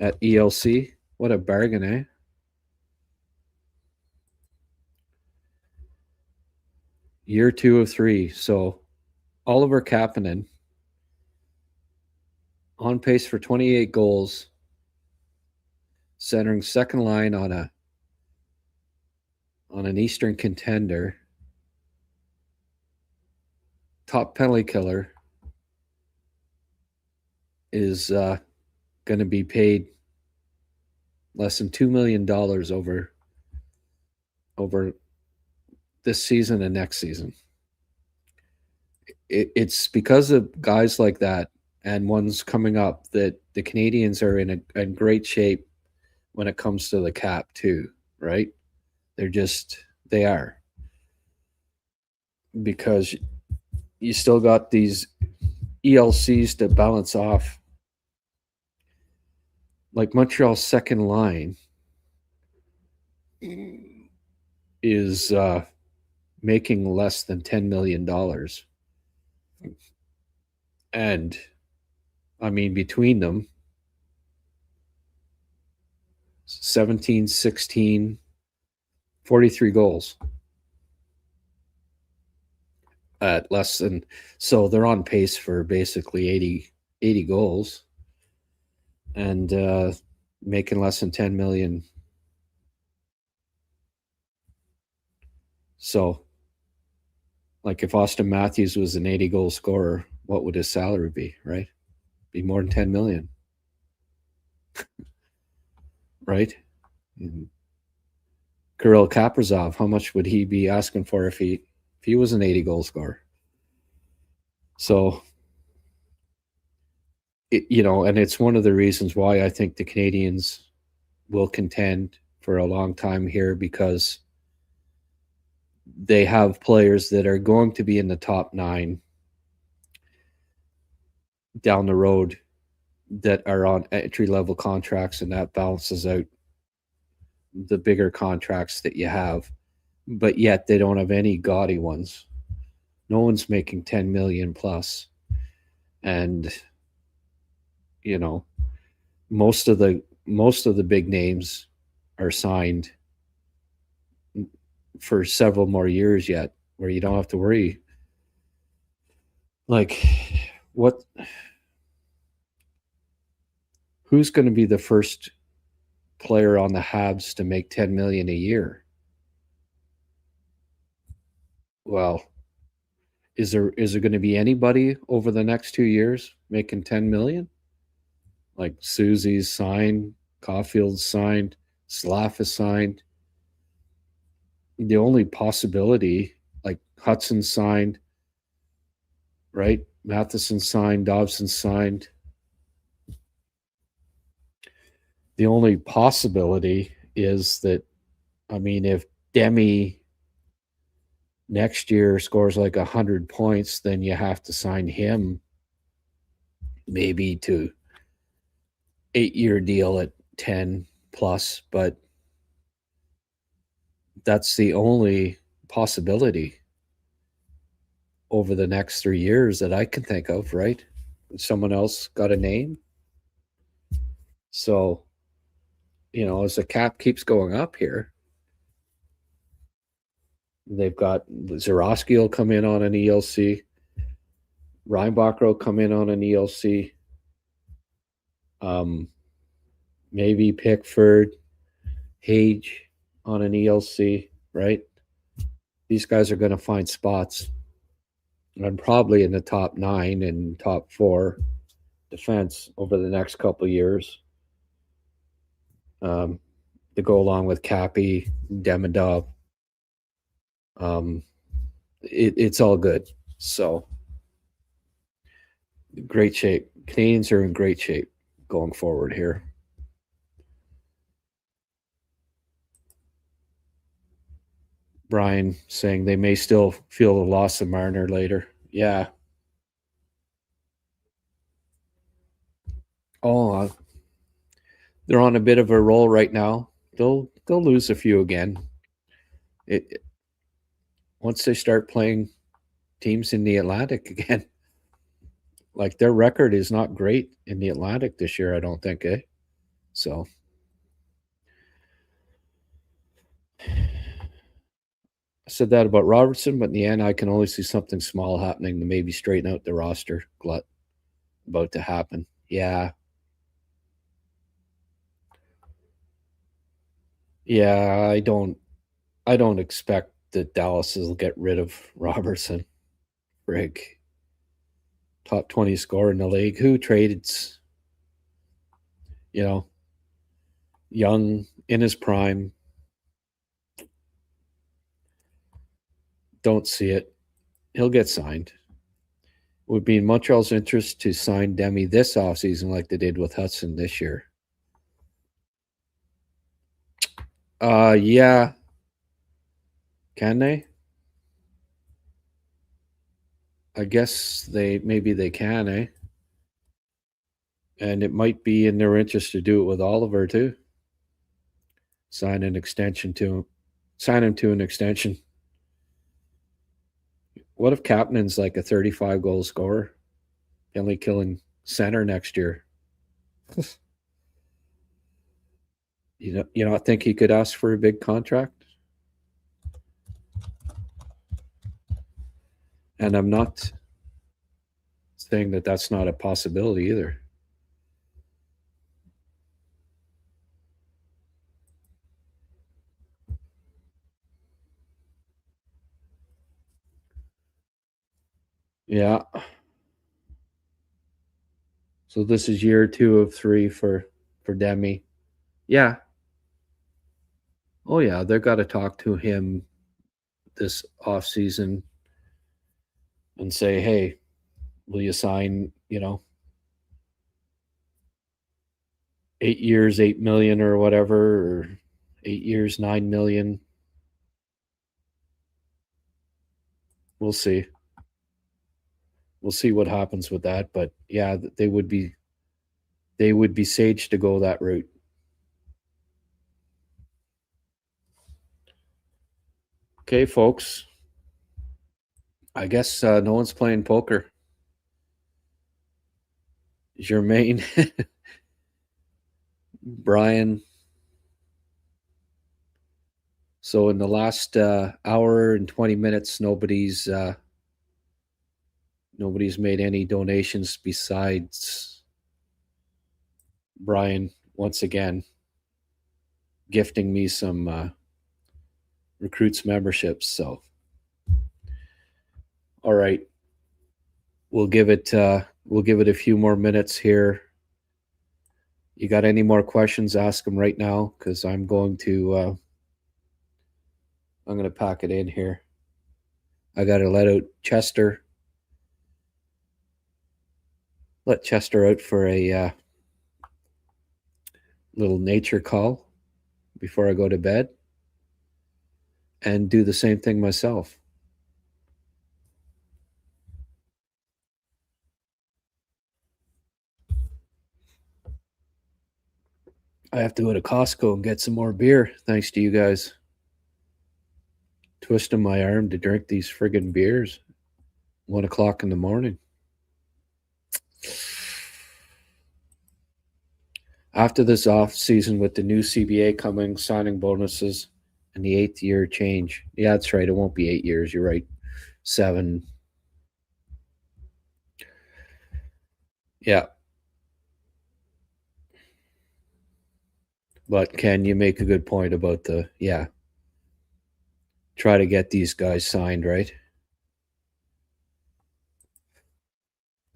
At ELC? What a bargain, eh? Year 2 of 3. So Oliver Kapanen on pace for 28 goals, centering second line on an Eastern contender, top penalty killer, is going to be paid less than $2 million over this season and next season. It's because of guys like that and ones coming up that the Canadians are in great shape when it comes to the cap too, right? They are. Because you still got these ELCs to balance off. Like Montreal's second line is making less than $10 million. And I mean, between them, 17, 16, 43 goals at less than, so they're on pace for basically 80 goals and making less than 10 million. So like if Austin Matthews was an 80 goal scorer, what would his salary be, right? Be more than 10 million. Right? And Kirill Kaprizov, how much would he be asking for if he was an 80 goal scorer? So, and it's one of the reasons why I think the Canadians will contend for a long time here, because they have players that are going to be in the top 9 down the road that are on entry-level contracts, and that balances out the bigger contracts that you have, but yet they don't have any gaudy ones. No one's making 10 million plus. And, most of the big names are signed for several more years yet, where you don't have to worry. Like, who's going to be the first player on the Habs to make $10 million a year? Well, is there going to be anybody over the next 2 years making $10 million? Like Susie's signed, Caulfield's signed, Slav is signed. The only possibility, like Hutson signed, right? Matheson signed, Dobson signed. The only possibility is that, I mean, if Demi next year scores like 100 points, then you have to sign him maybe to 8-year deal at 10 plus, but that's the only possibility over the next 3 years that I can think of, right? Someone else got a name. So, you know, as the cap keeps going up here, they've got Zarowski will come in on an ELC. Reinbacher will come in on an ELC. Maybe Pickford, Hage on an ELC, right? These guys are going to find spots. And probably in the top 9 and top 4 defense over the next couple of years. To go along with Cappy, Demidov. It's all good. So, great shape. Canadians are in great shape going forward here. Brian saying they may still feel the loss of Marner later. Yeah. Oh, they're on a bit of a roll right now. They'll lose a few again. Once they start playing teams in the Atlantic again. Like, their record is not great in the Atlantic this year, I don't think, eh? So, I said that about Robertson, but in the end, I can only see something small happening to maybe straighten out the roster glut about to happen. Yeah. Yeah, I don't expect that Dallas will get rid of Robertson. Frig. Top 20 scorer in the league. Who traded, you know, young, in his prime. Don't see it. He'll get signed. It would be in Montreal's interest to sign Demi this offseason like they did with Hutson this year. Yeah. Can they? I guess maybe they can, eh? And it might be in their interest to do it with Oliver too. Sign him to an extension. What if Kapanen's like a 35-goal scorer? Only killing center next year. You don't think he could ask for a big contract? And I'm not saying that that's not a possibility either. Yeah. So this is year 2 of 3 for Demi. Yeah. Oh, yeah. They've got to talk to him this offseason and say, hey, will you sign, 8 years, $8 million or whatever, or 8 years, $9 million? We'll see. We'll see what happens with that. But yeah, they would be sage to go that route. Okay, folks. I guess no one's playing poker. Jermaine, Brian. So in the last hour and 20 minutes, nobody's made any donations besides Brian once again gifting me some recruits memberships. So, all right, we'll give it a few more minutes here. You got any more questions? Ask them right now, because I'm going to pack it in here. I got to let Chester out for a little nature call before I go to bed, and do the same thing myself. I have to go to Costco and get some more beer, thanks to you guys twisting my arm to drink these friggin' beers 1 o'clock in the morning. After this off season with the new CBA coming, signing bonuses, and the 8th year change. Yeah, that's right. It won't be 8 years. You're right. 7. Yeah. But Ken, you make a good point about try to get these guys signed, right?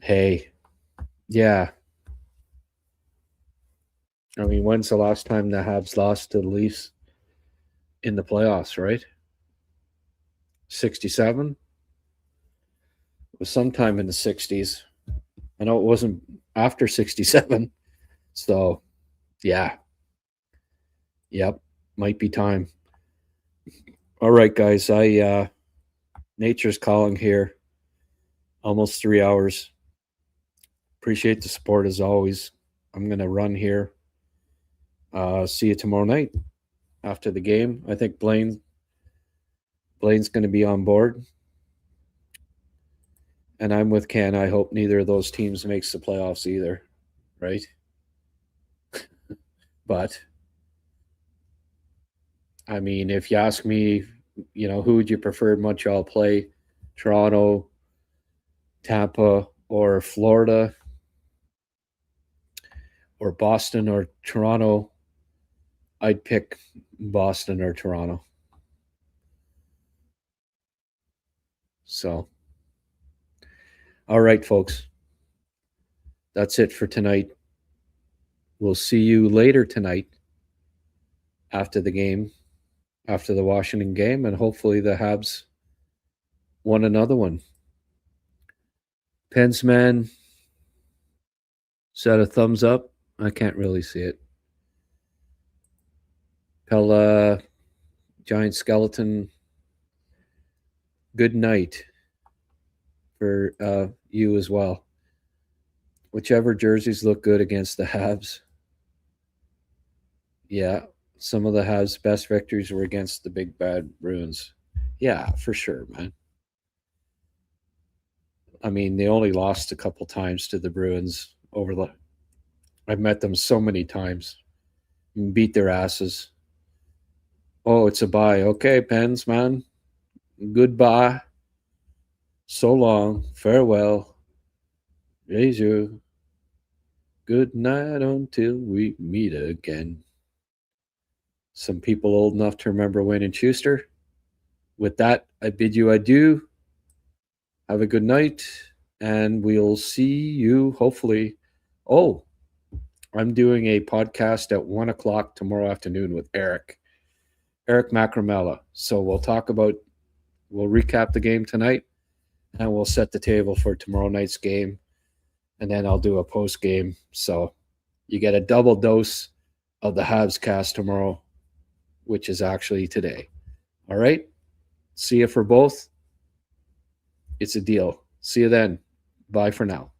Hey, yeah. I mean, when's the last time the Habs lost to the Leafs in the playoffs, right? 67? It was sometime in the 60s. I know it wasn't after 67. So, yeah. Yep, might be time. All right, guys. Nature's calling here. Almost 3 hours. Appreciate the support as always. I'm going to run here. See you tomorrow night after the game. I think Blaine's going to be on board. And I'm with Ken. I hope neither of those teams makes the playoffs either, right? But, I mean, if you ask me, who would you prefer Montreal play? Toronto, Tampa, or Florida, or Boston or Toronto? I'd pick Boston or Toronto. So, all right, folks. That's it for tonight. We'll see you later tonight after the game, after the Washington game, and hopefully the Habs won another one. Pensman said a thumbs up. I can't really see it. Pella, Giant Skeleton, good night for you as well. Whichever jerseys look good against the Habs. Yeah, some of the Habs' best victories were against the big bad Bruins. Yeah, for sure, man. I mean, they only lost a couple times to the Bruins I've met them so many times. Beat their asses. Oh, it's a bye. Okay, Pens, man. Goodbye. So long. Farewell. Adieu. Good night until we meet again. Some people old enough to remember Wayne and Schuster. With that, I bid you adieu. Have a good night, and we'll see you hopefully. Oh, I'm doing a podcast at 1 o'clock tomorrow afternoon with Eric Macramella. So we'll recap the game tonight, and we'll set the table for tomorrow night's game, and then I'll do a post game. So you get a double dose of the HabsCast tomorrow, which is actually today. All right? See you for both. It's a deal. See you then. Bye for now.